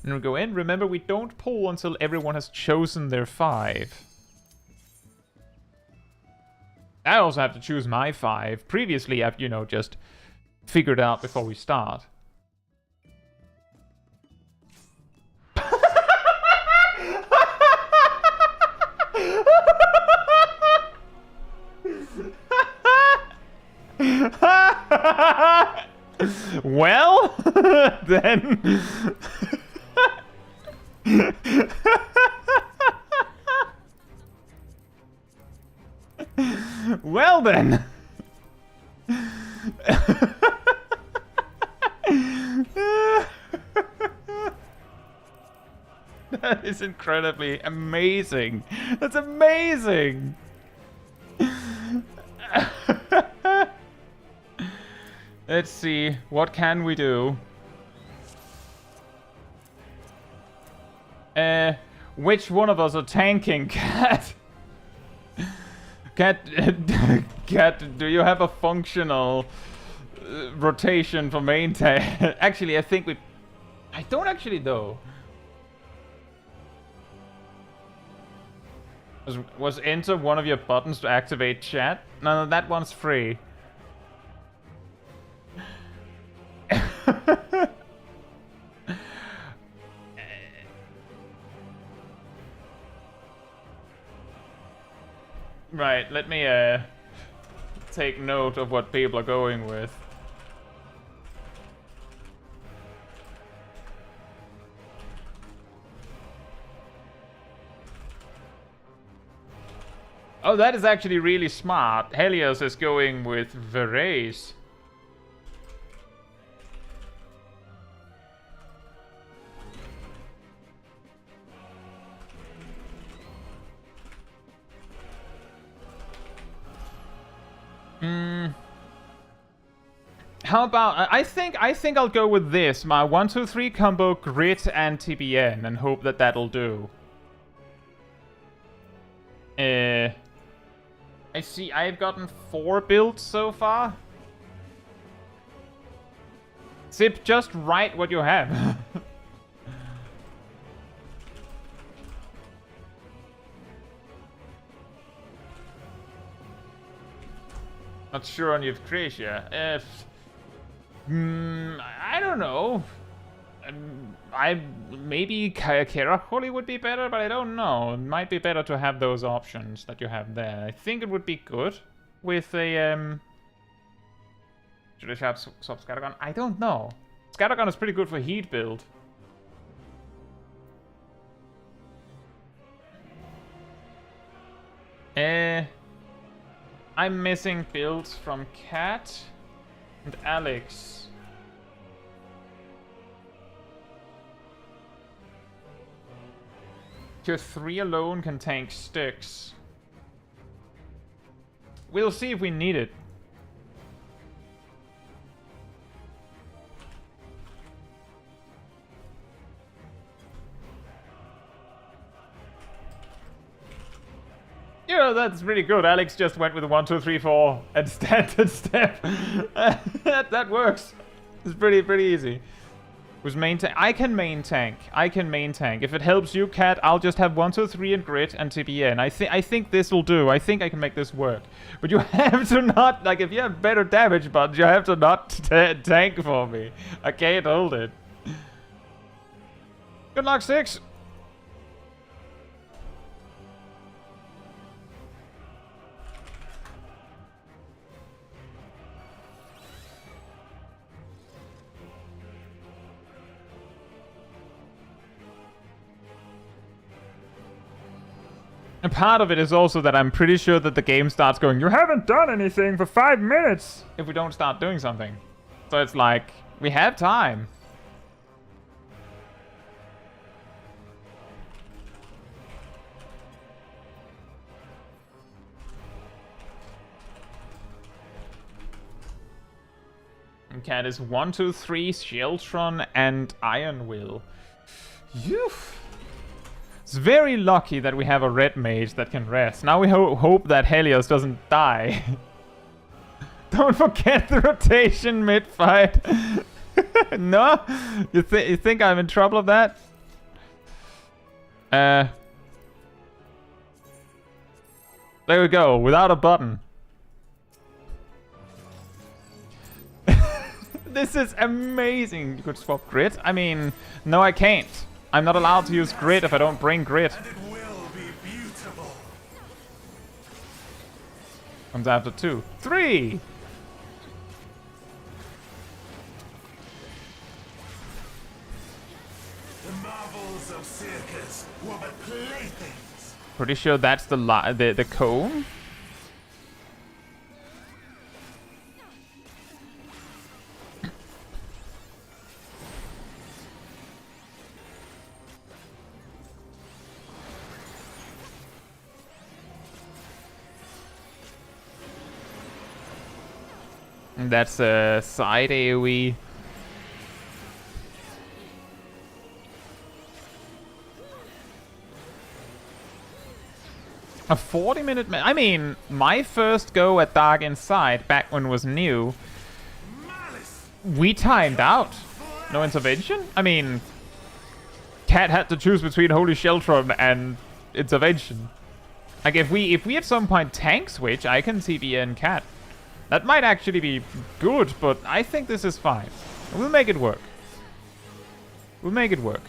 And we go in. Remember, we don't pull until everyone has chosen their 5. I also have to choose my 5. Previously, I've, you know, just figured out before we start. Well, then... Well then. That is incredibly amazing. That's amazing. Let's see, what can we do? Which one of us are tanking, Cat? Cat, do you have a functional rotation for main tank? Actually, I think I don't actually though. Was enter one of your buttons to activate chat? No, that one's free. Right, let me take note of what people are going with. Oh, that is actually really smart. Helios is going with Verese. How about I think I'll go with this. My 1-2-3 combo grit and TBN and hope that that'll do. I see I've gotten 4 builds so far. Zip, just write what you have. Not sure on Eucratia. I don't know. Maybe Karakoli would be better, but I don't know. It might be better to have those options that you have there. I think it would be good with a should I swap Scattergun? I don't know. Scattergun is pretty good for heat build. I'm missing builds from Cat and Alex. Tier 3 alone can tank sticks. We'll see if we need it. You know, that's really good. Alex just went with a 1, 2, 3, 4 and standard step. that works. It's pretty easy. Who's main tank? I can main tank. If it helps you, Cat, I'll just have 1, 2, 3 and grit and TBN. I think this will do. I think I can make this work. But you have to not, like, if you have better damage buttons, you have to not tank for me. I can't hold it. Good luck, 6. And part of it is also that I'm pretty sure that the game starts going, you haven't done anything for 5 minutes, if we don't start doing something. So it's like, we have time. And Cat is 1, 2, 3, Sheltron, and Iron Will. Phew. It's very lucky that we have a red mage that can rest. Now we hope that Helios doesn't die. Don't forget the rotation mid-fight. No? You think I'm in trouble of that? There we go, without a button. This is amazing. You could swap grid? I mean, no I can't. I'm not allowed to use grid if I don't bring grid. And it will be beautiful. Comes after 2. 3! The marvels of circus were but playthings. Pretty sure that's the cone. That's a side AoE. A 40-minute... I mean, my first go at Dark Inside, back when it was new, we timed out. No intervention? I mean, Cat had to choose between Holy Sheltron and intervention. Like, if we at some point tank switch, I can TBN Cat. That might actually be good, but I think this is fine. We'll make it work. We'll make it work.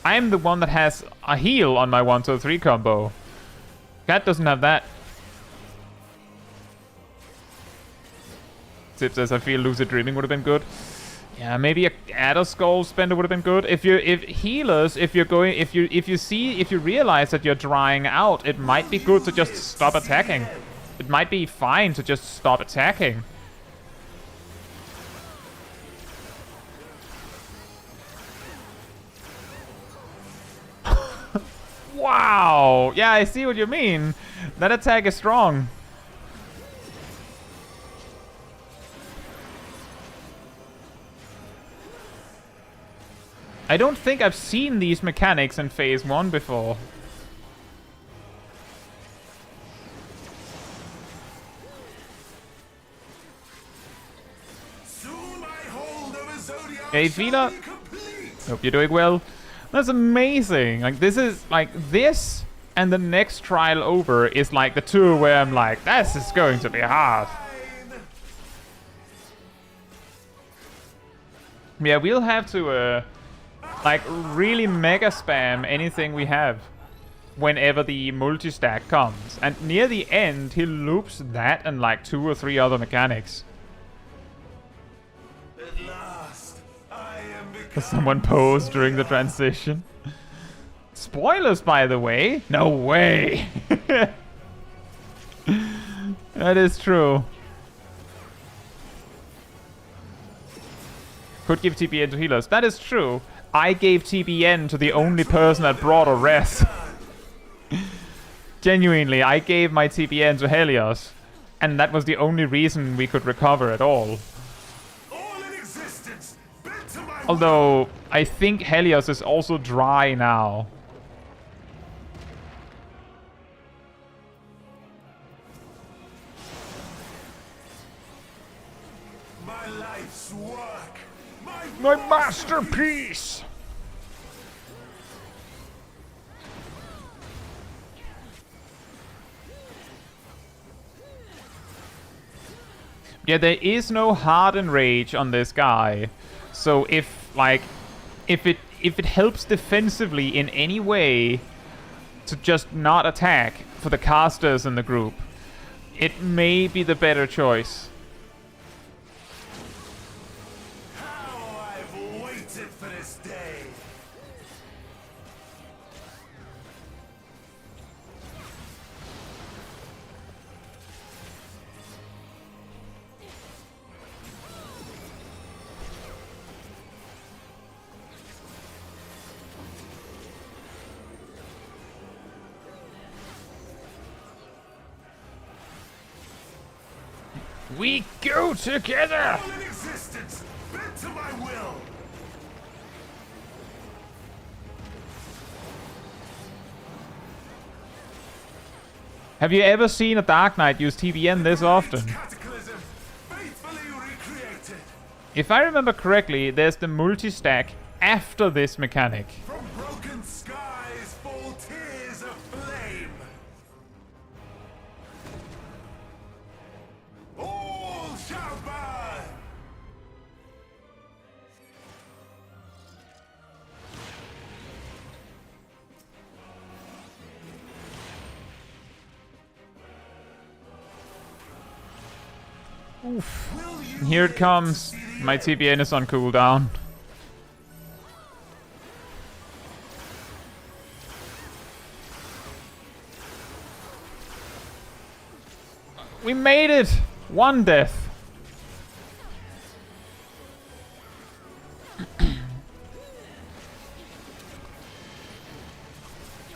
I am the one that has a heal on my 1, 2, 3 combo. Cat doesn't have that. Zip says, I feel Lucid Dreaming would have been good. Yeah, maybe a Adder Skull Spender would have been good. If you realize that you're drying out, it might be good to just stop attacking. It might be fine to just stop attacking. Wow! Yeah, I see what you mean. That attack is strong. I don't think I've seen these mechanics in Phase 1 before. Hey, Vila. Hope you're doing well. That's amazing. Like, this is, like, this and the next trial over is like the two where I'm like, this is going to be hard. Yeah, we'll have to, like, really mega spam anything we have whenever the multi-stack comes. And near the end, he loops that and like 2 or 3 other mechanics. At last, I am Someone posed during the transition. Spoilers, by the way. No way. That is true. Could give TBN to healers. That is true. I gave TBN to the only person that brought a rest. Genuinely, I gave my TBN to Helios. And that was the only reason we could recover at all. Although, I think Helios is also dry now. my life's work, My masterpiece! Yeah, there is no hardened rage on this guy. So if it helps defensively in any way to just not attack for the casters in the group, it may be the better choice. how I've waited for this day. We go together! All in existence, bent to my will. Have you ever seen a Dark Knight use TBN this often? Cataclysm, faithfully recreated. If I remember correctly, there's the multi-stack after this mechanic. From broken skies fall tears of flame. All shall burn. And here it comes. My TBN is on cooldown. We made it! One death.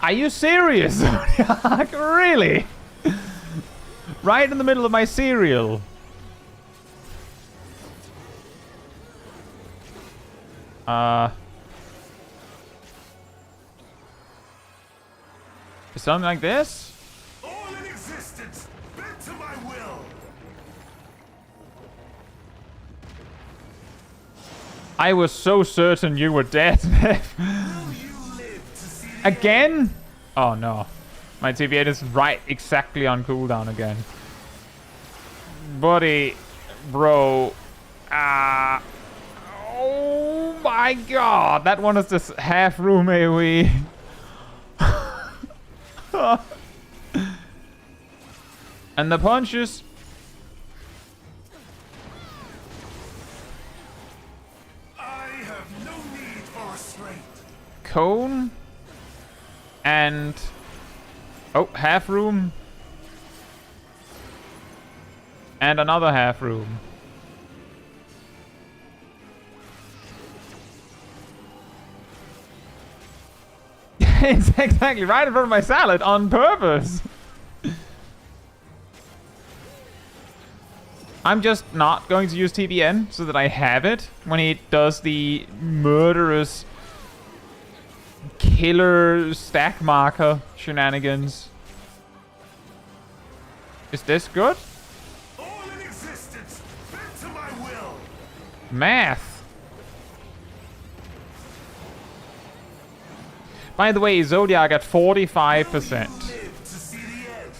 Are you serious? Really? Right in the middle of my cereal. Something like this? All in existence, bent to my will. I was so certain you were dead. Will you live to see the Again? Oh no. My TBA is right exactly on cooldown again. Buddy. Bro. Oh my god. That one is just half room AoE. And the punches. I have no need for restraint. Cone. And... oh, half room. And another half room. It's exactly right in front of my salad on purpose. I'm just not going to use TBN so that I have it when he does the murderous killer stack marker shenanigans. Is this good? All in existence, bent to my will. Math. By the way, Zodiac at 45%. Live to see the end.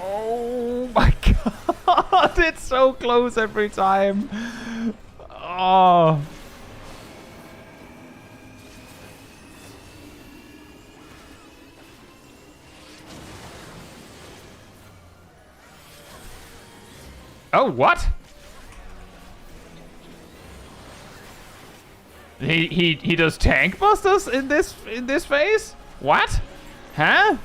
Oh my god, it's so close every time. Oh. Oh, what? He does tank busters in this phase? What? Huh?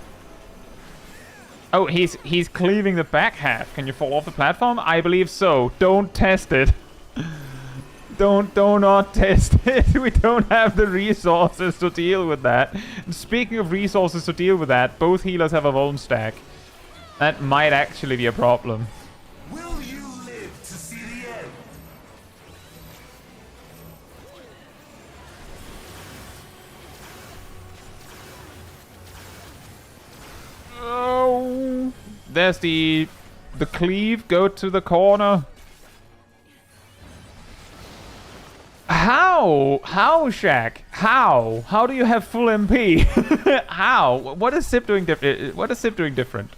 Oh, he's cleaving the back half. Can you fall off the platform? I believe so. Don't test it. Do not test it. We don't have the resources to deal with that. And speaking of resources to deal with that, both healers have a Vuln stack. That might actually be a problem. Will you live to see the end? Oh, there's the cleave. Go to the corner. How, Shaq? How do you have full MP? How? What is Sip doing different? What is Sip doing different?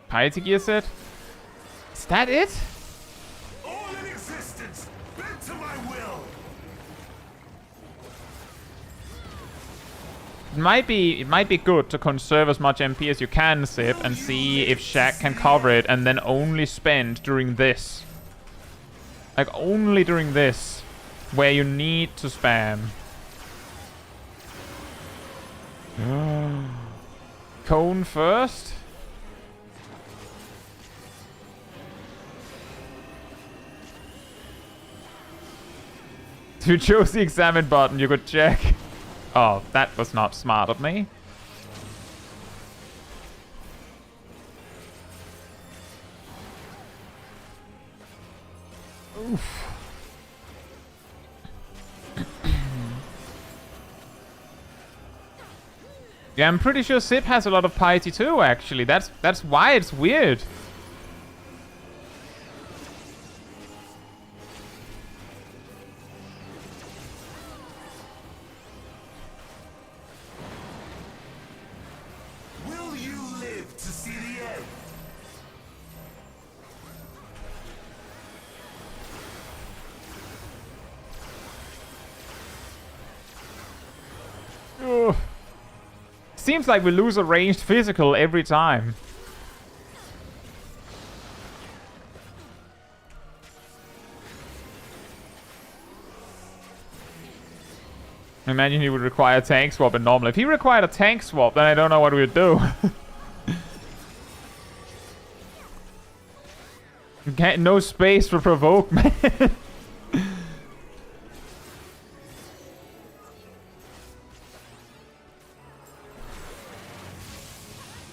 Piety gear set? Is that it? All in existence, bent to my will. It might be good to conserve as much MP as you can, Sip, and see if Shaq can cover it, and then only spend during this. Like, only during this, where you need to spam. Cone first. If you chose the examine button, you could check. Oh, that was not smart of me. Oof. Yeah, I'm pretty sure Sip has a lot of piety too, actually. That's why it's weird. Will you live to see the end? Ugh. Seems like we lose a ranged physical every time. Imagine he would require a tank swap in normal. If he required a tank swap, then I don't know what we'd do. No space for provoke, man.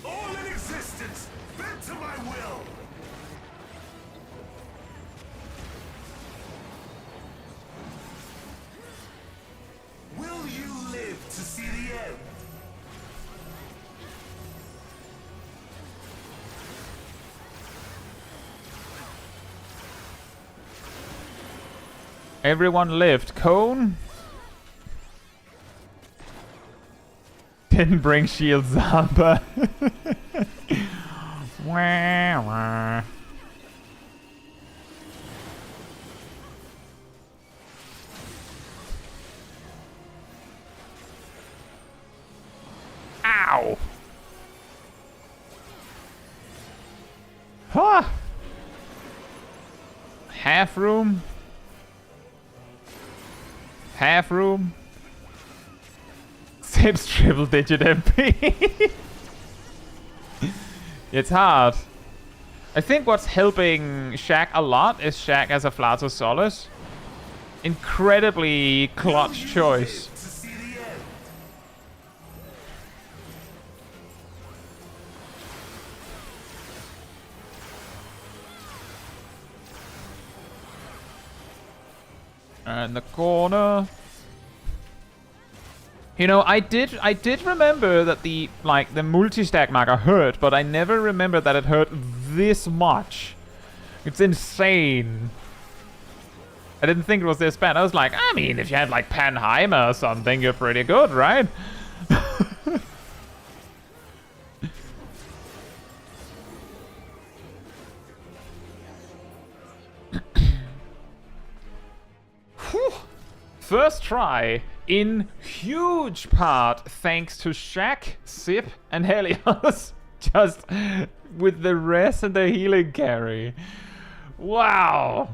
All in existence, bent to my will. Will you live to see the end? Everyone lived. Cone. Didn't bring shield Zamba. Wah, wah. Ow. Huh. Half room. Half room. Sip's triple digit MP. It's hard. I think what's helping Shaq a lot is Shaq as a Flato Solace. Incredibly clutch choice. To see the end. In the corner. You know, I did remember that the multi-stack marker hurt, but I never remember that it hurt this much. It's insane. I didn't think it was this bad. I was like, I mean, if you had like Panheimer or something, you're pretty good, right? Whew. First try, in huge part thanks to Shaq, Sip, and Helios. Just with the rest and the healing carry. Wow.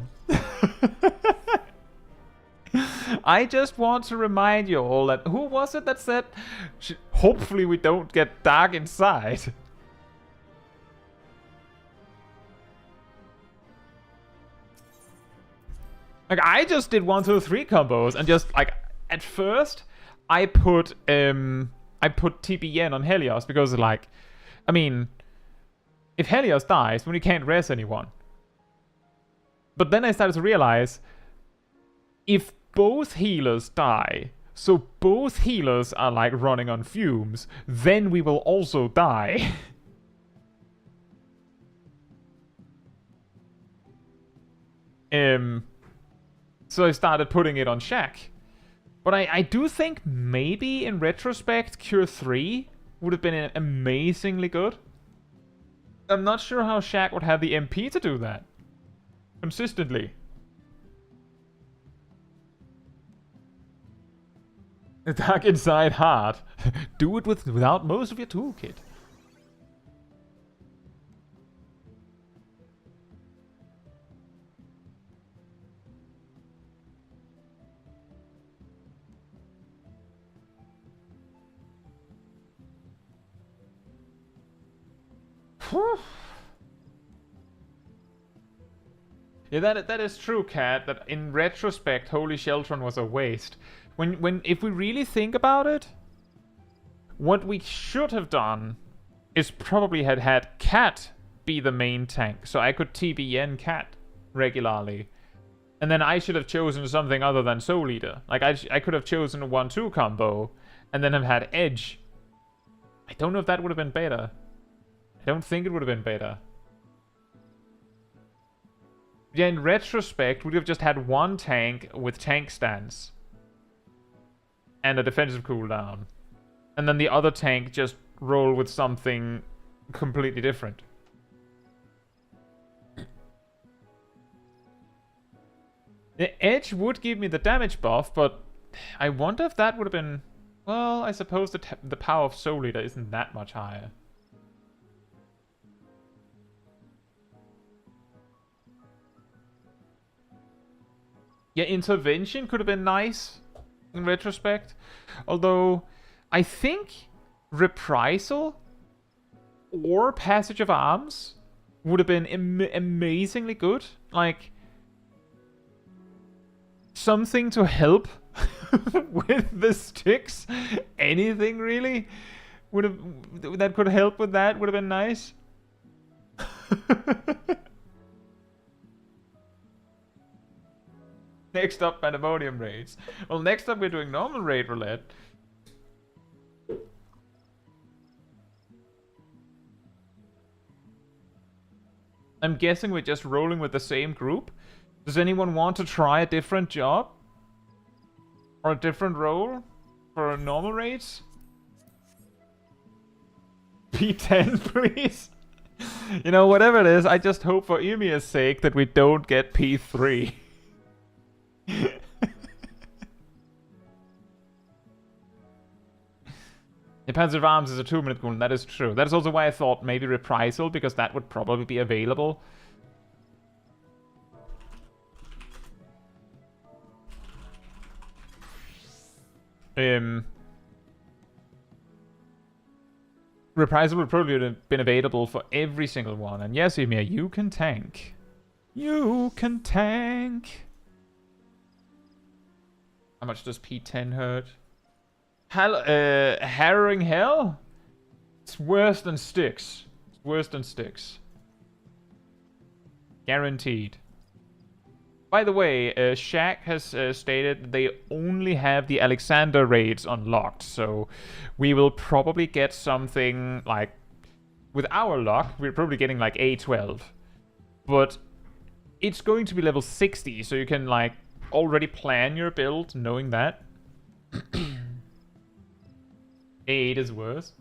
I just want to remind you all that, who was it that said, hopefully we don't get dark inside? Like, I just did 1, 2, 3 combos and just like, at first I put TPN on Helios because like, I mean, if Helios dies, then we can't res anyone. But then I started to realize, if both healers die, so both healers are like running on fumes, then we will also die. So I started putting it on Shaq. But I do think maybe in retrospect, Cure 3 would have been amazingly good. I'm not sure how Shaq would have the MP to do that consistently. Attack inside hard. Do it without most of your toolkit. Whew. Yeah, that is true, Cat. That in retrospect, Holy Sheltron was a waste. If we really think about it, what we should have done is probably had Cat be the main tank, so I could TBN Cat regularly. And then I should have chosen something other than Soul Eater. Like, I could have chosen a 1-2 combo, and then have had Edge. I don't know if that would have been better. I don't think it would have been better. Yeah, in retrospect, we'd have just had one tank with tank stance. And a defensive cooldown. And then the other tank just roll with something completely different. The Edge would give me the damage buff, but I wonder if that would have been... Well, I suppose the power of Soul Eater isn't that much higher. Yeah, Intervention could have been nice in retrospect. Although, I think Reprisal or Passage of Arms would have been amazingly good. Like, something to help with the sticks. Anything, really? That could help with that would have been nice. Next up, Pandemonium raids. Well, next up we're doing normal raid roulette. I'm guessing we're just rolling with the same group. Does anyone want to try a different job? Or a different role? For normal raids? P10, please? You know, whatever it is, I just hope for Emia's sake that we don't get P3. The Panzer of Arms is a 2-minute cooldown, that is true. That is also why I thought maybe Reprisal, because that would probably be available. Reprisal would probably have been available for every single one. And yes, Emia, you can tank. You can tank. How much does P10 hurt? Harrowing Hell? It's worse than Styx. It's worse than Styx. Guaranteed. By the way, Shaq has stated they only have the Alexander raids unlocked, so we will probably get something like... With our luck, we're probably getting like A12. But it's going to be level 60, so you can like already plan your build knowing that. A8 is worse.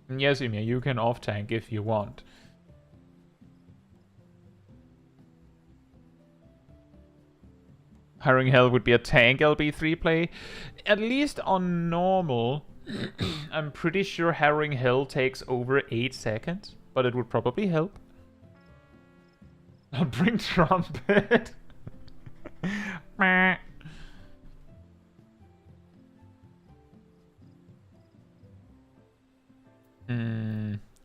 Yes, Emia, you can off-tank if you want. Harrowing Hell would be a tank LB3 play. At least on normal, I'm pretty sure Harrowing Hell takes over 8 seconds, but it would probably help. I'll bring Trumpet. Well,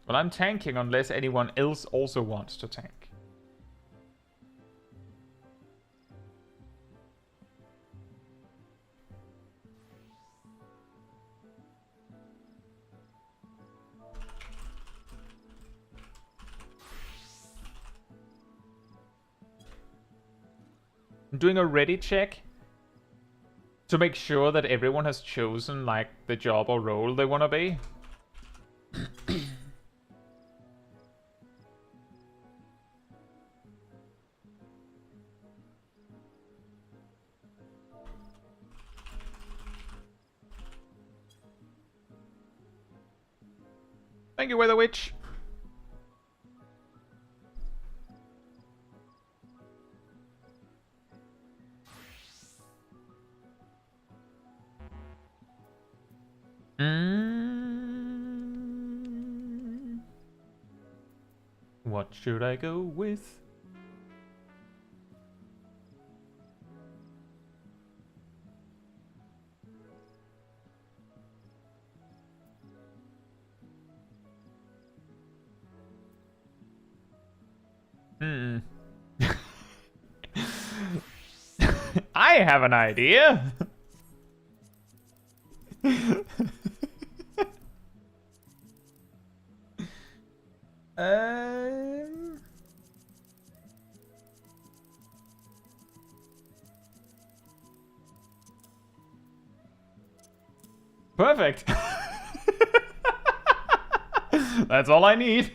I'm tanking unless anyone else also wants to tank. I'm doing a ready check to make sure that everyone has chosen like the job or role they want to be. Thank you, Weather Witch. What should I go with? I have an idea. Perfect. That's all I need.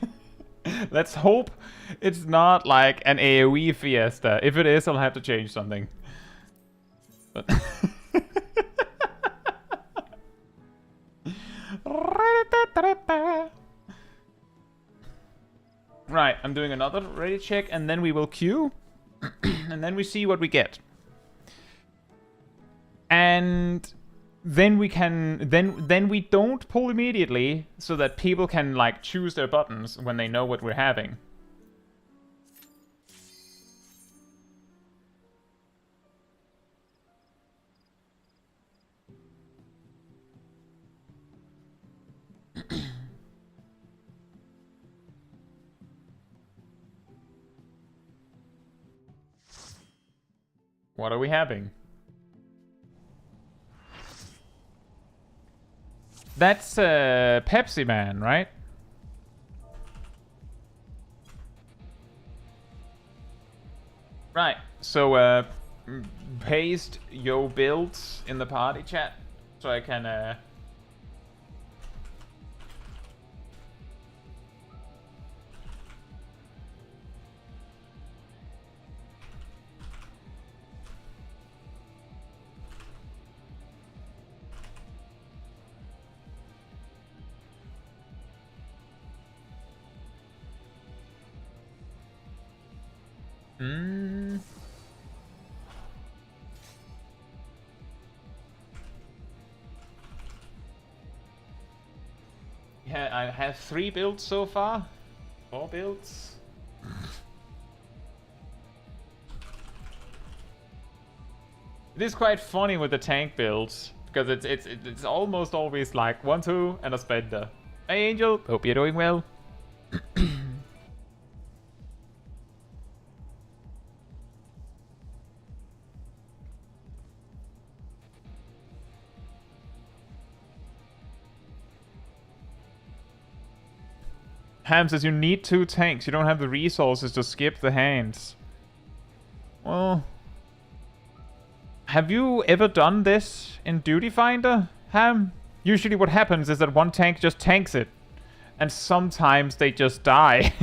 Let's hope it's not like an AoE fiesta. If it is, I'll have to change something. But right, I'm doing another ready check, and then we will queue, and then we see what we get. And then we can then we don't pull immediately, so that people can like choose their buttons when they know what we're having. What are we having? That's Pepsi Man, right? Right. So paste your builds in the party chat so I can Yeah, I have 3 builds so far. 4 builds. It is quite funny with the tank builds because it's almost always like 1-2 and a spender. Hey Angel, hope you're doing well. Ham says you need 2 tanks. You don't have the resources to skip the hands. Well, have you ever done this in Duty Finder, Ham? Usually what happens is that one tank just tanks it. And sometimes they just die.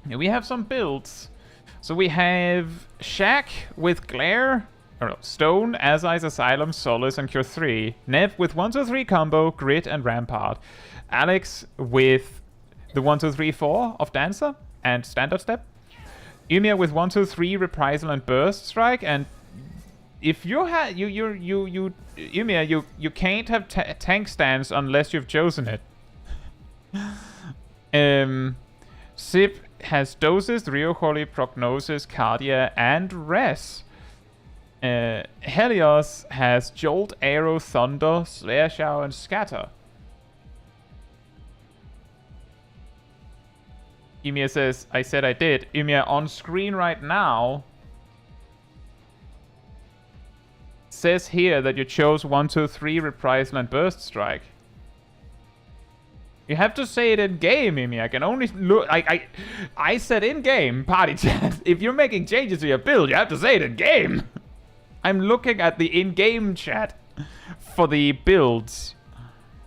Yeah, we have some builds. So we have Shaq with Glare, or no, Stone, Azai's Asylum, Solace, and Cure 3. Nev with 1-2-3 combo, Grit, and Rampart. Alex with the 1-2-3-4 of Dancer and Standard Step. Ymir with 1-2-3 Reprisal and Burst Strike. And if you have Ymir, you can't have tank stance unless you've chosen it. Sip has Doses, Rio Holy, Prognosis, Cardia, and Res. Helios has Jolt, Arrow, Thunder, Slayer Shower, and Scatter. Ymir says, I said I did. Ymir, on screen right now, says here that you chose 1-2-3 Reprisal and Burst Strike. You have to say it in game, Ymir. I can only look. I said in game, party chat. If you're making changes to your build, you have to say it in game. I'm looking at the in-game chat for the builds.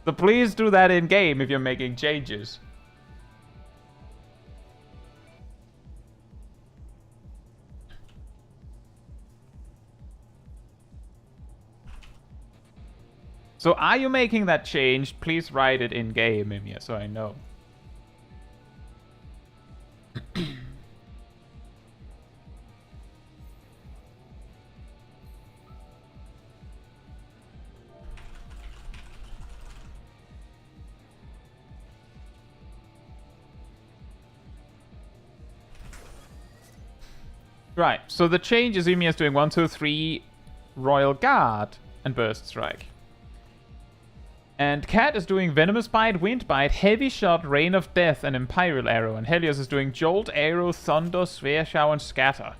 So please do that in game if you're making changes. So are you making that change? Please write it in game, Ymir, so I know. Right, so the change is Izumi is doing 1, 2, 3 Royal Guard and Burst Strike. And Cat is doing Venomous Bite, Wind Bite, Heavy Shot, Rain of Death, and Imperial Arrow. And Helios is doing Jolt, Arrow, Thunder, Sphere Shower, and Scatter.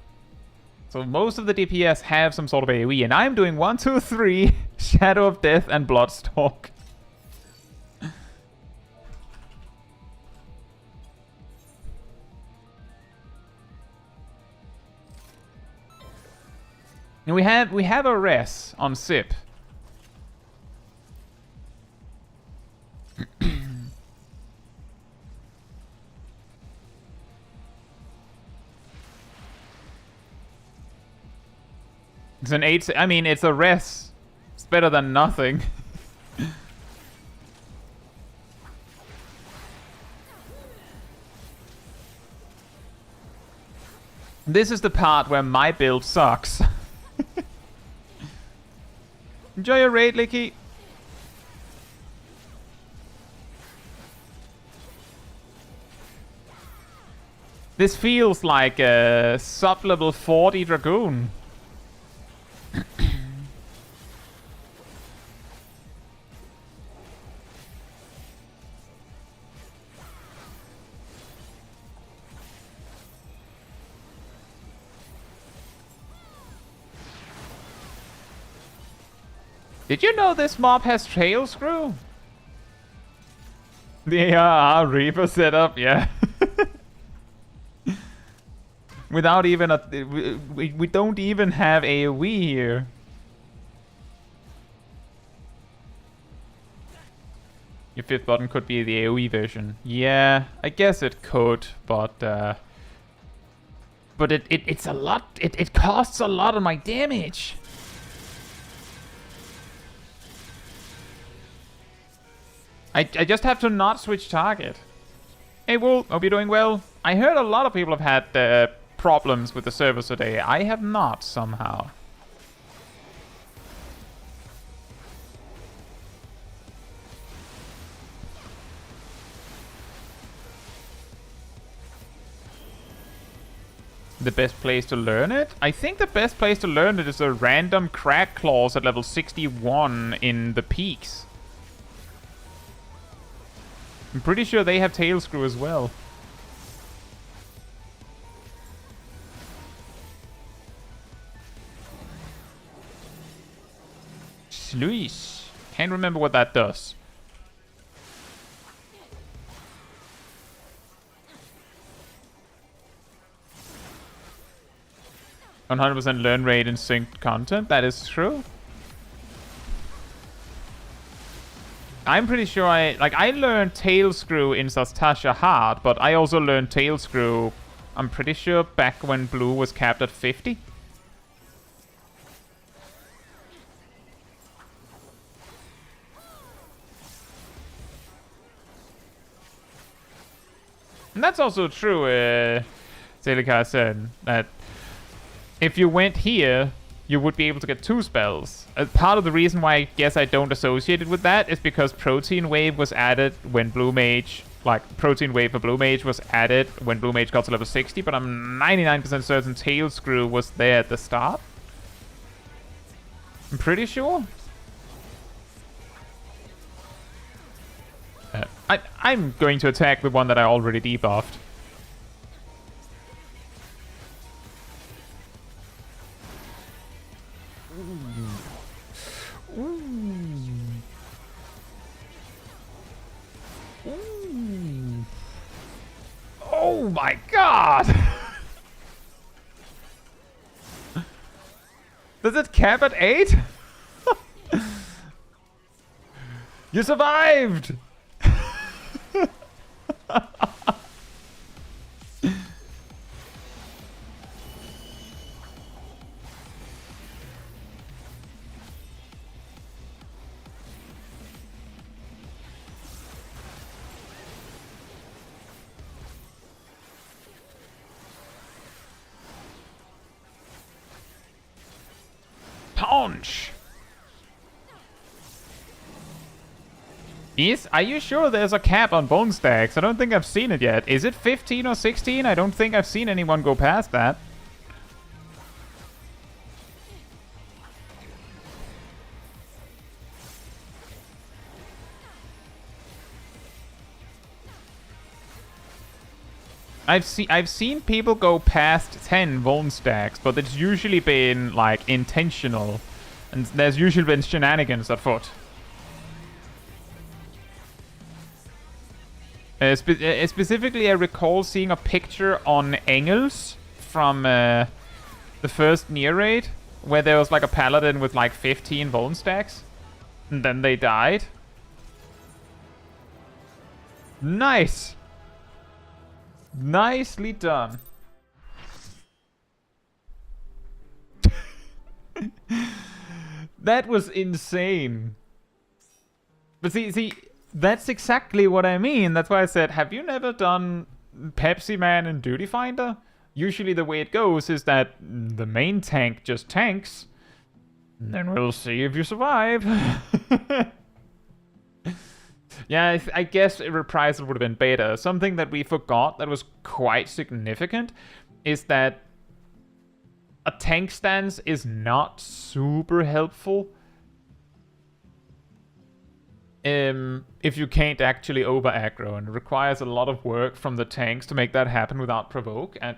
So most of the DPS have some sort of AoE. And I'm doing 1, 2, 3 Shadow of Death and Bloodstalk. And we have a res on Sip. It's an 8. I mean, it's a res. It's better than nothing. This is the part where my build sucks. Enjoy your raid, Licky. This feels like a sub-level 40 Dragoon. Did you know this mob has trail screw? The ARR Reaper setup, yeah. Without even a... We don't even have AoE here. Your 5th button could be the AoE version. Yeah, I guess it could, but it's a lot... It costs a lot of my damage. I just have to not switch target. Hey, Wool, hope you're doing well. I heard a lot of people have had problems with the servers today. I have not, somehow. The best place to learn it? I think the best place to learn it is a random crack clause at level 61 in the peaks. I'm pretty sure they have tail screw as well. Sluice. Can't remember what that does. "100% learn rate in synced content." That is true. I'm pretty sure I learned tail screw in Sastasha hard, but I also learned tail screw, I'm pretty sure, back when blue was capped at 50. And that's also true, Celica said, that if you went here, you would be able to get 2 spells. Part of the reason why I guess I don't associate it with that is because Protein Wave was added when Blue Mage... Like, Protein Wave for Blue Mage was added when Blue Mage got to level 60, but I'm 99% certain Tail Screw was there at the start. I'm pretty sure. I'm going to attack the one that I already debuffed. Oh my god! Does it cap at 8? You survived! Punch! Are you sure there's a cap on bone stacks? I don't think I've seen it yet. Is it 15 or 16? I don't think I've seen anyone go past that. I've seen people go past 10 Vuln stacks, but it's usually been like intentional, and there's usually been shenanigans afoot. Specifically, I recall seeing a picture on Engels from the first Nier raid, where there was like a paladin with like 15 Vuln stacks, and then they died. Nice! Nicely done. That was insane. But see, that's exactly what I mean. That's why I said, have you never done Pepsi Man and Duty Finder? Usually the way it goes is that the main tank just tanks. And then we'll see if you survive. Yeah, I guess a reprisal would have been better. Something that we forgot that was quite significant is that a tank stance is not super helpful if you can't actually over aggro, and it requires a lot of work from the tanks to make that happen without provoke. And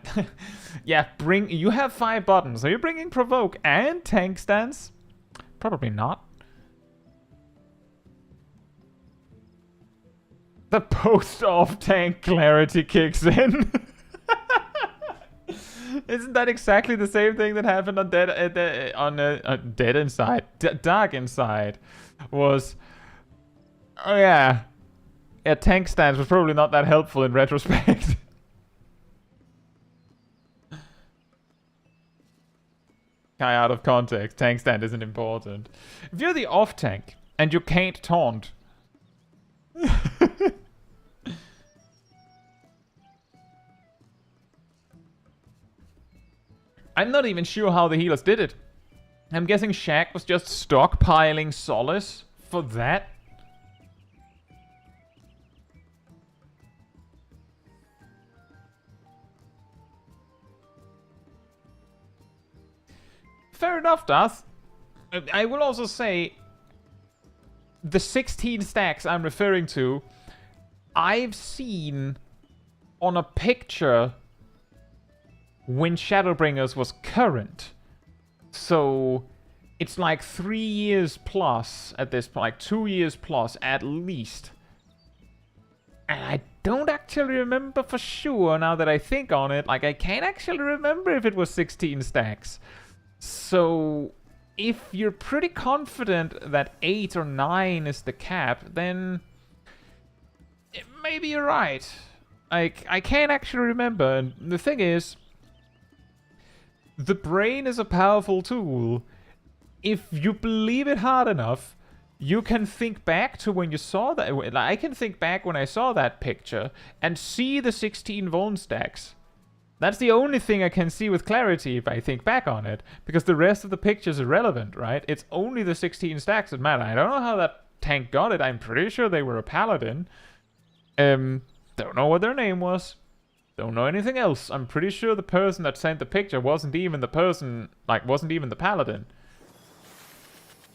yeah, you have 5 buttons. Are you bringing provoke and tank stance? Probably not. The post-off tank clarity kicks in. Isn't that exactly the same thing that happened on Dead Inside? Dark Inside was... Oh yeah. Yeah, tank stance was probably not that helpful in retrospect. Guy out of context. Tank stand isn't important. If you're the off tank and you can't taunt... I'm not even sure how the healers did it. I'm guessing Shaq was just stockpiling Solace for that. Fair enough, Darth. I will also say, the 16 stacks I'm referring to, I've seen on a picture when Shadowbringers was current. So it's like 3 years plus at this point, like 2 years plus at least. And I don't actually remember for sure now that I think on it. Like, I can't actually remember if it was 16 stacks. So if you're pretty confident that 8 or 9 is the cap, then maybe you're right. I can't actually remember. And the thing is, the brain is a powerful tool. If you believe it hard enough, you can think back to when you saw that. Like, I can think back when I saw that picture and see the 16 Vuln stacks. That's the only thing I can see with clarity if I think back on it, because the rest of the picture is irrelevant, right? It's only the 16 stacks that matter. I don't know how that tank got it. I'm pretty sure they were a paladin. Don't know what their name was. Don't know anything else. I'm pretty sure the person that sent the picture wasn't even the person, like, wasn't even the paladin.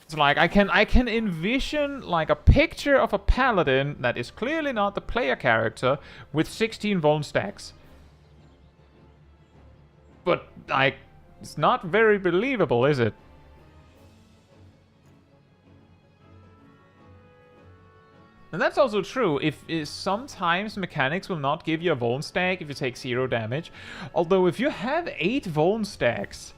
It's like, I can envision, like, a picture of a paladin that is clearly not the player character with 16 Vuln stacks. But, like, it's not very believable, is it? And that's also true. If sometimes mechanics will not give you a Vuln stack if you take 0 damage. Although if you have 8 Vuln stacks,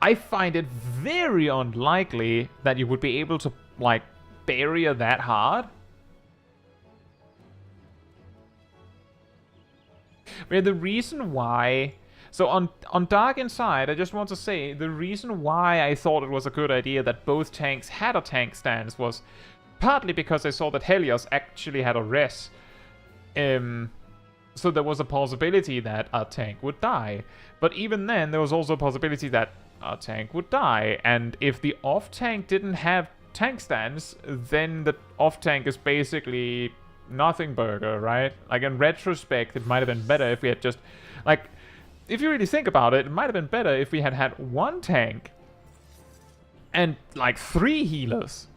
I find it very unlikely that you would be able to, like, barrier that hard. But the reason why... So on Dark Inside, I just want to say, the reason why I thought it was a good idea that both tanks had a tank stance was partly because I saw that Helios actually had a res. So there was a possibility that a tank would die. But even then, there was also a possibility that a tank would die. And if the off-tank didn't have tank stance, then the off-tank is basically nothing burger, right? Like, in retrospect, it might have been better if we had just... Like, if you really think about it, it might have been better if we had had 1 tank and, like, 3 healers.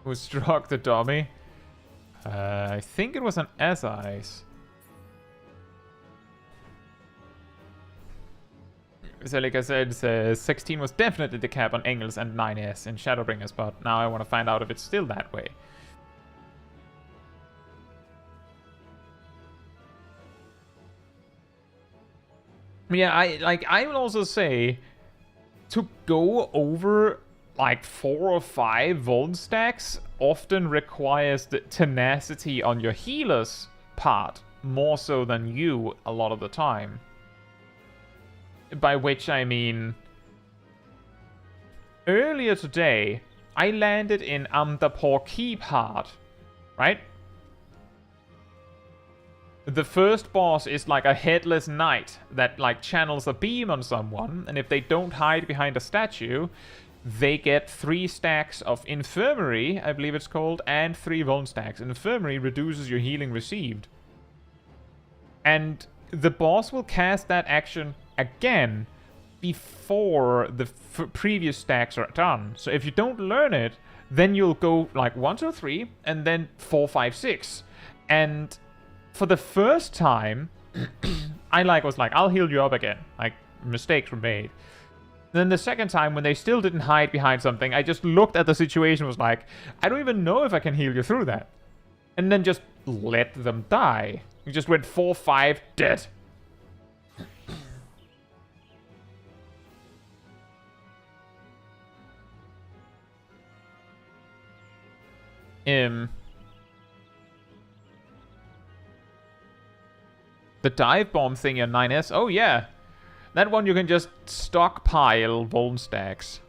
Who struck the dummy? I think it was an S-Ice. So like I said, 16 was definitely the cap on Engels and 9S in Shadowbringers, but now I want to find out if it's still that way. Yeah, I will also say to go over like 4 or 5 Vuln stacks often requires the tenacity on your healer's part more so than you a lot of the time. By which I mean, earlier today I landed in the Porky part, right? The first boss is like a headless knight that like channels a beam on someone, and if they don't hide behind a statue, they get 3 stacks of Infirmary, I believe it's called, and 3 Vuln stacks. Infirmary reduces your healing received. And the boss will cast that action again before the previous stacks are done. So if you don't learn it, then you'll go like 1, 2, 3, and then 4, 5, 6. And for the first time, I was like, I'll heal you up again. Like, mistakes were made. Then the second time, when they still didn't hide behind something, I just looked at the situation, was like, I don't even know if I can heal you through that. And then just let them die. You just went 4, 5, dead. The dive bomb thing on 9S. Oh, yeah. That one you can just stockpile Vuln stacks.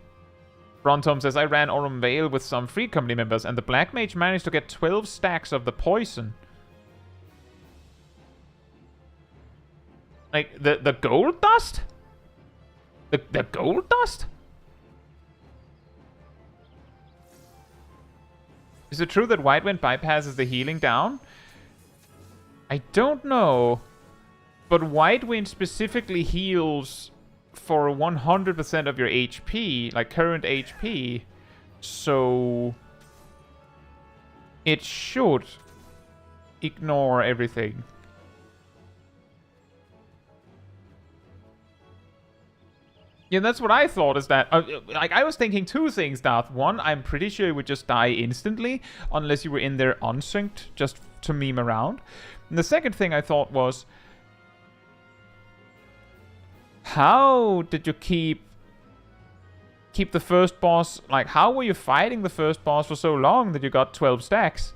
Brontom says, I ran Aurum Vale with some Free Company members, and the Black Mage managed to get 12 stacks of the poison. Like, the gold dust? The gold dust? Is it true that White Wind bypasses the healing down? I don't know. But White Wind specifically heals for 100% of your HP, like current HP. So it should ignore everything. Yeah, that's what I thought, is that... like, I was thinking 2 things, Darth. One, I'm pretty sure it would just die instantly, unless you were in there unsynced, just to meme around. And the second thing I thought was... how did you keep the first boss... like, how were you fighting the first boss for so long that you got 12 stacks?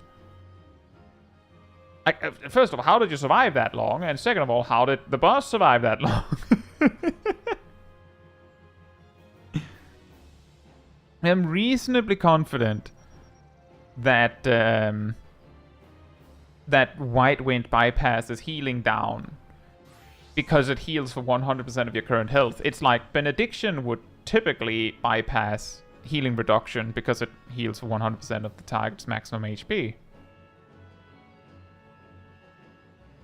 Like, first of all, how did you survive that long? And second of all, how did the boss survive that long? I'm reasonably confident that that White Wind bypasses healing down because it heals for 100% of your current health. It's like Benediction would typically bypass healing reduction because it heals for 100% of the target's maximum HP.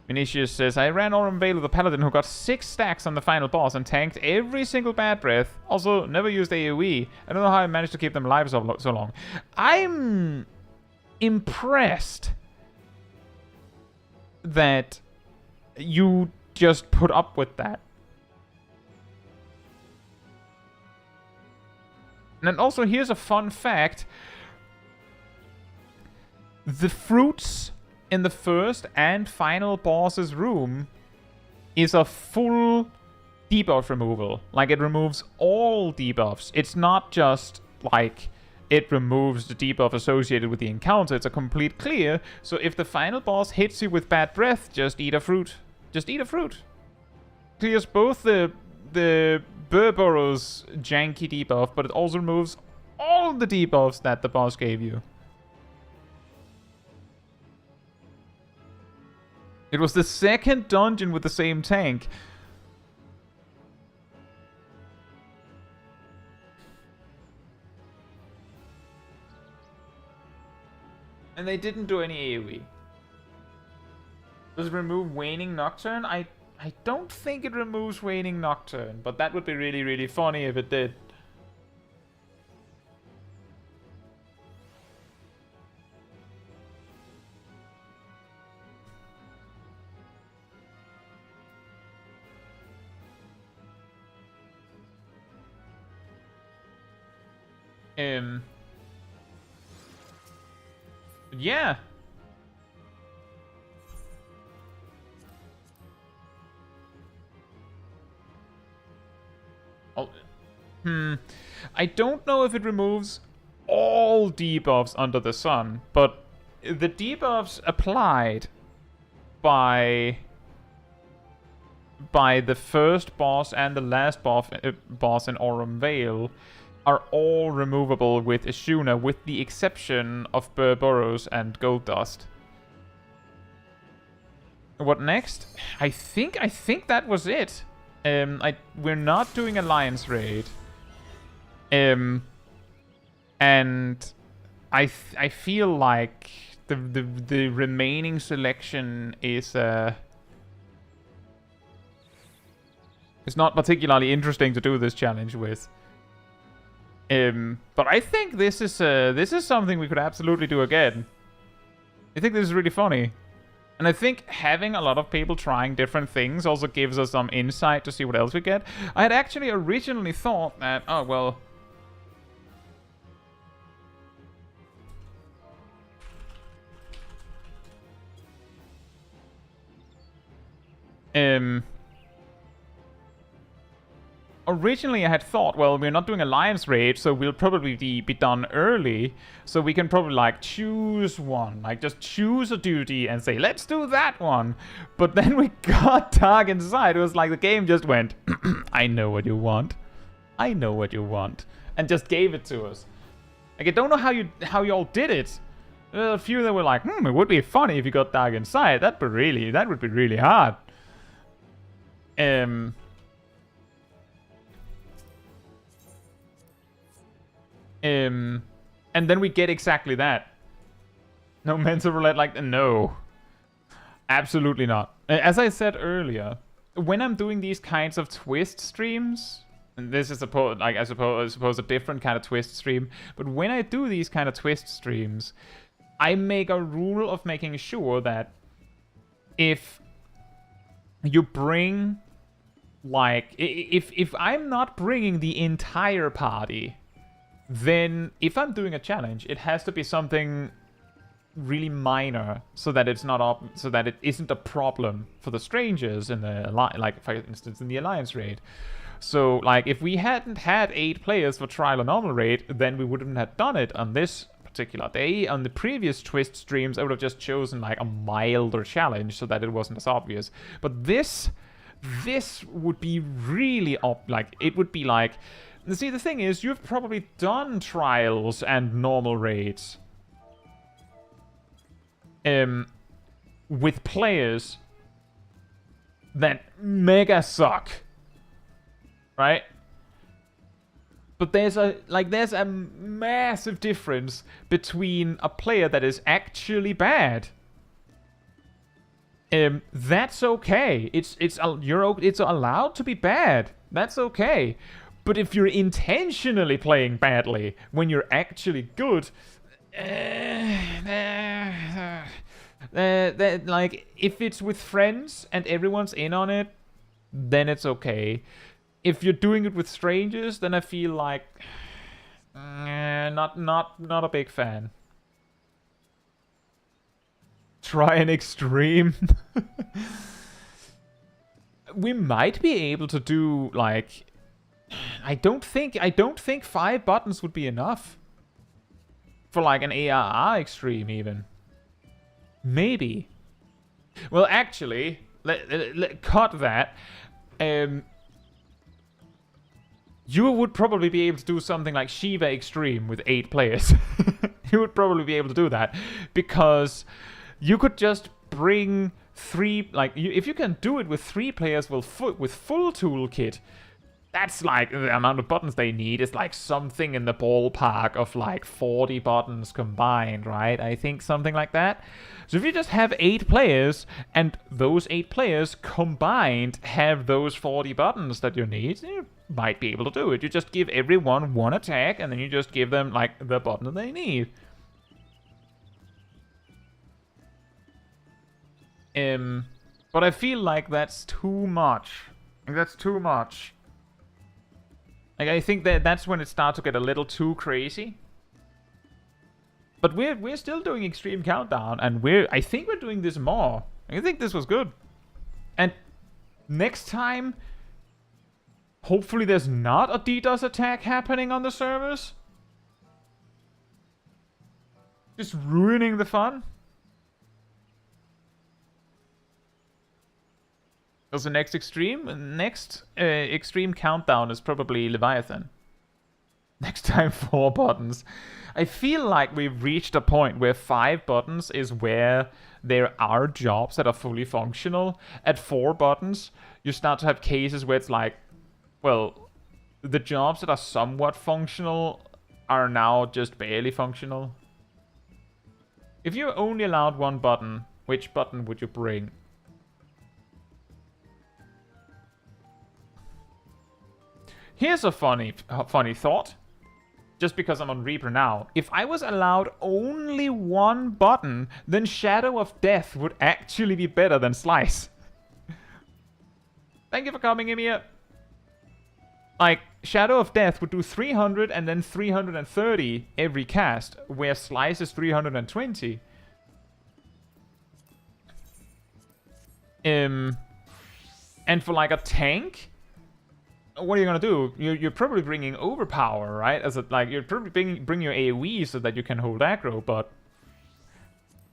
Vinicius says, I ran Aurum Vale with a paladin who got 6 stacks on the final boss and tanked every single bad breath. Also, never used AoE. I don't know how I managed to keep them alive so long. I'm impressed that you just put up with that. And then also, here's a fun fact. The fruits in the first and final boss's room is a full debuff removal. Like, it removes all debuffs. It's not just like it removes the debuff associated with the encounter. It's a complete clear. So if the final boss hits you with bad breath, just eat a fruit. Just eat a fruit. Clears both the Burboros janky debuff, but it also removes all the debuffs that the boss gave you. It was the second dungeon with the same tank. And they didn't do any AoE. Does it remove Waning Nocturne? I don't think it removes Waning Nocturne, but that would be really, really funny if it did. Yeah. Oh, I don't know if it removes all debuffs under the sun, but the debuffs applied by the first boss and the last boss in Aurum Vale are all removable with Ishuna, with the exception of Burboros and Gold Dust. What next? I think that was it. We're not doing Alliance Raid. And I feel like the remaining selection is it's not particularly interesting to do this challenge with. But I think this is something we could absolutely do again. I think this is really funny. And I think having a lot of people trying different things also gives us some insight to see what else we get. I had actually originally thought that, oh, well... Originally I had thought, well, we're not doing Alliance Raid, so we'll probably be done early. So we can probably, like, choose one. Like, just choose a duty and say, let's do that one. But then we got Dark Inside. It was like the game just went, I know what you want. I know what you want. And just gave it to us. Like, I don't know how you all did it. A few that were like, it would be funny if you got Dark Inside. That would be really hard. And then we get exactly that. No mental roulette like... No. Absolutely not. As I said earlier, when I'm doing these kinds of twist streams... And this is I suppose a different kind of twist stream. But when I do these kind of twist streams, I make a rule of making sure that if you bring... Like, if I'm not bringing the entire party... Then, if I'm doing a challenge, it has to be something really minor, so that it's not so that it isn't a problem for the strangers in the like, for instance, in the Alliance Raid. So, like, if we hadn't had 8 players for Trial and Normal Raid, then we wouldn't have done it on this particular day. On the previous twist streams, I would have just chosen like a milder challenge, so that it wasn't as obvious. But this would be really like, it would be like. See, the thing is, you've probably done trials and normal raids with players that mega suck, right? But there's a massive difference between a player that is actually bad. That's okay. It's allowed to be bad. That's okay. But if you're intentionally playing badly when you're actually good, like, if it's with friends and everyone's in on it, then it's okay. If you're doing it with strangers, then I feel like not a big fan. Try an extreme. We might be able to do like. I don't think 5 buttons would be enough for like an ARR extreme even. Maybe. Well, actually, cut that. You would probably be able to do something like Shiva Extreme with 8 players. You would probably be able to do that because you could just bring 3. Like, if you can do it with 3 players with full toolkit. That's like the amount of buttons they need is like something in the ballpark of like 40 buttons combined, right? I think something like that. So if you just have 8 players and those 8 players combined have those 40 buttons that you need, you might be able to do it. You just give everyone 1 attack and then you just give them like the button that they need. But I feel like that's too much. That's too much. Like, I think that's when it starts to get a little too crazy. But we're still doing Extreme Countdown, and I think we're doing this more. I think this was good. And next time, hopefully there's not a DDoS attack happening on the servers. Just ruining the fun. Also, next extreme countdown is probably Leviathan. Next time 4 buttons. I feel like we've reached a point where 5 buttons is where there are jobs that are fully functional. At 4 buttons, you start to have cases where it's like, well, the jobs that are somewhat functional are now just barely functional. If you only allowed 1 button, which button would you bring? Here's a funny thought. Just because I'm on Reaper now. If I was allowed only 1 button, then Shadow of Death would actually be better than Slice. Thank you for coming, Emir. Like, Shadow of Death would do 300 and then 330 every cast, where Slice is 320. And for like a tank, what are you gonna do? You're probably bringing overpower, right? You're probably bring your AoE so that you can hold aggro, but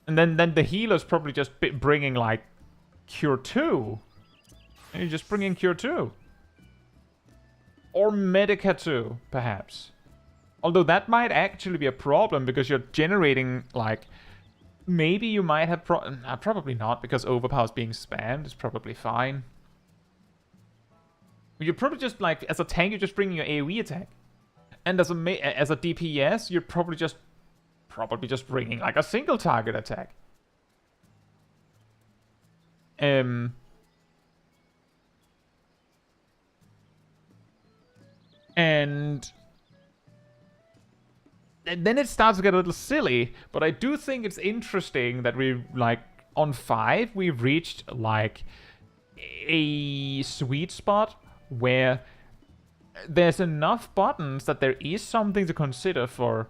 and then the healer's probably just bringing like Cure 2. And you're just bringing Cure 2. Or Medica 2, perhaps. Although that might actually be a problem because you're generating, like... Maybe you might have... probably not, because overpower's being spammed. It's probably fine. You're probably just, like... As a tank, you're just bringing your AoE attack. And as a DPS, you're probably just bringing, like, a single target attack. And then it starts to get a little silly, but I do think it's interesting that we, like, on 5, we've reached, like, a sweet spot where there's enough buttons that there is something to consider for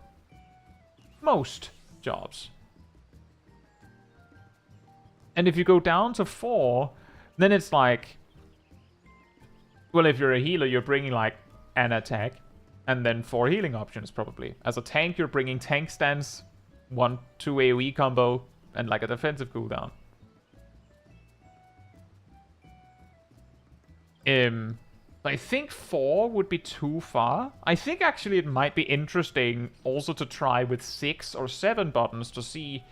most jobs. And if you go down to 4, then it's like, well, if you're a healer, you're bringing, like, an attack, and then 4 healing options, probably. As a tank, you're bringing tank stance, 1-2 AoE combo, and like a defensive cooldown. I think 4 would be too far. I think actually it might be interesting also to try with 6 or 7 buttons to see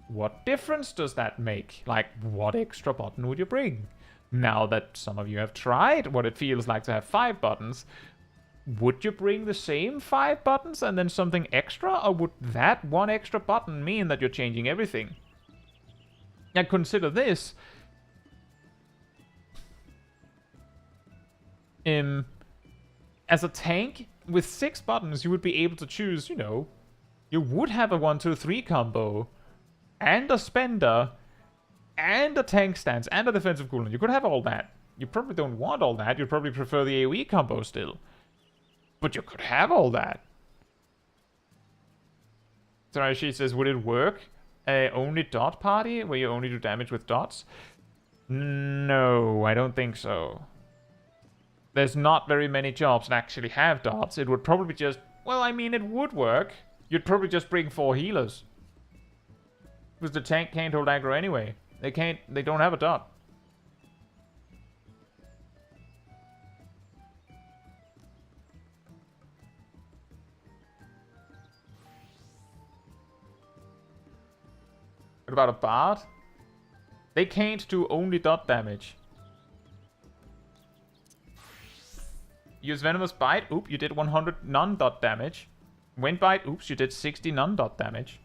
what difference does that make. Like, what extra button would you bring? Now that some of you have tried what it feels like to have 5 buttons, would you bring the same 5 buttons and then something extra? Or would that 1 extra button mean that you're changing everything? And consider this. As a tank, with 6 buttons, you would be able to choose, you know, you would have a 1-2-3 combo, and a spender, and a tank stance, and a defensive cooldown. You could have all that. You probably don't want all that. You'd probably prefer the AoE combo still. But you could have all that. Tarashi says, would it work? Only dot party, where you only do damage with dots? No, I don't think so. There's not very many jobs that actually have dots. It would probably just... Well, I mean, it would work. You'd probably just bring 4 healers. Because the tank can't hold aggro anyway. They don't have a dot. What about a bard? They can't do only dot damage. Use Venomous Bite. Oop, you did 100 non-dot damage. Wind Bite. Oops, you did 60 non-dot damage.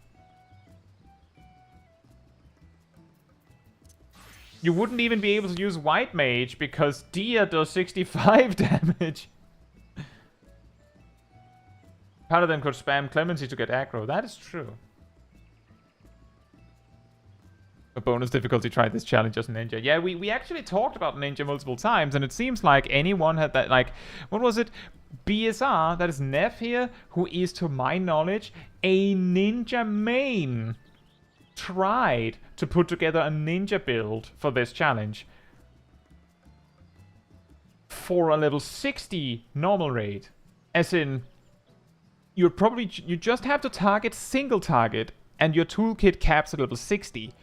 You wouldn't even be able to use White Mage because Dia does 65 damage. Paladin could spam Clemency to get aggro. That is true. A bonus difficulty tried this challenge as Ninja. Yeah, we actually talked about Ninja multiple times, and it seems like anyone had that, like, what was it? BSR, that is Neff here, who is, to my knowledge, a ninja main, tried to put together a ninja build for this challenge for a level 60 normal raid. As in, you just have to target single target, and your toolkit caps at level 60.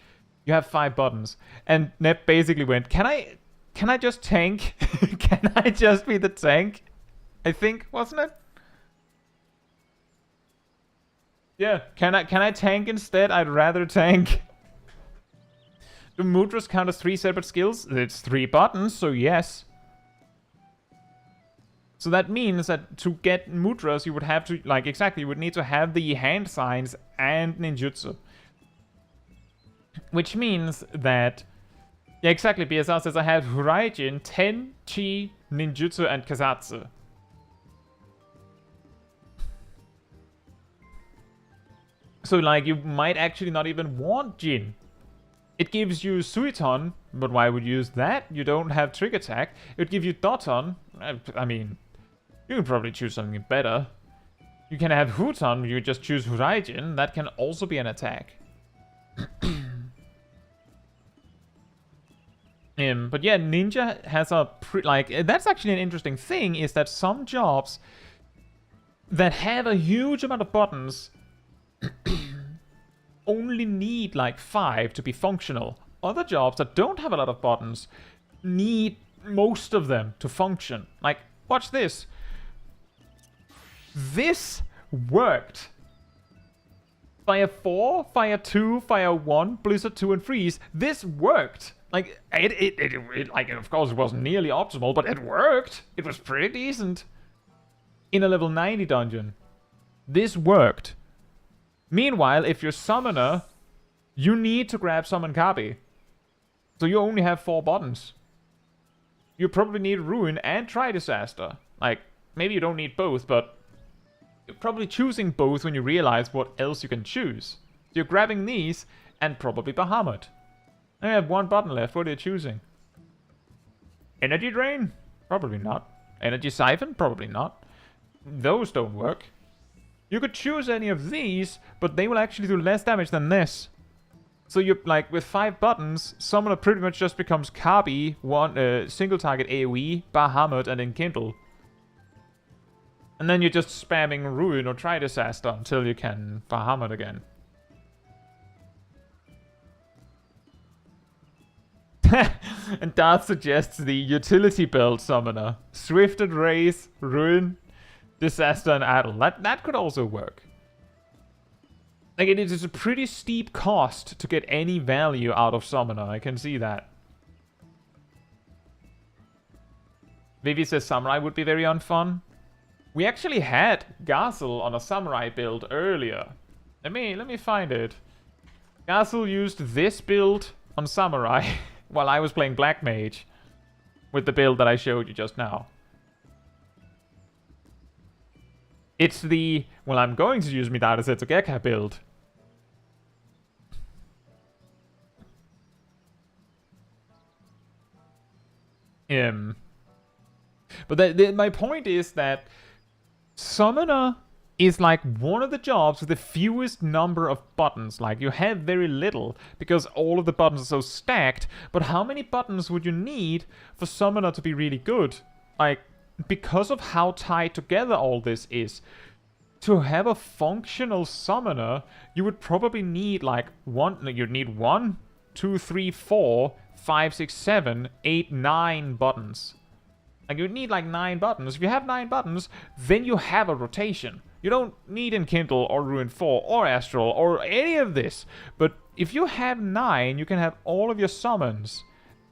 You have 5 buttons. And Nep basically went, can I just tank? Can I just be the tank? I think, wasn't it? Yeah, can I tank instead? I'd rather tank. Do mudras count as 3 separate skills? It's 3 buttons, so yes. So that means that to get mudras, you would have to, like, exactly, you would need to have the hand signs and ninjutsu. Which means that, yeah, exactly, BSR says I have Huraijin, Ten, Chi, Ninjutsu, and Caetsu. So, like, you might actually not even want Jin. It gives you Suiton, but why would you use that? You don't have Trick Attack. It would give you Doton. I mean, you can probably choose something better. You can have Huton, you just choose Huraijin. That can also be an attack. But yeah, Ninja has a that's actually an interesting thing, is that some jobs that have a huge amount of buttons only need like 5 to be functional. Other jobs that don't have a lot of buttons need most of them to function. Like, watch this. This worked. Fire 4, Fire 2, Fire 1, Blizzard 2, and Freeze. This worked. Like, it like, of course, it wasn't nearly optimal, but it worked. It was pretty decent. In a level 90 dungeon. This worked. Meanwhile, if you're Summoner, you need to grab Summon Kabi. So you only have 4 buttons. You probably need Ruin and Try Disaster. Like, maybe you don't need both, but you're probably choosing both when you realize what else you can choose. So you're grabbing these and probably Bahamut. I have 1 button left. What are you choosing? Energy Drain? Probably not. Energy Siphon? Probably not. Those don't work. You could choose any of these, but they will actually do less damage than this. So you're like, with 5 buttons, Summoner pretty much just becomes Kabi, single target AoE, Bahamut, and Enkindle. And then you're just spamming Ruin or Try Disaster until you can Bahamut again. And Darth suggests the utility build Summoner. Swifted Race, Ruin, Disaster, and Addle. That could also work. Like, it is a pretty steep cost to get any value out of Summoner. I can see that. Vivi says Samurai would be very unfun. We actually had Gazel on a Samurai build earlier. Let me find it. Gazel used this build on Samurai while I was playing Black Mage with the build that I showed you just now. It's the, well, I'm going to use Midara Setsugeka build. But my point is that Summoner is like one of the jobs with the fewest number of buttons. Like, you have very little because all of the buttons are so stacked. But how many buttons would you need for Summoner to be really good? Like, because of how tied together all this is, to have a functional Summoner, you would probably need like you'd need 1, 2, 3, 4, 5, 6, 7, 8, 9 buttons. Like, you'd need like 9 buttons. If you have 9 buttons, then you have a rotation. You don't need Enkindle or Ruin 4 or Astral or any of this. But if you have 9, you can have all of your summons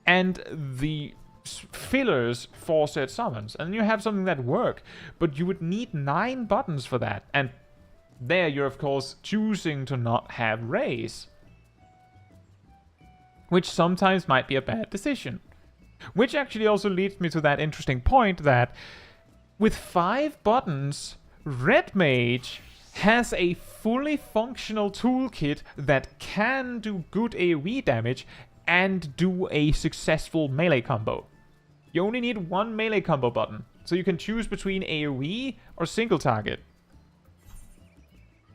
and the fillers for said summons. And you have something that work. But you would need 9 buttons for that. And there you're, of course, choosing to not have Raise. Which sometimes might be a bad decision. Which actually also leads me to that interesting point that with 5 buttons, Red Mage has a fully functional toolkit that can do good AoE damage and do a successful melee combo. You only need 1 melee combo button. So you can choose between AoE or single target.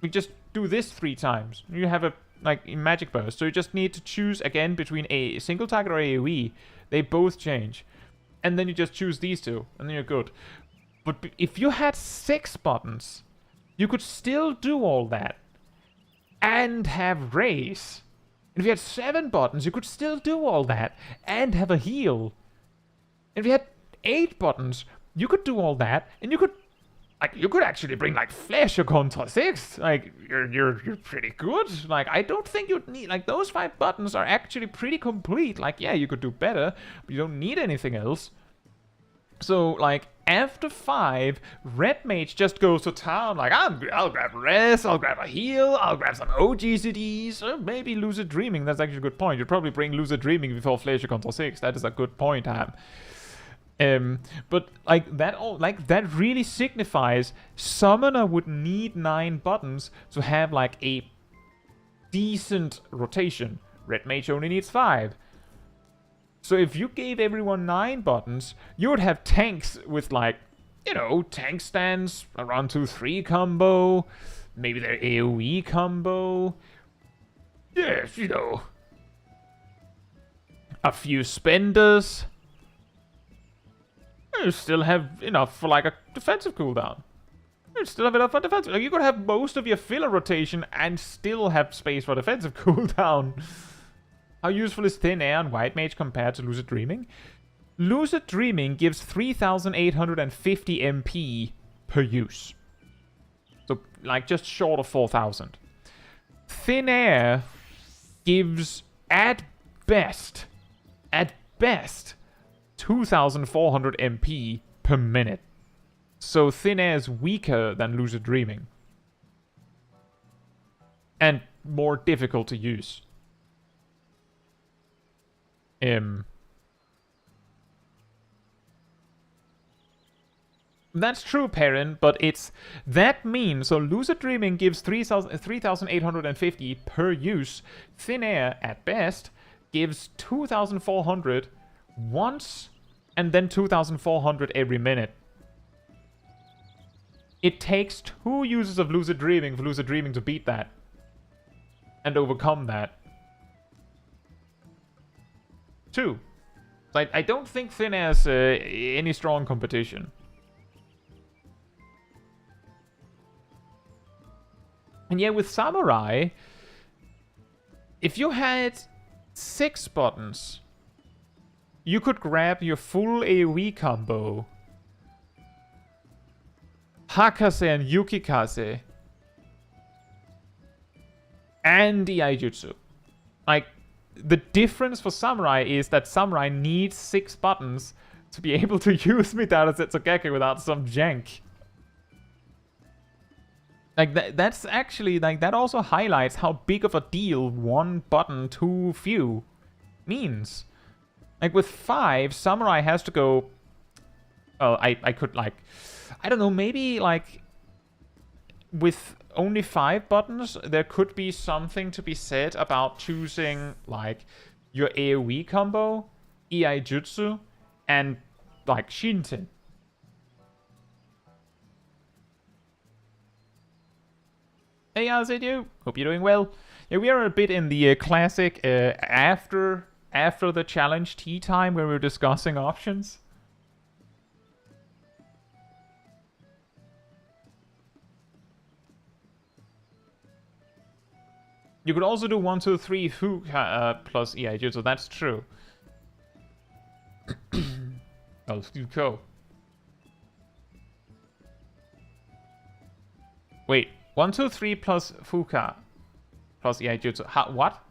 We just do this 3 times. You have a, like, in Magic Burst. So you just need to choose again between a single target or AoE. They both change. And then you just choose these 2, and then you're good. But if you had 6 buttons, you could still do all that. And have raise. And if you had 7 buttons, you could still do all that. And have a heal. And if you had 8 buttons, you could do all that. And you could, like, you could actually bring, like, Flash or Contra 6. Like, you're pretty good. Like, I don't think you'd need, like, those 5 buttons are actually pretty complete. Like, yeah, you could do better, but you don't need anything else. So, like, after 5, Red Mage just goes to town. Like, I'll grab Res, I'll grab a heal, I'll grab some OGCDs, or maybe Lucid Dreaming. That's actually a good point. You'd probably bring Lucid Dreaming before Flash or Contra 6. That is a good point, Ham. But like that really signifies Summoner would need 9 buttons to have like a decent rotation. Red Mage only needs 5. So if you gave everyone 9 buttons, you would have tanks with, like, you know, tank stands, a 1-2-3 combo, maybe their AoE combo. Yes, you know, a few spenders. You still have enough for, like, a defensive cooldown. You still have enough for defensive. Like, you could have most of your filler rotation and still have space for defensive cooldown. How useful is Thin Air and White Mage compared to Lucid Dreaming? Lucid Dreaming gives 3,850 MP per use. So, like, just short of 4,000. Thin Air gives, at best, 2,400 MP per minute. So Thin Air is weaker than Lucid Dreaming. And more difficult to use. That's true, Perrin, but it's that mean. So Lucid Dreaming gives 3,850 per use. Thin Air, at best, gives 2,400 once, and then 2,400 every minute. It takes 2 uses of Lucid Dreaming for Lucid Dreaming to beat that. And overcome that. 2. So I don't think Thin Air is any strong competition. And yeah, with Samurai, if you had 6 buttons, you could grab your full AoE combo, Hakase and Yukikase, and the Iaijutsu. Like, the difference for Samurai is that Samurai needs 6 buttons to be able to use Midara Setsugeki without some jank. Like, that's actually, like, that also highlights how big of a deal 1 button too few means. Like, with 5, Samurai has to go... Well, I could, like... I don't know, maybe, like... With only 5 buttons, there could be something to be said about choosing, like, your AoE combo, Iaijutsu, and, like, Shinten. Hey, how's it you? Hope you're doing well. Yeah, we are a bit in the classic after the challenge tea time where we're discussing options. You could also do 1, 2, 3 plus Iaijutsu, that's true. Oh, go. Wait, 1, 2, 3 plus Fuka plus Iaijutsu. What?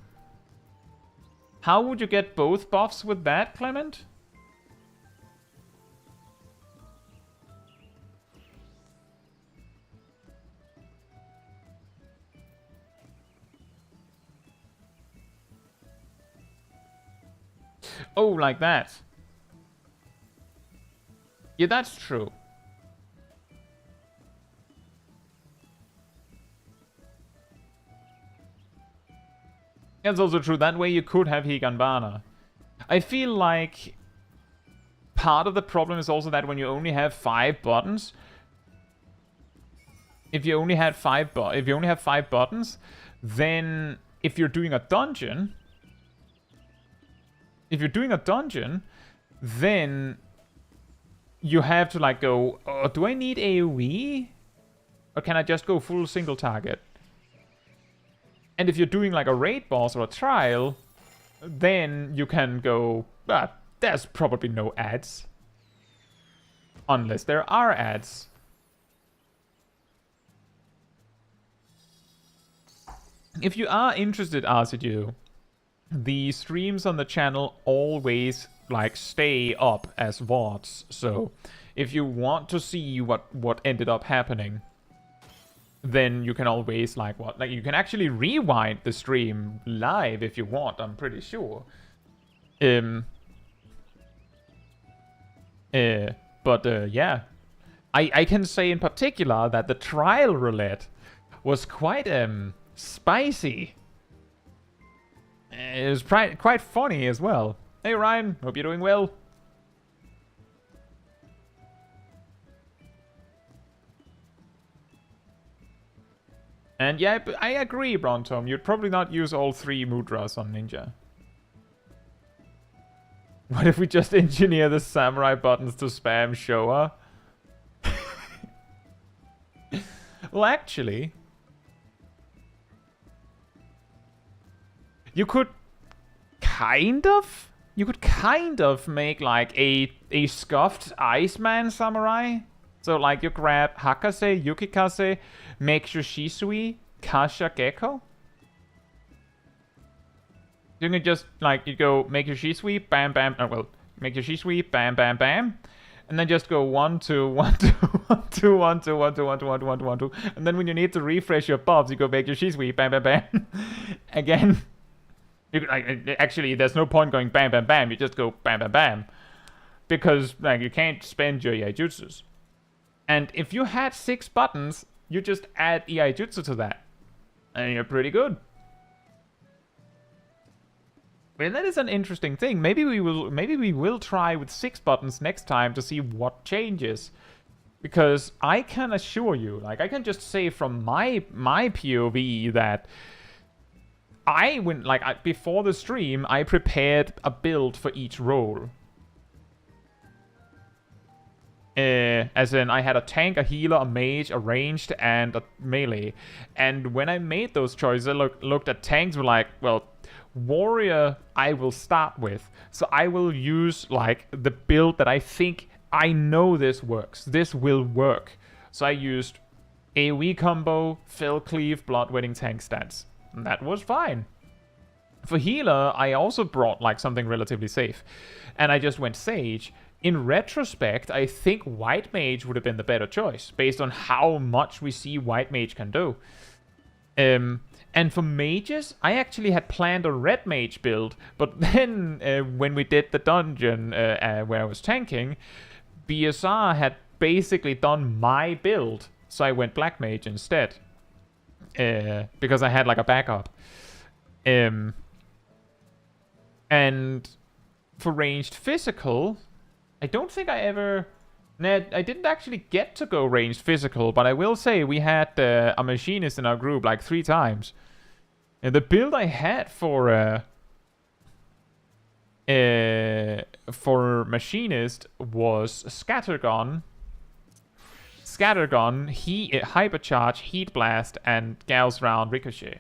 How would you get both buffs with that, Clement? Oh, like that. Yeah, that's true. That's also true. That way you could have Higanbana. I feel like... part of the problem is also that when you only have 5 buttons, if you only have 5 buttons, then if you're doing a dungeon, then you have to like go, oh, do I need AoE? Or can I just go full single target? And if you're doing like a raid boss or a trial, then you can go, there's probably no ads. Unless there are ads. If you are interested, RCU, the streams on the channel always like stay up as VODs. So if you want to see what ended up happening, then you can always like you can actually rewind the stream live if you want, I'm pretty sure. Yeah. I can say in particular that the trial roulette was quite spicy. It was quite funny as well. Hey Ryan, hope you're doing well. And yeah, I agree, Brontom. You'd probably not use all 3 mudras on Ninja. What if we just engineer the samurai buttons to spam Showa? Well, actually, you could kind of make like a scuffed Iceman samurai. So like you grab Hakase, Yukikase, make Shushisui, Kasha Gecko. You can just like you go make your Shisui, bam bam. Oh, well, make your Shisui, bam bam bam, and then just go 1 2 1 2 1 2 1 2 1 2 1 2 1 2 1 2 1 2, and then when you need to refresh your buffs, you go make your Shisui, bam bam bam. Again, actually, there's no point going bam bam bam. You just go bam bam bam, because like you can't spend your Iaijutsus. And if you had 6 buttons, you just add Iaijutsu to that, and you're pretty good. Well, that is an interesting thing. Maybe we will try with 6 buttons next time to see what changes. Because I can assure you, like I can just say from my POV that before the stream, I prepared a build for each role. As in, I had a tank, a healer, a mage, a ranged, and a melee. And when I made those choices, I looked at tanks, were like, well, warrior I will start with. So I will use like the build that I think I know this works. This will work. So I used AoE combo, Fell Cleave, Blood Wedding tank stance. And that was fine. For healer, I also brought like something relatively safe. And I just went Sage. In retrospect, I think White Mage would have been the better choice, based on how much we see White Mage can do. And for mages, I actually had planned a Red Mage build, but then when we did the dungeon where I was tanking, BSR had basically done my build, so I went Black Mage instead. Because I had like a backup. And for ranged physical, I don't think I ever... Nah, I didn't actually get to go ranged physical, but I will say we had a machinist in our group like 3 times. And the build I had for machinist was Scattergun, Hypercharge, Heat Blast, and Gauss Round Ricochet.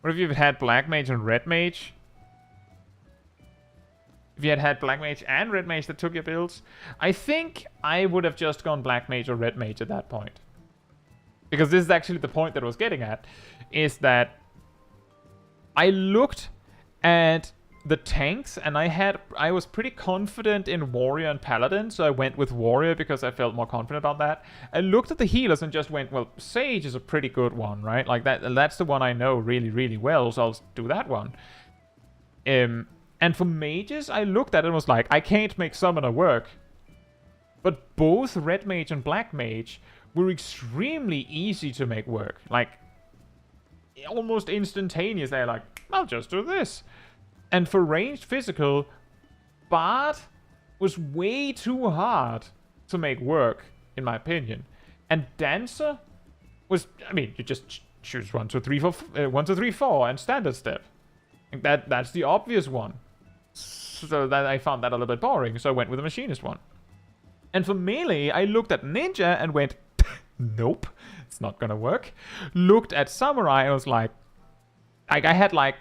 What if you've had Black Mage and Red Mage? If you had Black Mage and Red Mage that took your builds, I think I would have just gone Black Mage or Red Mage at that point. Because this is actually the point that I was getting at, is that I looked at the tanks and I was pretty confident in Warrior and Paladin, so I went with Warrior because I felt more confident about that. I looked at the healers and just went, well, Sage is a pretty good one, right? Like that's the one I know really, really well, so I'll do that one. And for mages, I looked at it and was like, I can't make Summoner work. But both Red Mage and Black Mage were extremely easy to make work. Like, almost instantaneous. They're like, I'll just do this. And for ranged physical, Bard was way too hard to make work, in my opinion. And Dancer was, I mean, you just choose 1, 2, 3, 4, 1, 2, 3, 4, and standard step. That's the obvious one. So that I found that a little bit boring, so I went with the machinist one. And for melee, I looked at ninja and went, nope, it's not gonna work. Looked at samurai and was like I had like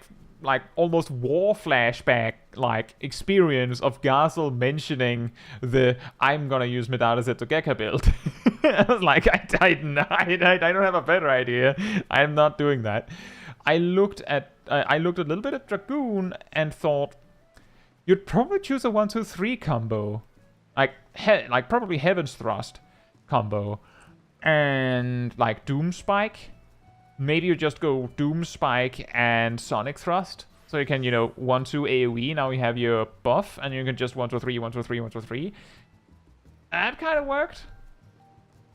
almost war flashback like experience of Garzel mentioning the I'm gonna use Medara Zetogeka build. I was like, I don't have a better idea. I'm not doing that. I looked a little bit at Dragoon and thought you'd probably choose a 1, 2, 3 combo, like probably Heaven's Thrust combo, and like Doom Spike. Maybe you just go Doom Spike and Sonic Thrust. So you can, 1, 2 AoE. Now you have your buff, and you can just 1, 2, 3, 1, 2, 3, 1, 2, 3. That kind of worked.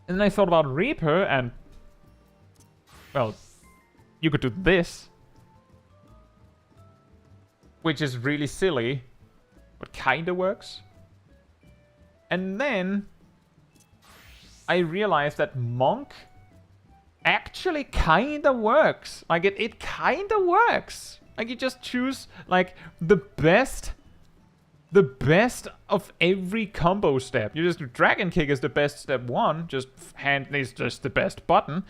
And then I thought about Reaper, and well, you could do this, which is really silly, but kind of works. And then I realized that Monk actually kind of works. Like, it kind of works. Like, you just choose, like, the best of every combo step. You just do Dragon Kick is the best step 1. Just hand is just the best button.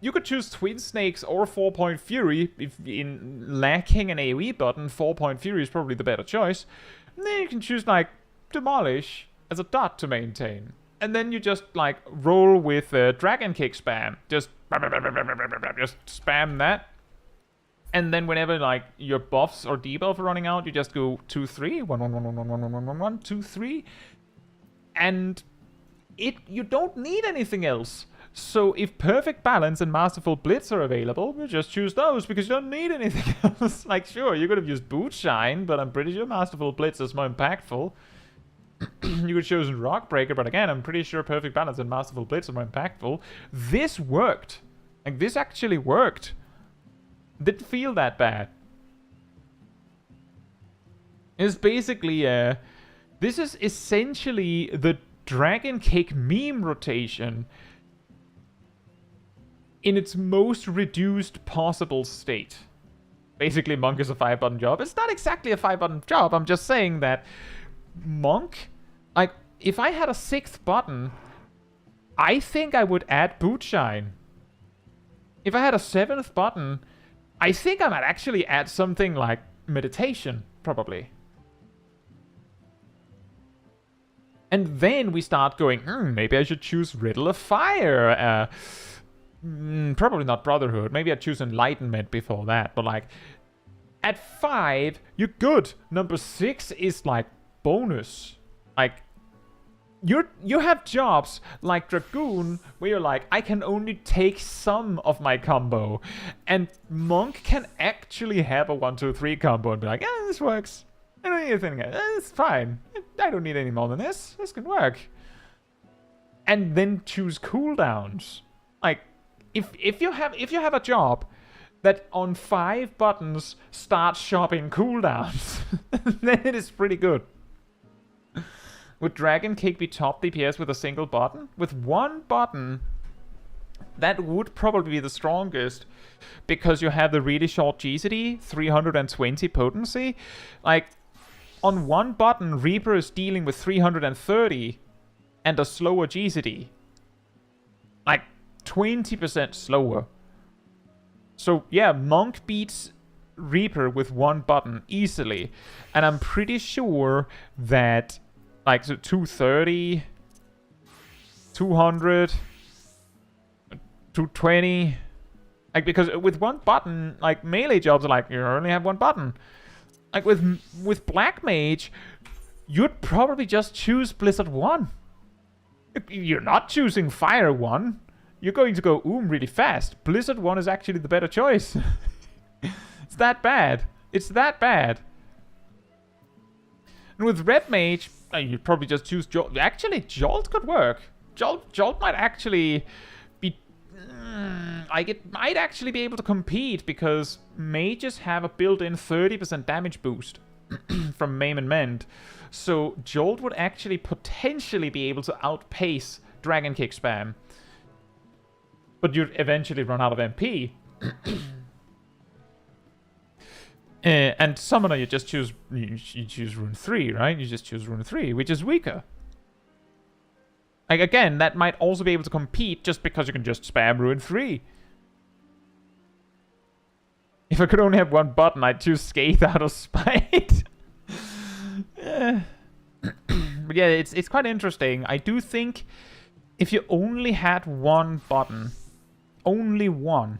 You could choose Twin Snakes or 4-Point Fury. If in lacking an AoE button, 4-Point Fury is probably the better choice. And then you can choose, like, Demolish as a dot to maintain. And then you just, like, roll with Dragon Kick spam. Just spam that. And then whenever, like, your buffs or debuff are running out, you just go 2, 3. 1, 1, 1, 1, 1, 1, 1, 1, 1, 1, 2, 3. And you don't need anything else. So if Perfect Balance and Masterful Blitz are available, you just choose those because you don't need anything else. Like, sure, you could have used Boot Shine, but I'm pretty sure Masterful Blitz is more impactful. You could choose Rock Breaker, but again, I'm pretty sure Perfect Balance and Masterful Blitz are more impactful. This worked. Like, this actually worked. Didn't feel that bad. It's basically, this is essentially the Dragon Kick meme rotation in its most reduced possible state. Basically, Monk is a 5-button job. It's not exactly a 5-button job. I'm just saying that Monk, like, if I had a 6th button, I think I would add Boot Shine. If I had a 7th button, I think I might actually add something like Meditation, probably. And then we start going, maybe I should choose Riddle of Fire. Probably not Brotherhood. Maybe I'd choose Enlightenment before that. But, like, at 5, you're good. Number 6 is, like, bonus. Like, you have jobs like Dragoon where you're like, I can only take some of my combo, and Monk can actually have a 1, 2, 3 combo and be like, this works. I don't need anything else. It's fine. I don't need any more than this. This can work. And then choose cooldowns. Like, if you have a job that on 5 buttons starts shopping cooldowns, then it is pretty good. Would Dragon Kick be top DPS with a single button? With 1 button, that would probably be the strongest, because you have the really short GCD, 320 potency. Like, on 1 button, Reaper is dealing with 330 and a slower GCD. Like, 20% slower. So, yeah, Monk beats Reaper with 1 button easily. And I'm pretty sure that, like, so 230, 200, 220. Like, because with 1 button, like, melee jobs are like, you only have 1 button. Like, with Black Mage, you'd probably just choose Blizzard 1. You're not choosing Fire 1. You're going to go really fast. Blizzard 1 is actually the better choice. It's that bad. It's that bad. And with Red Mage, you'd probably just choose Jolt. Actually, Jolt could work. Jolt might actually be Like, it might actually be able to compete because mages have a built-in 30% damage boost from Maim and Mend. So Jolt would actually potentially be able to outpace Dragon Kick spam. But you'd eventually run out of MP. And Summoner, you just choose you choose Rune 3, right? You just choose Rune 3, which is weaker. Like, again, that might also be able to compete just because you can just spam Rune 3. If I could only have one button, I'd choose Scathe out of spite. But yeah, it's quite interesting. I do think if you only had one button, only one,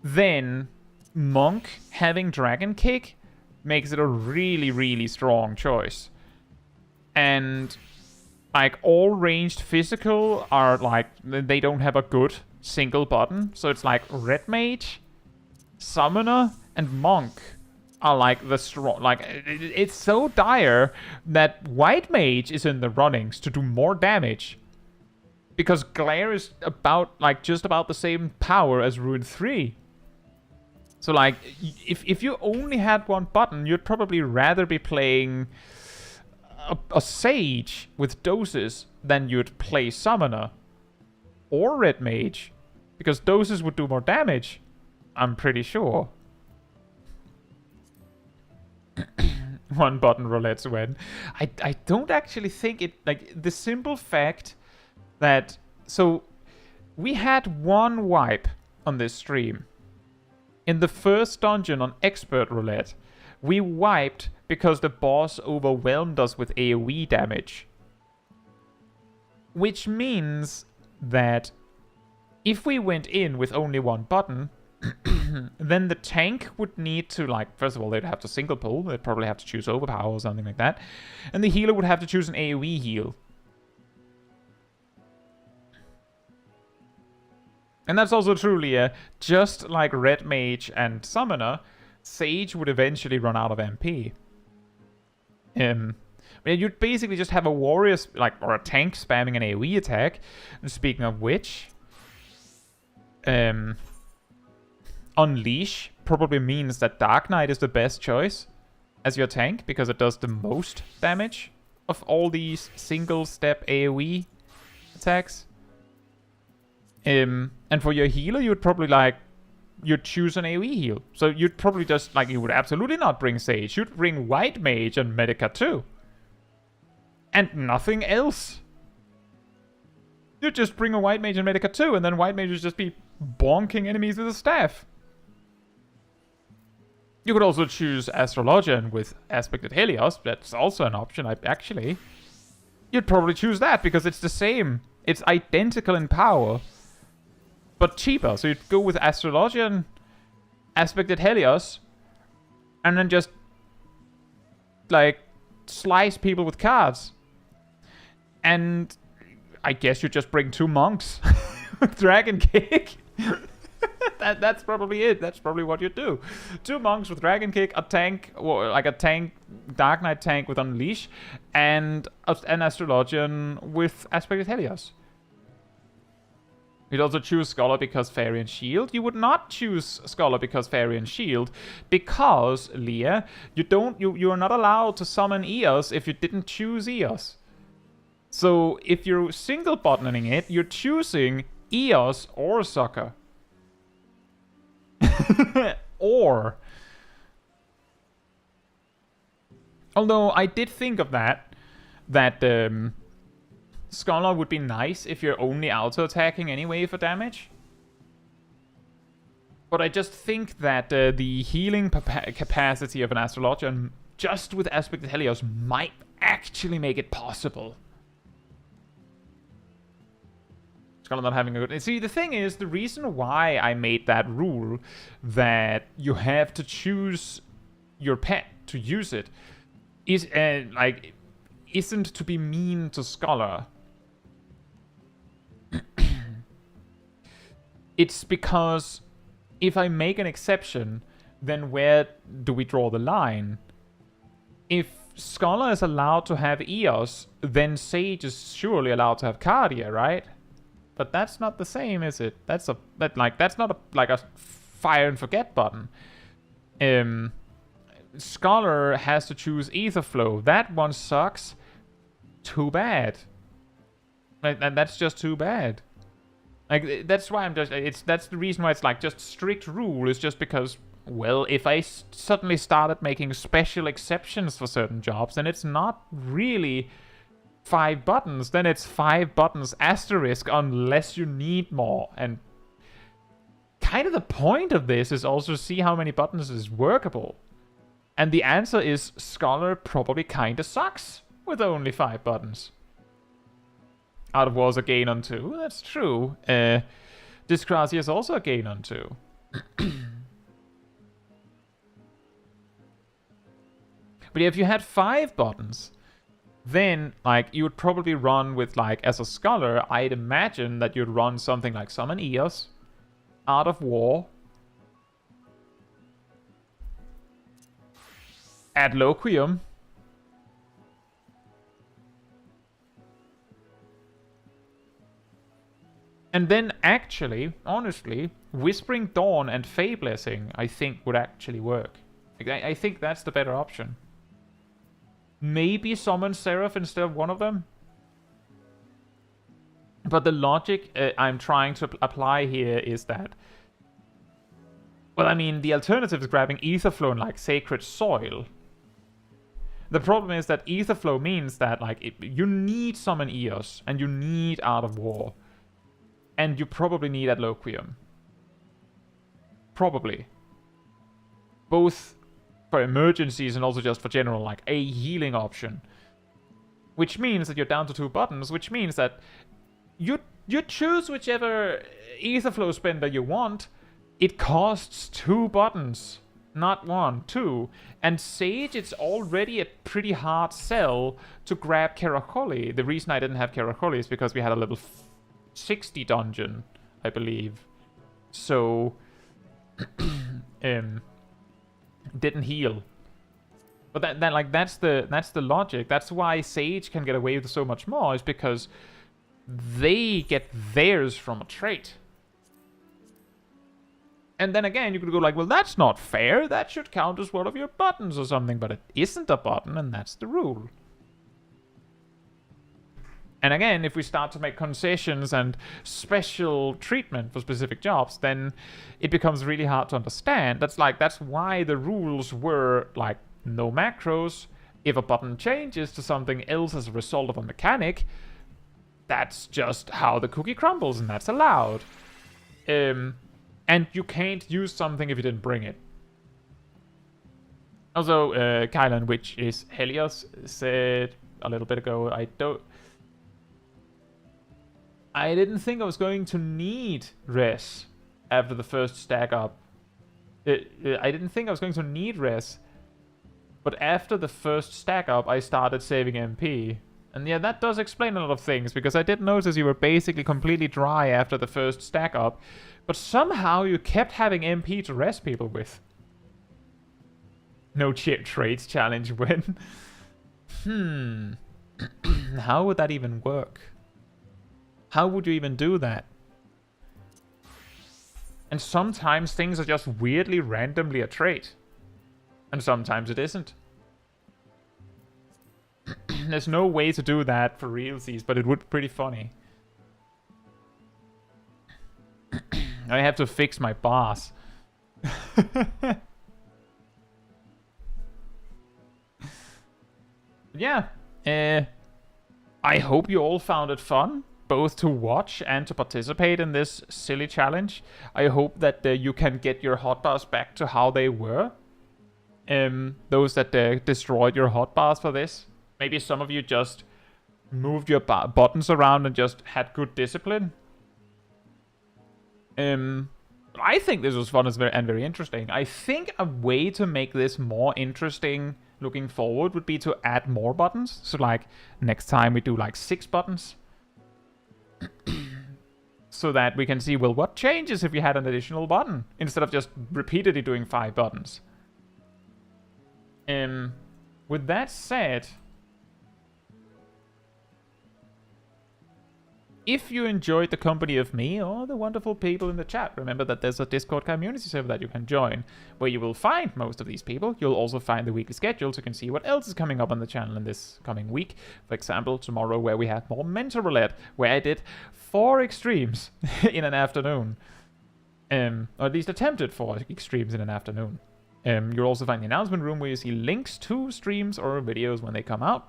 then Monk having Dragon Kick makes it a really, really strong choice. And like, all ranged physical are like, they don't have a good single button. So it's like Red Mage, Summoner, and Monk are like the strong. Like, it's so dire that White Mage is in the runnings to do more damage. Because Glare is about, like, just about the same power as Rune 3. So, like, if you only had one button, you'd probably rather be playing a Sage with doses than you'd play Summoner. Or Red Mage. Because doses would do more damage. I'm pretty sure. One button roulettes win. I don't actually think it... Like, the simple fact that... So, we had one wipe on this stream. In the first dungeon on Expert Roulette, we wiped because the boss overwhelmed us with AoE damage. Which means that if we went in with only one button, then the tank would need to, like, first of all, they'd have to single pull. They'd probably have to choose overpower or something like that. And the healer would have to choose an AoE heal. And that's also true, Leah. Just like Red Mage and Summoner, Sage would eventually run out of MP. I mean, you'd basically just have a warrior, or a tank spamming an AoE attack. And speaking of which, Unleash probably means that Dark Knight is the best choice as your tank, because it does the most damage of all these single-step AoE attacks. And for your healer, you'd probably, you'd choose an AoE heal. So you'd probably just, you would absolutely not bring Sage. You'd bring White Mage and Medica too. And nothing else. You'd just bring a White Mage and Medica too, and then White Mage would just be bonking enemies with a staff. You could also choose Astrologian with Aspected Helios. That's also an option, actually. You'd probably choose that because it's the same. It's identical in power, but cheaper. So you'd go with Astrologian, Aspected Helios, and then just, slice people with cards. And I guess you just bring 2 monks with Dragon Kick. That's probably it. That's probably what you do. 2 monks with Dragon Kick, a tank, a tank, Dark Knight tank with Unleash, and an Astrologian with Aspected Helios. You'd also choose Scholar because Fairy and Shield. You would not choose Scholar because Fairy and Shield, because, Leah, you are not allowed to summon Eos if you didn't choose Eos. So if you're single buttoning it, you're choosing Eos or Sucker. Or. Although I did think of that Scholar would be nice if you're only auto-attacking anyway for damage. But I just think that the healing capacity of an Astrologian just with Aspected Helios might actually make it possible. Scholar not having a good... See, the thing is, the reason why I made that rule that you have to choose your pet to use it is, isn't to be mean to Scholar. It's because if I make an exception, then where do we draw the line? If Scholar is allowed to have Eos, then Sage is surely allowed to have Cardia, right? but that's not the same, is it? That's not a fire and forget button. Scholar has to choose ether flow. That one sucks. Too bad. And that's just too bad. Like, that's why I'm just... That's the reason why it's like just strict rule, is just because, well, if I suddenly started making special exceptions for certain jobs, then it's not really 5 buttons. Then it's 5 buttons asterisk unless you need more. And kind of the point of this is also see how many buttons is workable. And the answer is Scholar probably kinda sucks with only 5 buttons. Out of War is a gain on 2, that's true. Discrasia is also a gain on 2. But if you had 5 buttons, then like you would probably run with, like, as a Scholar, I'd imagine that you'd run something like Summon Eos, Art of War, Adloquium, and then actually, honestly, Whispering Dawn and Fey Blessing, I think, would actually work. I think that's the better option. Maybe Summon Seraph instead of one of them. But the logic I'm trying to apply here is that... Well, I mean, the alternative is grabbing Etherflow and, like, Sacred Soil. The problem is that Etherflow means that, like, you need Summon Eos, and you need Art of War. And you probably need Adloquium. Probably. Both for emergencies and also just for general, like, a healing option. Which means that you're down to 2 buttons, which means that you choose whichever Etherflow spender you want. It costs 2 buttons. Not 1, 2. And Sage, it's already a pretty hard sell to grab Karakoli. The reason I didn't have Karakoli is because we had a level 60 dungeon, I believe. So, didn't heal. But that's the logic. That's why Sage can get away with so much more, is because they get theirs from a trait. And then again, you could go like, well, that's not fair. That should count as one of your buttons or something. But it isn't a button, and that's the rule. And again, if we start to make concessions and special treatment for specific jobs, then it becomes really hard to understand. That's why the rules were like no macros. If a button changes to something else as a result of a mechanic, that's just how the cookie crumbles, and that's allowed. And you can't use something if you didn't bring it. Also, Kylan, which is Helios, said a little bit ago, I didn't think I was going to need res after the first stack up. I didn't think I was going to need res. But after the first stack up, I started saving MP. And yeah, that does explain a lot of things, because I did notice you were basically completely dry after the first stack up. But somehow you kept having MP to res people with. No trades challenge win. How would that even work? How would you even do that? And sometimes things are just weirdly randomly a trait. And sometimes it isn't. There's no way to do that for realsies, but it would be pretty funny. I have to fix my boss. Yeah. I hope you all found it fun, both to watch and to participate in this silly challenge. I hope that you can get your hotbars back to how they were. Those that destroyed your hotbars for this. Maybe some of you just moved your buttons around and just had good discipline. I think this was fun and very interesting. I think a way to make this more interesting looking forward would be to add more buttons. So like next time we do like 6 buttons. So that we can see, well, what changes if we had an additional button instead of just repeatedly doing 5 buttons. With that said, if you enjoyed the company of me or the wonderful people in the chat, remember that there's a Discord community server that you can join, where you will find most of these people. You'll also find the weekly schedule, so you can see what else is coming up on the channel in this coming week. For example, tomorrow, where we have more mental roulette, where I did 4 extremes in an afternoon. Or at least attempted 4 extremes in an afternoon. You'll also find the announcement room where you see links to streams or videos when they come out.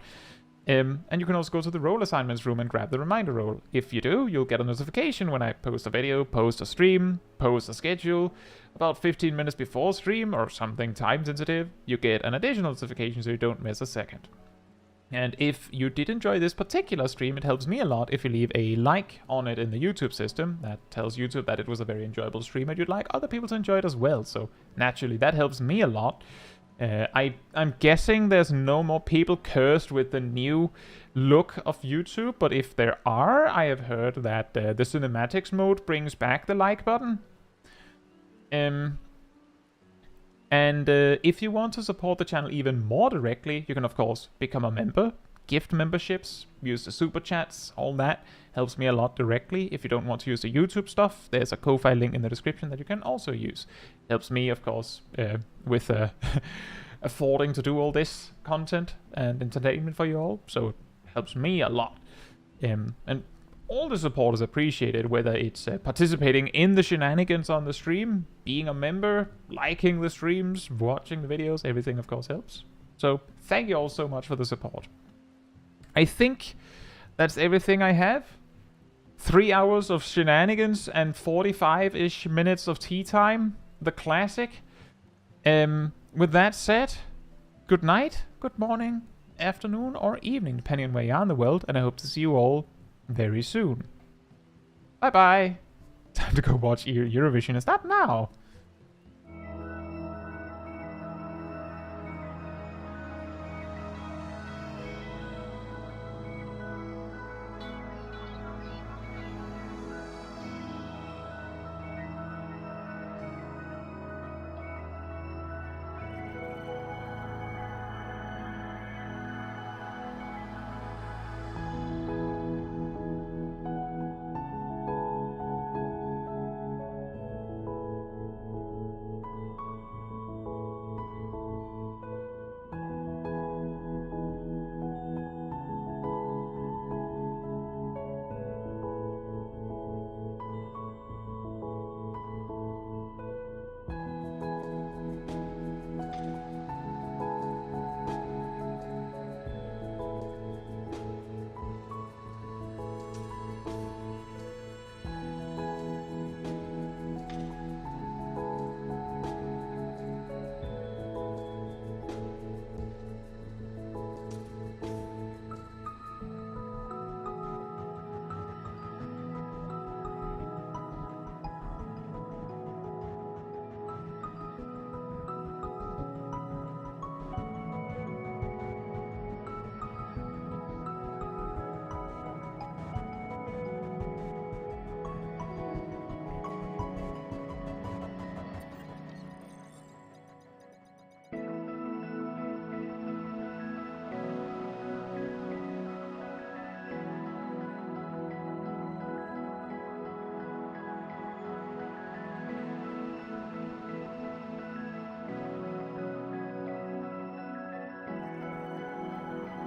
And you can also go to the role assignments room and grab the reminder role. If you do, you'll get a notification when I post a video, post a stream, post a schedule. About 15 minutes before stream or something time sensitive, you get an additional notification so you don't miss a second. And if you did enjoy this particular stream, it helps me a lot if you leave a like on it in the YouTube system. That tells YouTube that it was a very enjoyable stream and you'd like other people to enjoy it as well. So naturally, that helps me a lot. I'm guessing there's no more people cursed with the new look of YouTube, but if there are, I have heard that the cinematics mode brings back the like button. And if you want to support the channel even more directly, you can of course become a member, gift memberships, use the super chats, all that helps me a lot directly. If you don't want to use the YouTube stuff, there's a Ko-Fi link in the description that you can also use. Helps me, of course, with affording to do all this content and entertainment for you all, so it helps me a lot. And all the support is appreciated, whether it's participating in the shenanigans on the stream, being a member, liking the streams, watching the videos, everything of course helps. So thank you all so much for the support. I think that's everything I have. 3 hours of shenanigans and 45-ish minutes of tea time, the classic. With that said, good night, good morning, afternoon or evening, depending on where you are in the world, and I hope to see you all very soon. Bye bye. Time to go watch Eurovision. Is that now?